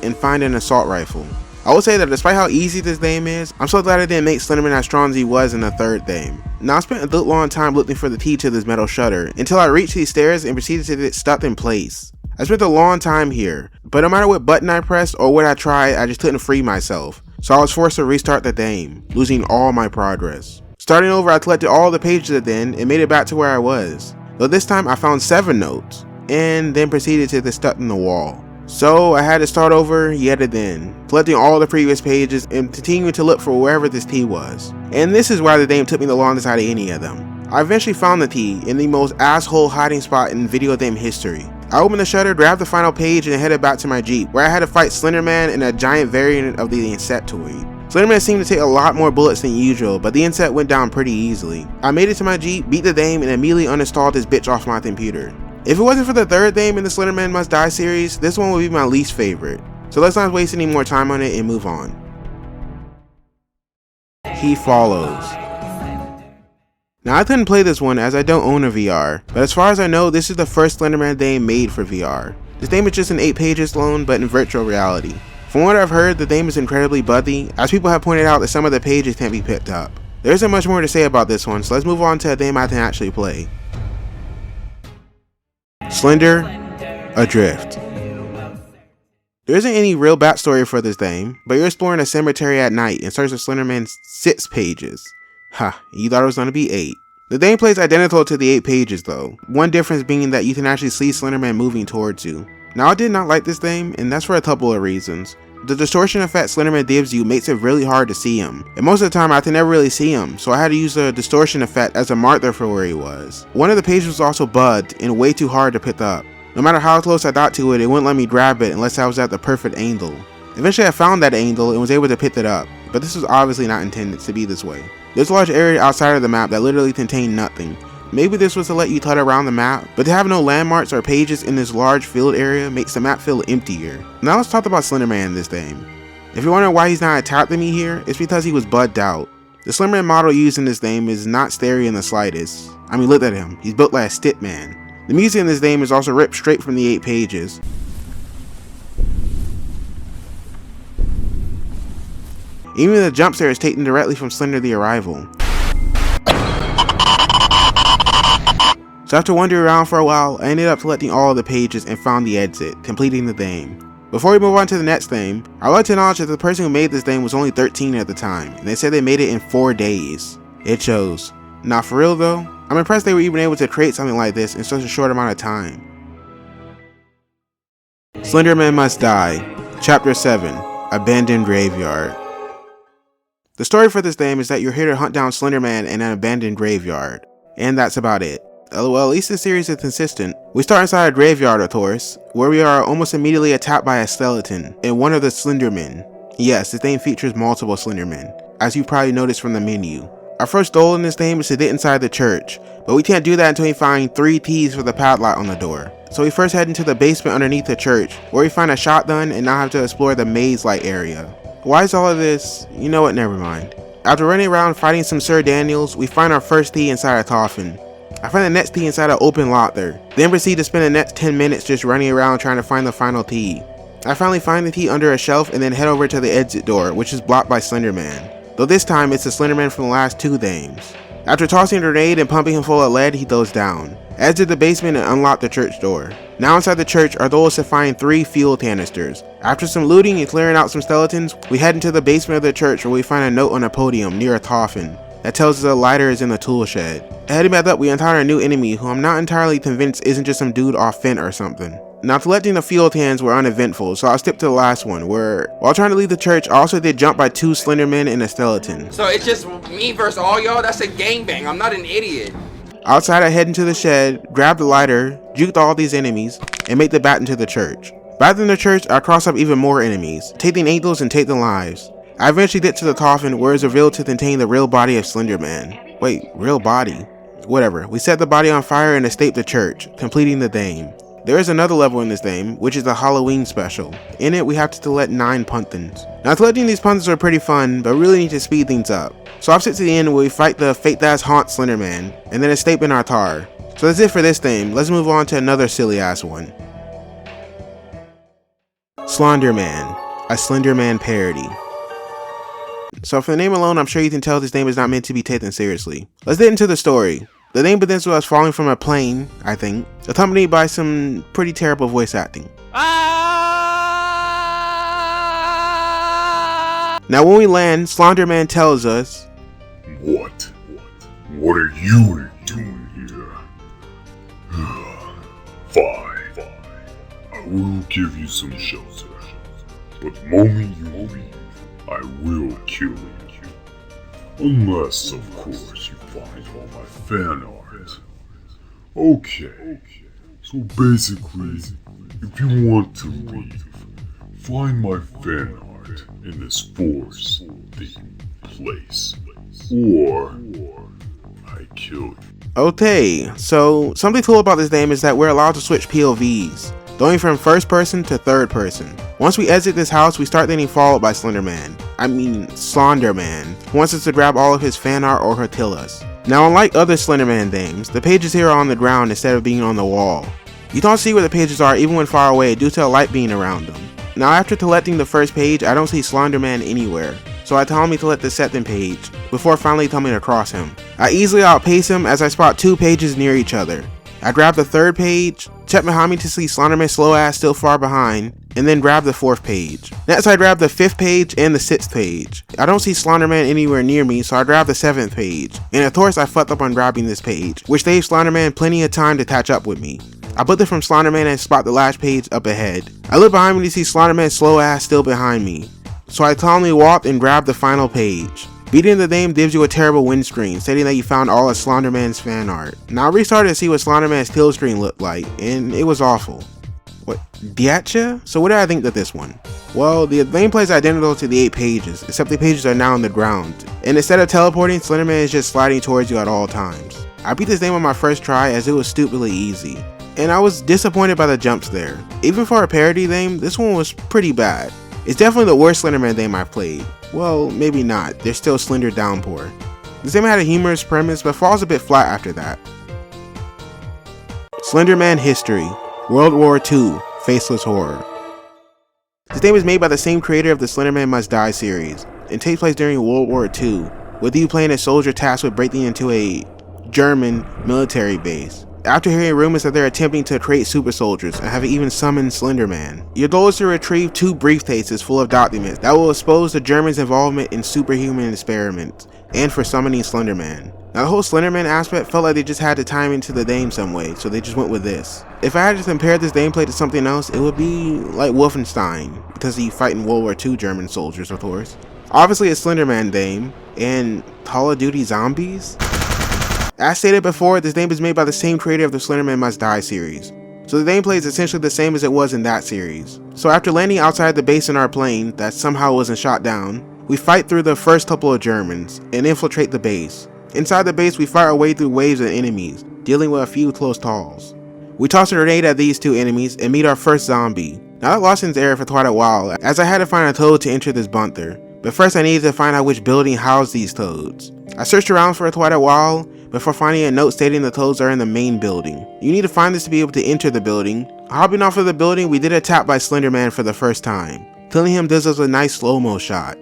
and find an assault rifle. I will say that despite how easy this game is, I'm so glad I didn't make Slenderman as strong as he was in the 3rd game. Now I spent a good long time looking for the key to this metal shutter, until I reached these stairs and proceeded to get stuck in place. I spent a long time here, but no matter what button I pressed or what I tried, I just couldn't free myself. So I was forced to restart the game, losing all my progress. Starting over, I collected all the pages again and made it back to where I was. Though this time I found 7 notes, and then proceeded to get stuck in the wall. So I had to start over yet again, collecting all the previous pages and continuing to look for wherever this key was. And this is why the game took me the longest out of any of them. I eventually found the key in the most asshole hiding spot in video game history. I opened the shutter, grabbed the final page, and headed back to my Jeep, where I had to fight Slenderman and a giant variant of the Insectoid. Slenderman seemed to take a lot more bullets than usual, but the inset went down pretty easily. I made it to my Jeep, beat the game, and immediately uninstalled this bitch off my computer. If it wasn't for the third theme in the Slenderman Must Die series, this one would be my least favorite. So let's not waste any more time on it and move on. He Follows. Now I couldn't play this one as I don't own a VR, but as far as I know, this is the first Slenderman game made for VR. This game is just an 8 pages long, but in virtual reality. From what I've heard, the game is incredibly buggy, as people have pointed out that some of the pages can't be picked up. There isn't much more to say about this one, so let's move on to a game I can actually play. Slender Adrift. There isn't any real backstory for this game, but you're exploring a cemetery at night in search of Slenderman's 6 pages. Ha, you thought it was going to be 8. The gameplay is identical to the 8 pages though, one difference being that you can actually see Slenderman moving towards you. Now I did not like this game, and that's for a couple of reasons. The distortion effect Slenderman gives you makes it really hard to see him, and most of the time I can never really see him, so I had to use the distortion effect as a marker for where he was. One of the pages was also bugged and way too hard to pick up. No matter how close I got to it, it wouldn't let me grab it unless I was at the perfect angle. Eventually I found that angle and was able to pick it up, but this was obviously not intended to be this way. There's a large area outside of the map that literally contained nothing. Maybe this was to let you tut around the map, but to have no landmarks or pages in this large field area makes the map feel emptier. Now let's talk about Slenderman in this game. If you're wondering why he's not attacking me here, it's because he was bugged out. The Slenderman model used in this game is not scary in the slightest. I mean, look at him, he's built like a stick man. The music in this game is also ripped straight from the 8 pages. Even the jump scare is taken directly from Slender The Arrival. So after wandering around for a while, I ended up selecting all of the pages and found the exit, completing the game. Before we move on to the next game, I'd like to acknowledge that the person who made this game was only 13 at the time, and they said they made it in 4 days. It shows. Now for real though, I'm impressed they were even able to create something like this in such a short amount of time. Slenderman Must Die, Chapter 7, Abandoned Graveyard. The story for this game is that you're here to hunt down Slenderman in an abandoned graveyard, and that's about it. Well, at least the series is consistent. We start inside a graveyard, of course, where we are almost immediately attacked by a skeleton, and one of the Slendermen. Yes, this game features multiple Slendermen, as you probably noticed from the menu. Our first goal in this game is to get inside the church, but we can't do that until we find 3 keys for the padlock on the door. So we first head into the basement underneath the church, where we find a shotgun and now have to explore the maze-like area. Why is all of this? You know what, never mind. After running around fighting some Sir Daniels, we find our first key inside a coffin. I find the next key inside an open locker, then proceed to spend the next 10 minutes just running around trying to find the final key. I finally find the key under a shelf and then head over to the exit door, which is blocked by Slenderman. Though this time it's the Slenderman from the last 2 games. After tossing a grenade and pumping him full of lead, he goes down. Exit the basement and unlock the church door. Now inside the church, our goal is to find 3 fuel canisters. After some looting and clearing out some skeletons, we head into the basement of the church where we find a note on a podium near a coffin that tells us a lighter is in the tool shed. Heading back up, we encounter a new enemy who I'm not entirely convinced isn't just some dude off Fent or something. Now collecting the fuel cans were uneventful, so I'll skip to the last one, where while trying to leave the church, I also did jump by 2 Slendermen and a skeleton. So it's just me versus all y'all? That's a gangbang. I'm not an idiot. Outside, I head into the shed, grab the lighter, juked all these enemies, and make the back into the church. Back in the church, I cross up even more enemies, take the angels and take the lives. I eventually get to the coffin where it's revealed to contain the real body of Slenderman. Wait, real body? Whatever, we set the body on fire and escape the church, completing the game. There is another level in this game, which is the Halloween special. In it, we have to collect 9 pumpkins. Now collecting these pumpkins are pretty fun, but really need to speed things up. So I've set to the end where we fight the fake-ass haunt Slenderman, and then escape in our car. So that's it for this game, let's move on to another silly-ass one. Slonderman, a Slenderman parody. So for the name alone, I'm sure you can tell this name is not meant to be taken seriously. Let's get into the story. The name begins with us falling from a plane, I think, accompanied by some pretty terrible voice acting. Now when we land, Slonderman tells us, What? What are you doing here? Fine. I will give you some shelter. But the moment you leave, I will kill you. Unless, of course, you find all my fan art. Okay. So basically, if you want to leave, find my fan art in this forest empty place. Or I kill you. Okay, so something cool about this game is that we're allowed to switch POVs, going from first person to third person. Once we exit this house, we start getting followed by Slonderman, who wants us to grab all of his fan art or he'll kill us. Now, unlike other Slenderman games, the pages here are on the ground instead of being on the wall. You don't see where the pages are even when far away due to a light being around them. Now, after collecting the first page, I don't see Slonderman anywhere, so I tell him to let the second page, before finally coming across him. I easily outpace him as I spot 2 pages near each other. I grab the 3rd page, check behind me to see Slonderman's slow ass still far behind, and then grab the 4th page. Next I grab the 5th page and the 6th page. I don't see Slonderman anywhere near me, so I grab the 7th page, and of course I fucked up on grabbing this page, which gave Slonderman plenty of time to catch up with me. I put it from Slonderman and spot the last page up ahead. I look behind me to see Slonderman's slow ass still behind me, so I calmly walk and grab the final page. Beating the game gives you a terrible win screen, stating that you found all of Slonderman's fan art. Now I restarted to see what Slonderman's kill screen looked like, and it was awful. What, Diatcha? So what did I think of this one? Well, the gameplay is identical to the 8 pages, except the pages are now on the ground, and instead of teleporting, Slenderman is just sliding towards you at all times. I beat this game on my first try as it was stupidly easy, and I was disappointed by the jumps there. Even for a parody game, this one was pretty bad. It's definitely the worst Slenderman game I've played. Well, maybe not, there's still Slender Downpour. This game had a humorous premise, but falls a bit flat after that. Slenderman History, World War II, Faceless Horror. This game is made by the same creator of the Slenderman Must Die series, and takes place during World War II, with you playing a soldier tasked with breaking into a German military base. After hearing rumors that they're attempting to create super soldiers and have even summoned Slenderman, your goal is to retrieve 2 briefcases full of documents that will expose the Germans' involvement in superhuman experiments and for summoning Slenderman. Now the whole Slenderman aspect felt like they just had to time into the game some way, so they just went with this. If I had to compare this gameplay to something else, it would be like Wolfenstein, because you fight in World War II German soldiers, of course. Obviously a Slenderman game, and Call of Duty Zombies? As stated before, this game is made by the same creator of the Slenderman Must Die series, so the gameplay is essentially the same as it was in that series. So after landing outside the base in our plane that somehow wasn't shot down, we fight through the first couple of Germans and infiltrate the base. Inside the base we fight our way through waves of enemies, dealing with a few close calls. We toss a grenade at these 2 enemies and meet our first zombie. Now I lost in this area for quite a while, as I had to find a toad to enter this bunker, but first I needed to find out which building housed these toads. I searched around for quite a while, before finding a note stating the toads are in the main building. You need to find this to be able to enter the building. Hopping off of the building, we did a tap by Slenderman for the first time. Killing him does us a nice slow-mo shot.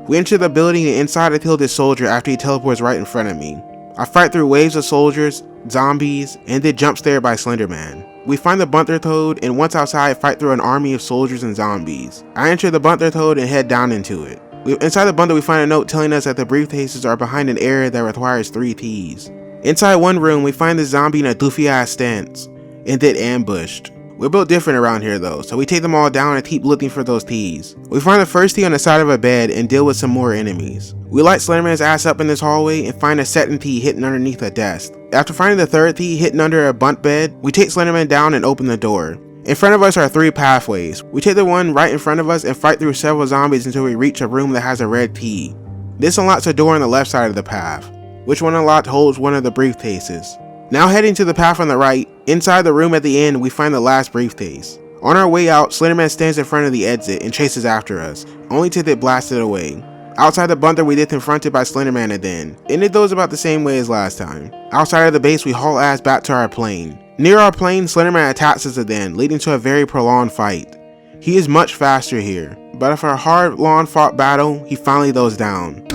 We enter the building and inside I kill this soldier after he teleports right in front of me. I fight through waves of soldiers, zombies, and then jump scared by Slenderman. We find the bunker toad and once outside fight through an army of soldiers and zombies. I enter the bunker toad and head down into it. Inside the bundle we find a note telling us that the briefcases are behind an area that requires 3 keys. Inside one room we find this zombie in a goofy ass stance and get ambushed. We're built different around here though, so we take them all down and keep looking for those keys. We find the first key on the side of a bed and deal with some more enemies. We light Slenderman's ass up in this hallway and find a second key hidden underneath a desk. After finding the 3rd key hidden under a bunk bed, we take Slenderman down and open the door. In front of us are 3 pathways. We take the one right in front of us and fight through several zombies until we reach a room that has a red key. This unlocks a door on the left side of the path, which when unlocked holds one of the briefcases. Now heading to the path on the right, inside the room at the end we find the last briefcase. On our way out, Slenderman stands in front of the exit and chases after us, only to get blasted away. Outside the bunker we get confronted by Slenderman again, and it goes about the same way as last time. Outside of the base we haul ass back to our plane. Near our plane, Slenderman attacks us again, leading to a very prolonged fight. He is much faster here, but after a hard, long fought battle, he finally goes down.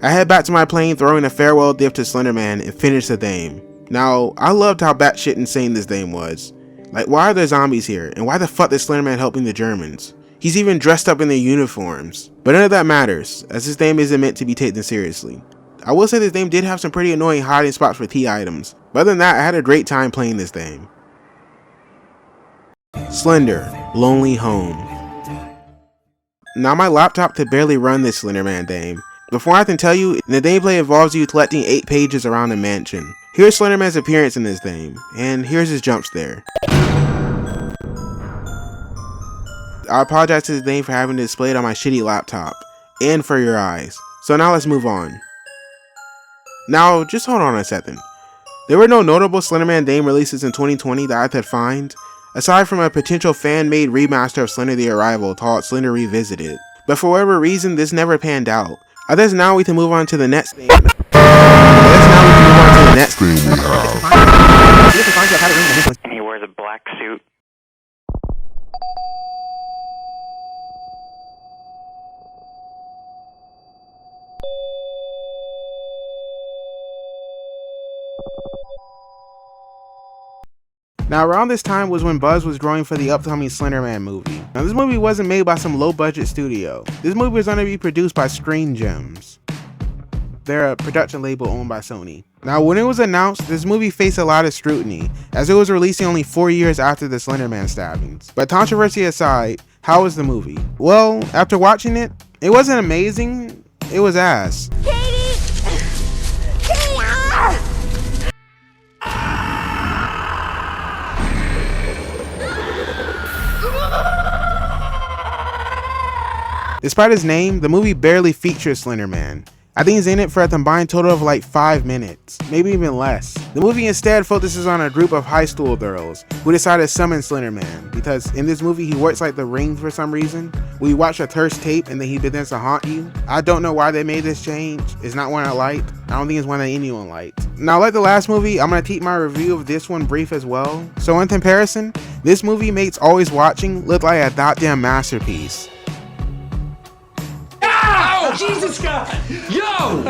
I head back to my plane throwing a farewell gift to Slenderman and finish the game. Now, I loved how batshit insane this game was. Like, why are there zombies here, and why the fuck is Slenderman helping the Germans? He's even dressed up in their uniforms. But none of that matters, as this game isn't meant to be taken seriously. I will say this game did have some pretty annoying hiding spots for key items, but other than that I had a great time playing this game. Slender, Lonely Home. Now my laptop could barely run this Slenderman game. Before I can tell you, the gameplay involves you collecting 8 pages around a mansion. Here's Slenderman's appearance in this game, and here's his jump scare. I apologize to his name for having it displayed on my shitty laptop, and for your eyes. So now let's move on. Now, just hold on a second. There were no notable Slenderman Dame releases in 2020 that I could find, aside from a potential fan-made remaster of Slender The Arrival called Slender Revisited. But for whatever reason, this never panned out. I guess now we can move on to the next thing. And he wears a black suit. Now around this time was when buzz was growing for the upcoming Slenderman movie. Now this movie wasn't made by some low budget studio. This movie was going to be produced by Screen Gems. They're a production label owned by Sony. Now when it was announced, this movie faced a lot of scrutiny, as it was releasing only 4 years after the Slenderman stabbings. But controversy aside, how was the movie? Well, after watching it, it wasn't amazing, it was ass. Despite his name, the movie barely features Slenderman. I think he's in it for a combined total of like 5 minutes, maybe even less. The movie instead focuses on a group of high school girls who decide to summon Slenderman, because in this movie he works like the Ring for some reason. We watch a thirst tape and then he begins to haunt you. I don't know why they made this change. It's not one I liked. I don't think it's one that anyone liked. Now like the last movie, I'm going to keep my review of this one brief as well. So in comparison, this movie makes Always Watching look like a goddamn masterpiece. Oh, Jesus God! Yo!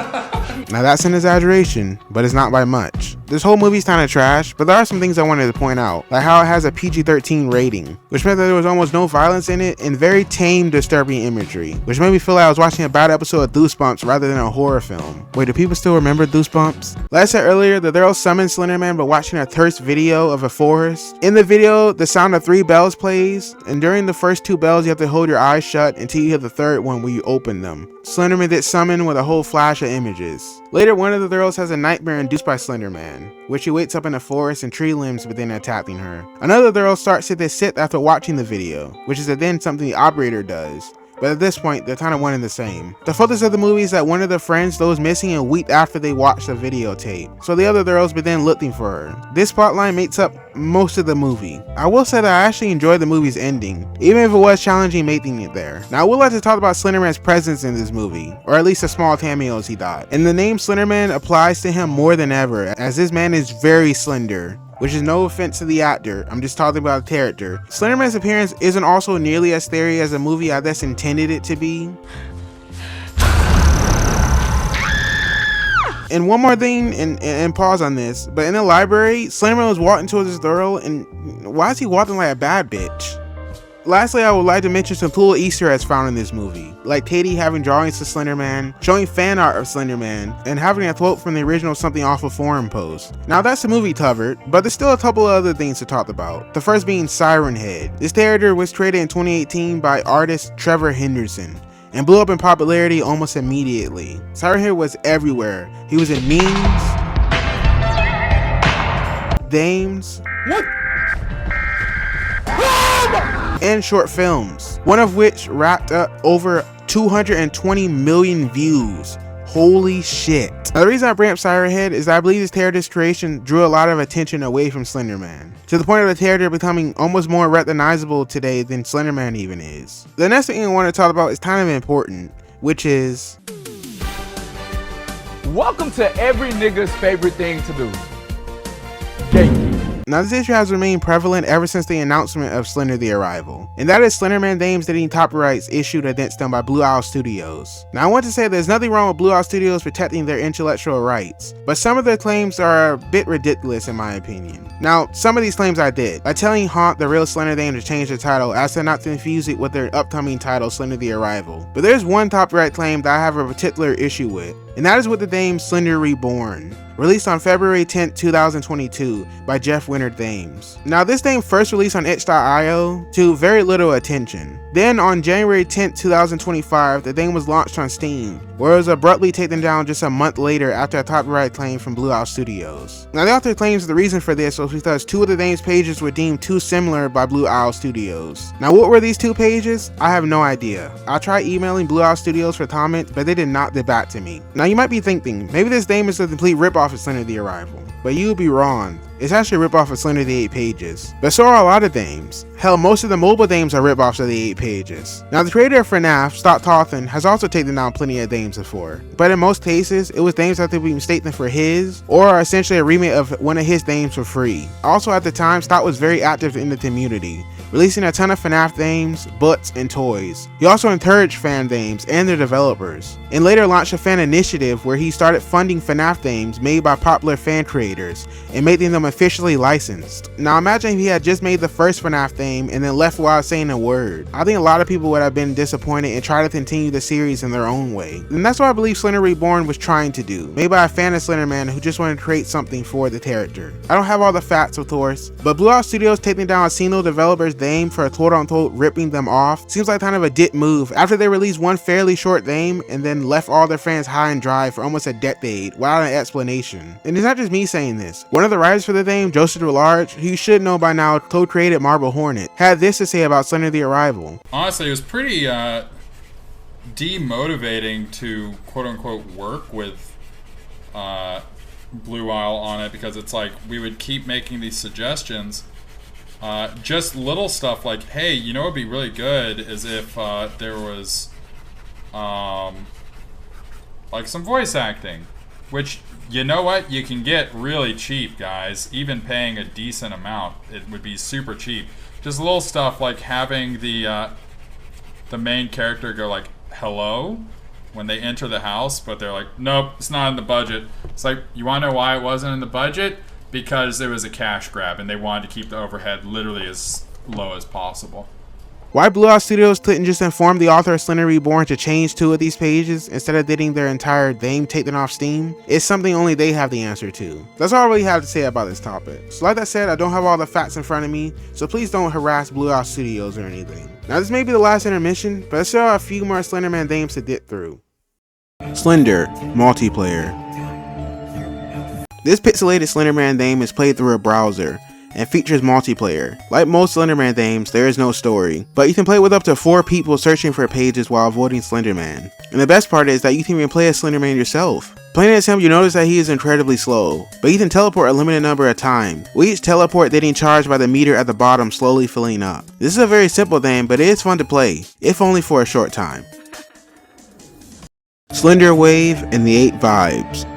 Now that's an exaggeration, but it's not by much. This whole movie's kind of trash, but there are some things I wanted to point out, like how it has a PG-13 rating, which meant that there was almost no violence in it and very tame, disturbing imagery, which made me feel like I was watching a bad episode of Goosebumps rather than a horror film. Wait, do people still remember Goosebumps? Like I said earlier, the girl summoned Slenderman by watching a thirst video of a forest. In the video, the sound of 3 bells plays, and during the first 2 bells you have to hold your eyes shut until you hear the third one when you open them. Slenderman gets summoned with a whole flash of images. Later, one of the girls has a nightmare induced by Slenderman, which she wakes up in a forest and tree limbs begin attacking her. Another girl starts to sit after watching the video, which is then something the operator does. But at this point, they're kind of one and the same. The focus of the movie is that one of the friends goes missing a week after they watch the videotape, so the other girls begin looking for her. This plotline makes up most of the movie. I will say that I actually enjoyed the movie's ending, even if it was challenging making it there. Now I would like to talk about Slenderman's presence in this movie, or at least the small cameos he got. And the name Slenderman applies to him more than ever, as this man is very slender. Which is no offense to the actor, I'm just talking about the character. Slenderman's appearance isn't also nearly as scary as the movie I guess intended it to be. And one more thing, and pause on this, but in the library, Slenderman was walking towards this girl, and why is he walking like a bad bitch? Lastly, I would like to mention some cool Easter eggs found in this movie, like Katie having drawings to Slenderman, showing fan art of Slenderman, and having a quote from the original Something Awful forum post. Now that's the movie covered, but there's still a couple of other things to talk about. The first being Siren Head. This character was created in 2018 by artist Trevor Henderson, and blew up in popularity almost immediately. Siren Head was everywhere. He was in memes, games, and short films, one of which racked up over 220 million views. Holy shit. Now, the reason I bring up Siren Head is that I believe this character's creation drew a lot of attention away from Slenderman, to the point of the character becoming almost more recognizable today than Slenderman even is. The next thing I want to talk about is kind of important, which is... Welcome to every nigga's favorite thing to do. Gatekeeping. Now this issue has remained prevalent ever since the announcement of Slender The Arrival, and that is Slenderman Dame's getting copyrights issued against them by Blue Owl Studios. Now I want to say there's nothing wrong with Blue Owl Studios protecting their intellectual rights, but some of their claims are a bit ridiculous in my opinion. Now some of these claims I did, like telling Haunt the real Slender Dame to change the title as to not to confuse it with their upcoming title Slender The Arrival. But there's one copyright claim that I have a particular issue with, and that is with the Dame Slender Reborn, released on February 10th, 2022 by Jeff Winter Games. Now this game first released on itch.io to very little attention. Then on January 10th, 2025, the game was launched on Steam, where it was abruptly taken down just a month later after a copyright claim from Blue Owl Studios. Now the author claims the reason for this was because two of the game's pages were deemed too similar by Blue Owl Studios. Now what were these two pages? I have no idea. I tried emailing Blue Owl Studios for comment, but they did not get back to me. Now you might be thinking, maybe this game is a complete ripoff of Slender The Arrival, but you would be wrong. It's actually a ripoff of Slender The 8 Pages. But so are a lot of games. Hell, most of the mobile games are ripoffs of the 8 Pages. Now the creator of FNAF, Scott Cawthon, has also taken down plenty of games before. But in most cases, it was games that have been mistaken for his, or are essentially a remake of one of his games for free. Also at the time, Scott was very active in the community, releasing a ton of FNAF games, books, and toys. He also encouraged fan games and their developers, and later launched a fan initiative where he started funding FNAF games made by popular fan creators, and making them officially licensed. Now imagine if he had just made the first FNAF game and then left without saying a word. I think a lot of people would have been disappointed and tried to continue the series in their own way. And that's what I believe Slender Reborn was trying to do, made by a fan of Slenderman who just wanted to create something for the character. I don't have all the facts of course, but Blue Owl Studios taking down a single developer's game for a quote-unquote ripping them off seems like kind of a dick move after they released one fairly short game and then left all their fans high and dry for almost a decade without an explanation. And it's not just me saying this. One of the writers for the game, Joseph DeLarge, who you should know by now co-created Marble Hornet, had this to say about Slender The Arrival. Honestly, it was pretty demotivating to quote-unquote work with Blue Owl on it, because it's like we would keep making these suggestions, just little stuff like, hey, you know what would be really good is if there was like some voice acting, which, you know what, you can get really cheap, guys. Even paying a decent amount, it would be super cheap. Just little stuff like having the main character go like, hello, when they enter the house, but they're like, nope, it's not in the budget. It's like, you want to know why it wasn't in the budget? Because it was a cash grab and they wanted to keep the overhead literally as low as possible. Why Blue Owl Studios couldn't just inform the author of Slender Reborn to change two of these pages instead of getting their entire game taken off Steam is something only they have the answer to. That's all I really have to say about this topic. So like I said, I don't have all the facts in front of me, so please don't harass Blue Owl Studios or anything. Now this may be the last intermission, but I still have a few more Slenderman games to get through. Slender Multiplayer. This pixelated Slenderman game is played through a browser and features multiplayer. Like most Slenderman games, there is no story, but you can play with up to 4 people searching for pages while avoiding Slenderman. And the best part is that you can even play as Slenderman yourself. Playing as him, you notice that he is incredibly slow, but he can teleport a limited number of times, with each teleport getting charged by the meter at the bottom slowly filling up. This is a very simple game, but it is fun to play, if only for a short time. Slenderwave and the 8 Vibes.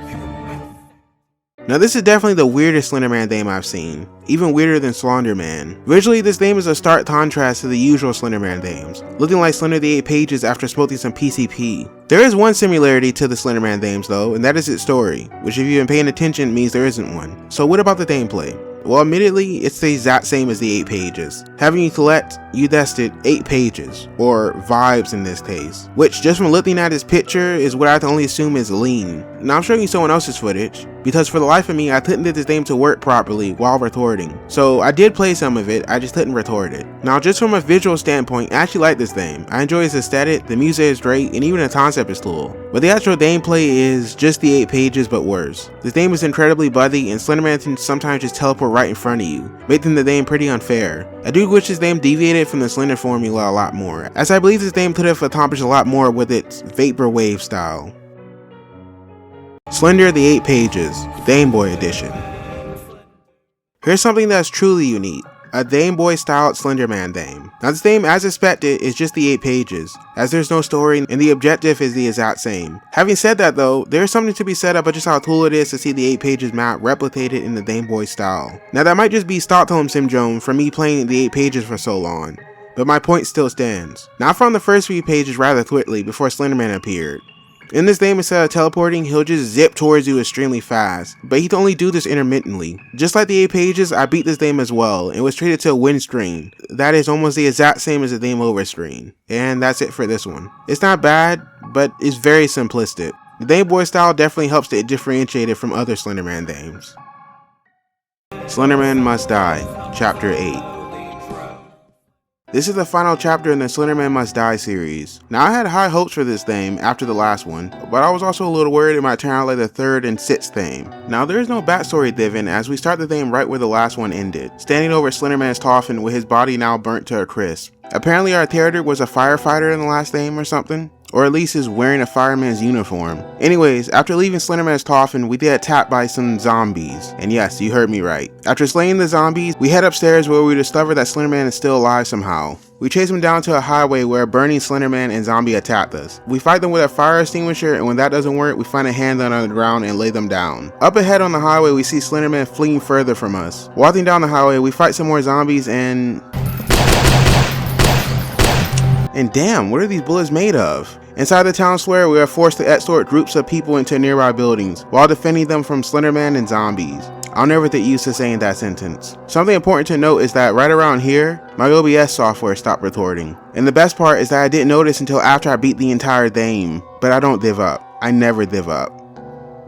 Now this is definitely the weirdest Slenderman game I've seen, even weirder than Slonderman. Visually, this game is a stark contrast to the usual Slenderman games, looking like Slender The 8 Pages after smoking some PCP. There is one similarity to the Slenderman games though, and that is its story, which if you've been paying attention means there isn't one. So what about the gameplay? Well, admittedly, it's the exact same as the 8 pages. Having you collect, you guessed it, 8 pages, or vibes in this case, which just from looking at his picture is what I can only assume is lean. Now I'm showing you someone else's footage, because for the life of me I couldn't get this game to work properly while recording. So I did play some of it, I just couldn't record it. Now just from a visual standpoint, I actually like this game. I enjoy its aesthetic, the music is great, and even the concept is cool. But the actual gameplay is just the 8 pages but worse. This game is incredibly buggy and Slenderman can sometimes just teleport right in front of you, making the game pretty unfair. I do wish this game deviated from the Slender formula a lot more, as I believe this game could have accomplished a lot more with its Vaporwave style. Slender The 8 Pages, GameBoy Edition. Here's something that's truly unique. A Game Boy styled Slenderman game. Now this game, as expected, is just the 8 pages, as there's no story and the objective is the exact same. Having said that though, there is something to be said about just how cool it is to see the 8 pages map replicated in the Game Boy style. Now that might just be Stockholm Syndrome from me playing the 8 pages for so long, but my point still stands. Now I found the first few pages rather quickly before Slenderman appeared. In this game, instead of teleporting, he'll just zip towards you extremely fast, but he can only do this intermittently. Just like the 8 pages, I beat this game as well, and was treated to a win screen. That is almost the exact same as the game over screen. And that's it for this one. It's not bad, but it's very simplistic. The Game Boy style definitely helps to differentiate it from other Slenderman games. Slenderman Must Die, Chapter 8. This is the final chapter in the Slenderman Must Die series. Now I had high hopes for this theme after the last one, but I was also a little worried it might turn out like the third and sixth theme. Now there is no backstory given as we start the theme right where the last one ended, standing over Slenderman's coffin with his body now burnt to a crisp. Apparently our character was a firefighter in the last theme or something. Or at least is wearing a fireman's uniform. Anyways, after leaving Slenderman's coffin, we get attacked by some zombies. And yes, you heard me right. After slaying the zombies, we head upstairs where we discover that Slenderman is still alive somehow. We chase him down to a highway where a burning Slenderman and zombie attacked us. We fight them with a fire extinguisher, and when that doesn't work, we find a handgun on the ground and lay them down. Up ahead on the highway, we see Slenderman fleeing further from us. Walking down the highway, we fight some more zombies and damn, what are these bullets made of? Inside the town square, we are forced to escort groups of people into nearby buildings while defending them from Slenderman and zombies. I'll never get used to saying that sentence. Something important to note is that right around here, my OBS software stopped recording. And the best part is that I didn't notice until after I beat the entire game. But I don't give up. I never give up.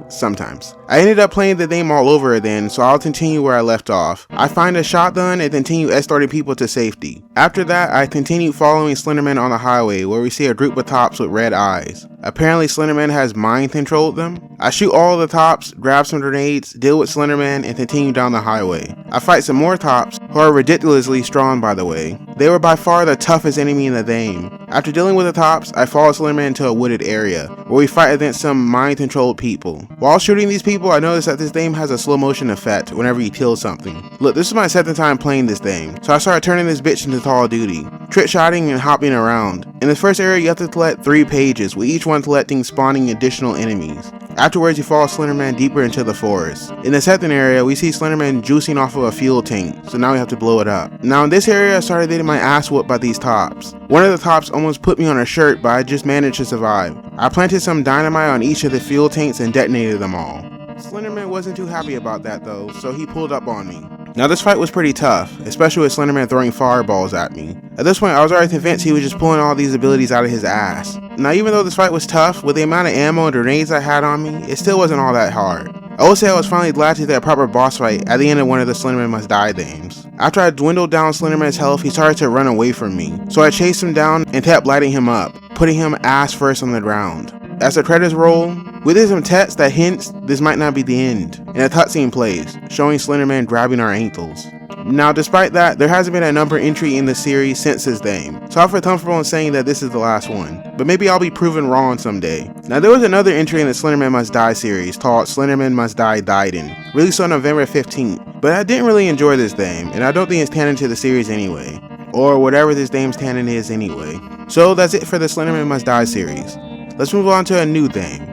Sometimes. I ended up playing the game all over again, so I'll continue where I left off. I find a shotgun and continue escorting people to safety. After that, I continue following Slenderman on the highway where we see a group of tops with red eyes. Apparently Slenderman has mind controlled them. I shoot all the tops, grab some grenades, deal with Slenderman, and continue down the highway. I fight some more tops, who are ridiculously strong by the way. They were by far the toughest enemy in the game. After dealing with the tops, I follow Slenderman into a wooded area, where we fight against some mind controlled people. While shooting these people, I noticed that this game has a slow motion effect whenever you kill something. Look, this is my second time playing this game, so I started turning this bitch into Call of Duty. Trick shotting and hopping around. In the first area you have to collect 3 pages, with each one collecting spawning additional enemies. Afterwards you follow Slenderman deeper into the forest. In the second area we see Slenderman juicing off of a fuel tank, so now we have to blow it up. Now in this area I started getting my ass whooped by these tops. One of the tops almost put me on a shirt, but I just managed to survive. I planted some dynamite on each of the fuel tanks and detonated them all. Slenderman wasn't too happy about that though, so he pulled up on me. Now this fight was pretty tough, especially with Slenderman throwing fireballs at me. At this point I was already convinced he was just pulling all these abilities out of his ass. Now even though this fight was tough, with the amount of ammo and grenades I had on me, it still wasn't all that hard. I will say I was finally glad to get a proper boss fight at the end of one of the Slenderman Must Die games. After I dwindled down Slenderman's health, he started to run away from me, so I chased him down and kept lighting him up, putting him ass first on the ground. As the credits roll, we did some text that hints this might not be the end, and a cutscene plays, showing Slenderman grabbing our ankles. Now despite that, there hasn't been a number entry in the series since this game, so I feel comfortable in saying that this is the last one, but maybe I'll be proven wrong someday. Now there was another entry in the Slenderman Must Die series called Slenderman Must Die Gaiden, released on November 15th, but I didn't really enjoy this game, and I don't think it's canon to the series anyway, or whatever this game's canon is anyway. So that's it for the Slenderman Must Die series. Let's move on to a new thing.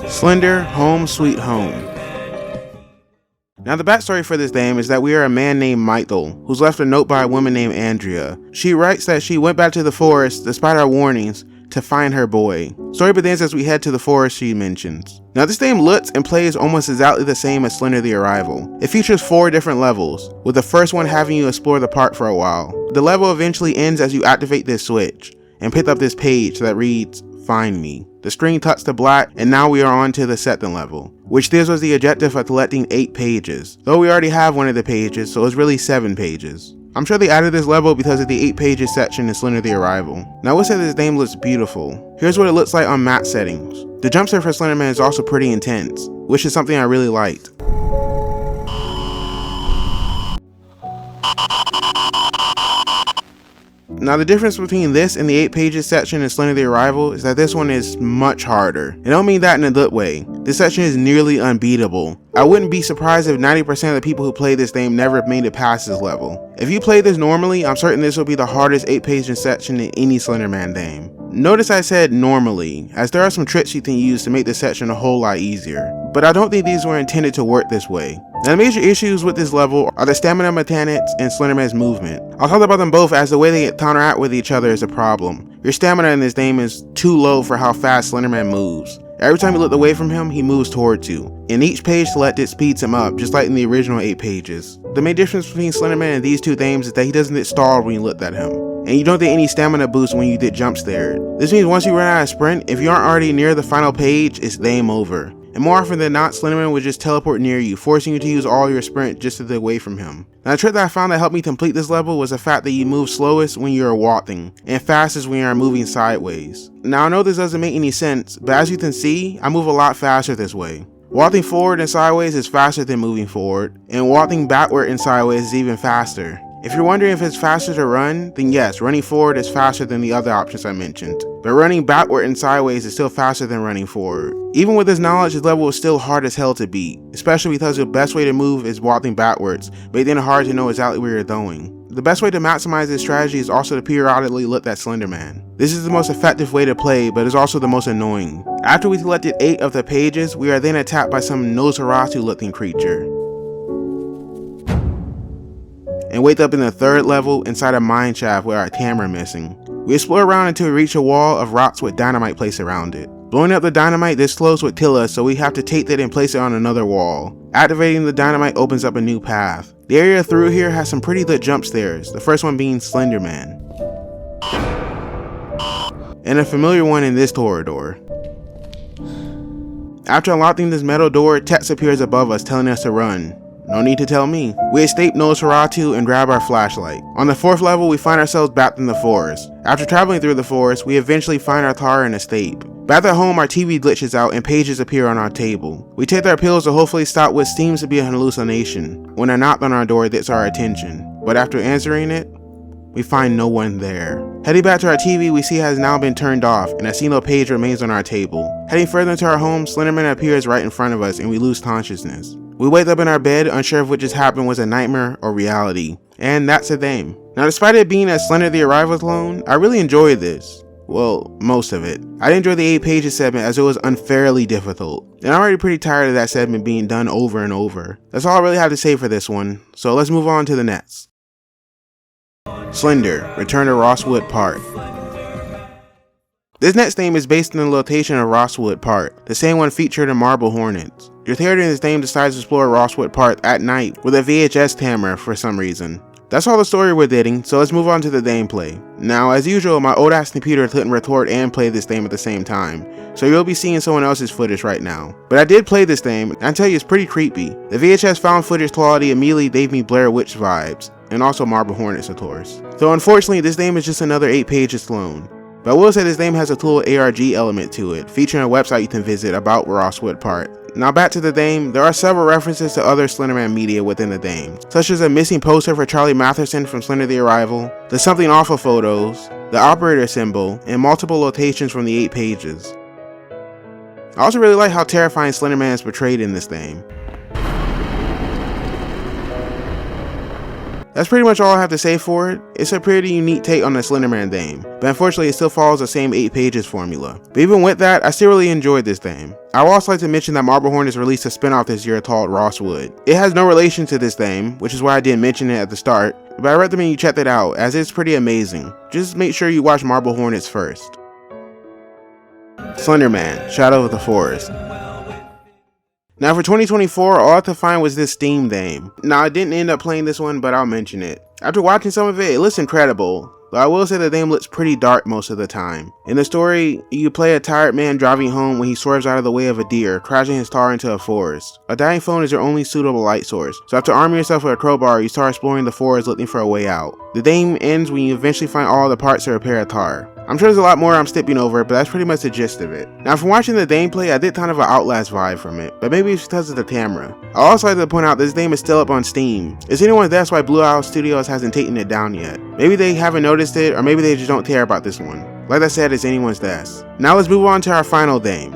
Slender Home Sweet Home. Now the backstory for this game is that we are a man named Michael, who's left a note by a woman named Andrea. She writes that she went back to the forest, despite our warnings, to find her boy. Story begins as we head to the forest she mentions. Now this game looks and plays almost exactly the same as Slender The Arrival. It features 4 different levels, with the first one having you explore the park for a while. The level eventually ends as you activate this switch and pick up this page that reads, "Find me." The screen cuts to black, and now we are on to the second level, which this was the objective of collecting 8 pages, though we already have one of the pages, so it's really 7 pages. I'm sure they added this level because of the 8 pages section in Slender The Arrival. Now I would say this game looks beautiful. Here's what it looks like on matte settings. The jump scare for Slenderman is also pretty intense, which is something I really liked. Now the difference between this and the 8 pages section in Slender The Arrival is that this one is much harder. And I don't mean that in a good way. This section is nearly unbeatable. I wouldn't be surprised if 90% of the people who play this game never made it past this level. If you play this normally, I'm certain this will be the hardest 8 page section in any Slenderman game. Notice I said normally, as there are some tricks you can use to make this section a whole lot easier. But I don't think these were intended to work this way. Now the major issues with this level are the stamina mechanics and Slenderman's movement. I'll talk about them both as the way they counteract with each other is a problem. Your stamina in this game is too low for how fast Slenderman moves. Every time you look away from him, he moves towards you. And each page selected speeds him up, just like in the original 8 pages. The main difference between Slenderman and these 2 games is that he doesn't get stalled when you look at him. And you don't get any stamina boost when you get jump scared. This means once you run out of sprint, if you aren't already near the final page, it's game over. and more often than not, Slenderman would just teleport near you, forcing you to use all your sprint just to get away from him. Now, the trick that I found that helped me complete this level was the fact that you move slowest when you're walking, and fastest when you're moving sideways. Now, I know this doesn't make any sense, but as you can see, I move a lot faster this way. Walking forward and sideways is faster than moving forward, and walking backward and sideways is even faster. If you're wondering if it's faster to run, then yes, running forward is faster than the other options I mentioned. But running backward and sideways is still faster than running forward. Even with this knowledge, this level is still hard as hell to beat, especially because the best way to move is walking backwards, but then hard to know exactly where you're going. The best way to maximize this strategy is also to periodically look at Slenderman. This is the most effective way to play, but is also the most annoying. After we selected 8 of the pages, we are then attacked by some Nosferatu looking creature, and wake up in the 3rd level inside a mine shaft with our camera missing. We explore around until we reach a wall of rocks with dynamite placed around it. Blowing up the dynamite, this slows would kill us, so we have to take that and place it on another wall. Activating the dynamite opens up a new path. The area through here has some pretty lit jump scares, the first one being Slenderman, and a familiar one in this corridor. After unlocking this metal door, text appears above us telling us to run. No need to tell me. We escape Nosferatu and grab our flashlight. On the 4th level, we find ourselves back in the forest. After traveling through the forest, we eventually find our tower and escape. Back at home, our TV glitches out and pages appear on our table. We take our pills to hopefully stop what seems to be a hallucination, when a knock on our door gets our attention. But after answering it, we find no one there. Heading back to our TV, we see it has now been turned off, and a single page remains on our table. Heading further into our home, Slenderman appears right in front of us and we lose consciousness. We wake up in our bed, unsure if what just happened was a nightmare or reality. And that's the game. Now, despite it being a Slender The Arrival clone, I really enjoyed this. Well, most of it. I didn't enjoy the 8 pages segment as it was unfairly difficult. And I'm already pretty tired of that segment being done over and over. That's all I really have to say for this one, so let's move on to the next. Slender, Return to Rosswood Park. This next theme is based on the location of Rosswood Park, the same one featured in Marble Hornets. Your character in this game decides to explore Rosswood Park at night with a VHS camera for some reason. That's all the story we're getting, so let's move on to the gameplay. Now, as usual, my old ass computer couldn't record and play this game at the same time, so you'll be seeing someone else's footage right now. But I did play this game, and I tell you it's pretty creepy. The VHS found footage quality immediately gave me Blair Witch vibes, and also Marble Hornets of course. So unfortunately, this game is just another 8 pages clone. But I will say this game has a cool ARG element to it, featuring a website you can visit about Rosswood Park. Now back to the game, there are several references to other Slenderman media within the game, such as a missing poster for Charlie Matheson from Slender The Arrival, the Something Awful photos, the operator symbol, and multiple locations from the 8 pages. I also really like how terrifying Slenderman is portrayed in this game. That's pretty much all I have to say for it. It's a pretty unique take on the Slenderman game, but unfortunately it still follows the same 8 pages formula. But even with that, I still really enjoyed this game. I would also like to mention that Marble Hornets released a spin-off this year called Rosswood. It has no relation to this game, which is why I didn't mention it at the start, but I recommend you check that out as it's pretty amazing. Just make sure you watch Marble Hornets first. Slenderman, Shadow of the Forest. Now for 2024, all I could find was this Steam game. Now I didn't end up playing this one, but I'll mention it. After watching some of it, it looks incredible. But I will say the game looks pretty dark most of the time. In the story, you play a tired man driving home when he swerves out of the way of a deer, crashing his car into a forest. A dying phone is your only suitable light source, so after arming yourself with a crowbar, you start exploring the forest looking for a way out. The game ends when you eventually find all the parts to repair a car. I'm sure there's a lot more I'm skipping over, but that's pretty much the gist of it. Now from watching the gameplay, I did kind of an Outlast vibe from it, but maybe it's because of the camera. I also like to point out this game is still up on Steam. It's anyone's guess why Blue Owl Studios hasn't taken it down yet. Maybe they haven't noticed it, or maybe they just don't care about this one. Like I said, it's anyone's guess. Now let's move on to our final game.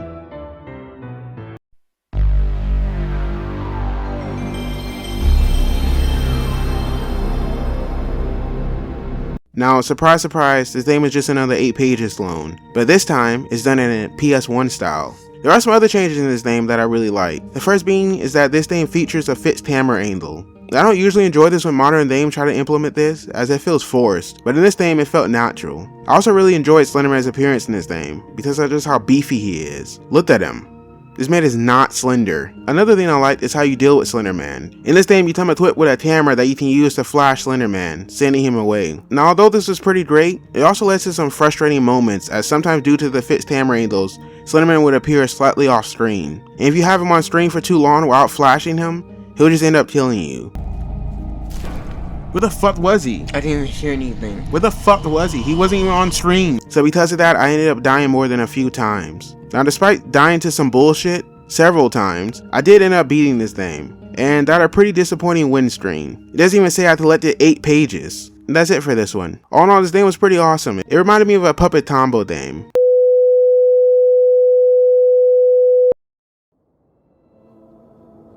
Now, surprise surprise, this game is just another 8 pages clone, but this time it's done in a PS1 style. There are some other changes in this game that I really like. The first being is that this game features a fixed camera angle. I don't usually enjoy this when modern games try to implement this, as it feels forced, but in this game it felt natural. I also really enjoyed Slenderman's appearance in this game, because of just how beefy he is. Look at him. This man is not slender. Another thing I liked is how you deal with Slenderman. In this game, you time a twit with a camera that you can use to flash Slenderman, sending him away. Now, although this was pretty great, it also led to some frustrating moments, as sometimes due to the fixed camera angles, Slenderman would appear slightly off screen. And if you have him on screen for too long without flashing him, he'll just end up killing you. Where the fuck was he? I didn't hear anything. Where the fuck was he? He wasn't even on screen. So because of that, I ended up dying more than a few times. Now, despite dying to some bullshit several times, I did end up beating this game, and got a pretty disappointing win stream. It doesn't even say I have to let it 8 pages. And that's it for this one. All in all, this game was pretty awesome. It reminded me of a Puppet Tombow game.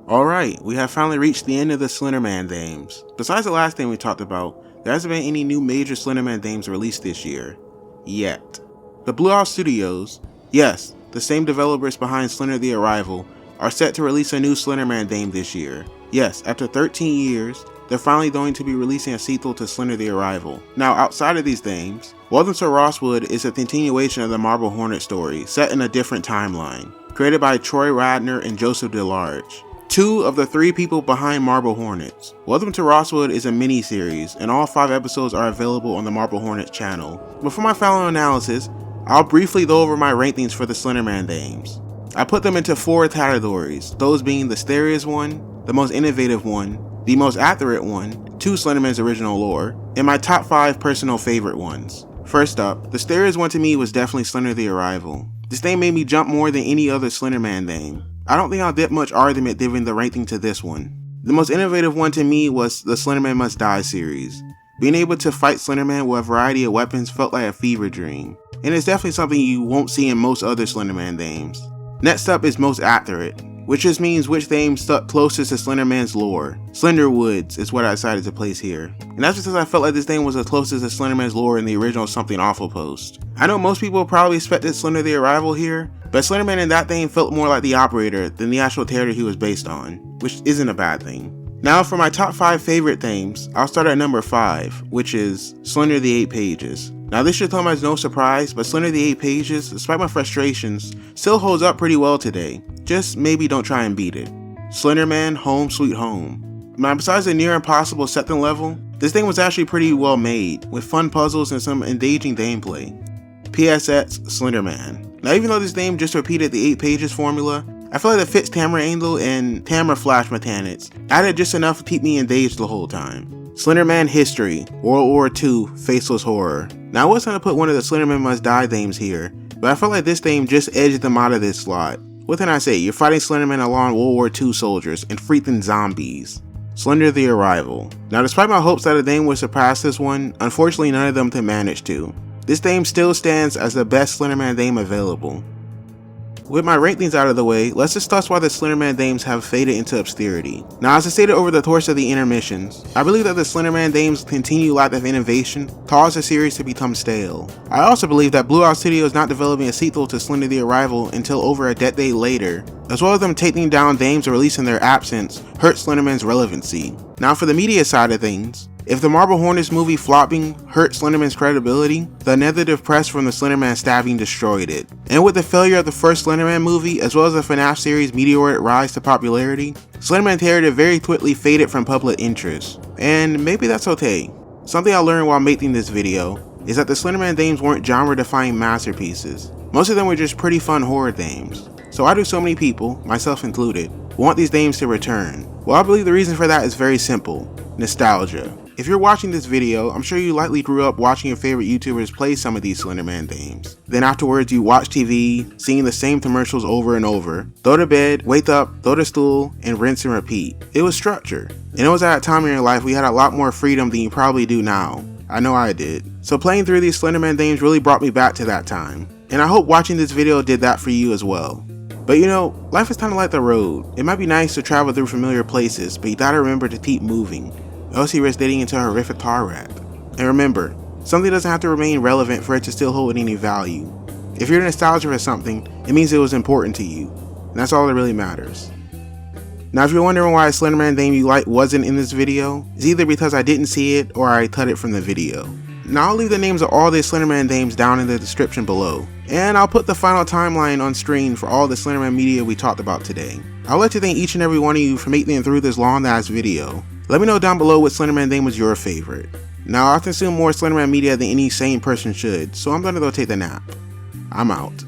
Alright, we have finally reached the end of the Slenderman games. Besides the last thing we talked about, there hasn't been any new major Slenderman games released this year. Yet. The Blue House Studios, yes, the same developers behind Slender The Arrival, are set to release a new Slenderman game this year. Yes, after 13 years, they're finally going to be releasing a sequel to Slender The Arrival. Now, outside of these games, Welcome to Rosswood is a continuation of the Marble Hornet story, set in a different timeline, created by Troy Radner and Joseph DeLarge, 2 of the 3 people behind Marble Hornets. Welcome to Rosswood is a mini-series, and all 5 episodes are available on the Marble Hornets channel. Before my final analysis, I'll briefly go over my rankings for the Slenderman games. I put them into 4 categories, those being the scariest one, the most innovative one, the most accurate one, to Slenderman's original lore, and my top 5 personal favorite ones. First up, the scariest one to me was definitely Slender The Arrival. This thing made me jump more than any other Slenderman game. I don't think I'll dip much argument giving the ranking to this one. The most innovative one to me was the Slenderman Must Die series. Being able to fight Slenderman with a variety of weapons felt like a fever dream, and it's definitely something you won't see in most other Slenderman games. Next up is most accurate, which just means which game stuck closest to Slenderman's lore. Slender Woods is what I decided to place here, and that's because I felt like this thing was the closest to Slenderman's lore in the original Something Awful post. I know most people probably expected Slender The Arrival here, but Slenderman in that thing felt more like the operator than the actual character he was based on, which isn't a bad thing. Now for my top 5 favorite themes, I'll start at number 5, which is Slender The 8 Pages. Now this should come as no surprise, but Slender The 8 Pages, despite my frustrations, still holds up pretty well today. Just maybe don't try and beat it. Slenderman Home Sweet Home. Now besides the near impossible second level, this thing was actually pretty well made, with fun puzzles and some engaging gameplay. PSX Slenderman. Now even though this game just repeated the 8 pages formula, I feel like the fixed camera angle and camera flash mechanics added just enough to keep me engaged the whole time. Slenderman History, World War II, Faceless Horror. Now I was going to put one of the Slenderman Must Die themes here, but I felt like this theme just edged them out of this slot. What can I say, you're fighting Slenderman along World War II soldiers and freaking zombies. Slender The Arrival. Now despite my hopes that a theme would surpass this one, unfortunately none of them to manage to. This theme still stands as the best Slenderman theme available. With my rankings out of the way, let's discuss why the Slenderman themes have faded into obscurity. Now as I stated over the course of the intermissions, I believe that the Slenderman themes' continued lack of innovation caused the series to become stale. I also believe that Blue House Studios not developing a sequel to Slender The Arrival until over a decade later, as well as them taking down themes or releasing their absence, hurt Slenderman's relevancy. Now for the media side of things, if the Marble Hornets movie flopping hurt Slenderman's credibility, the negative press from the Slenderman stabbing destroyed it. And with the failure of the first Slenderman movie, as well as the FNAF series' meteoric rise to popularity, Slenderman character very quickly faded from public interest. And maybe that's okay. Something I learned while making this video is that the Slenderman themes weren't genre-defining masterpieces. Most of them were just pretty fun horror themes. So why do so many people, myself included, want these themes to return? Well, I believe the reason for that is very simple: nostalgia. If you're watching this video, I'm sure you likely grew up watching your favorite YouTubers play some of these Slenderman themes. Then afterwards you watch TV, seeing the same commercials over and over. Go to bed, wake up, go to school, and rinse and repeat. It was structure. And it was at a time in your life we had a lot more freedom than you probably do now. I know I did. So playing through these Slenderman themes really brought me back to that time. And I hope watching this video did that for you as well. But you know, life is kind of like the road. It might be nice to travel through familiar places, but you gotta remember to keep moving, else you risk getting into a horrific car wreck. And remember, something doesn't have to remain relevant for it to still hold any value. If you're nostalgic for something, it means it was important to you, and that's all that really matters. Now if you're wondering why a Slenderman theme you like wasn't in this video, it's either because I didn't see it or I cut it from the video. Now I'll leave the names of all the Slenderman themes down in the description below. And I'll put the final timeline on screen for all the Slenderman media we talked about today. I'd like to thank each and every one of you for making it through this long ass video. Let me know down below what Slenderman thing was your favorite. Now I consume more Slenderman media than any sane person should, so I'm gonna go take a nap. I'm out.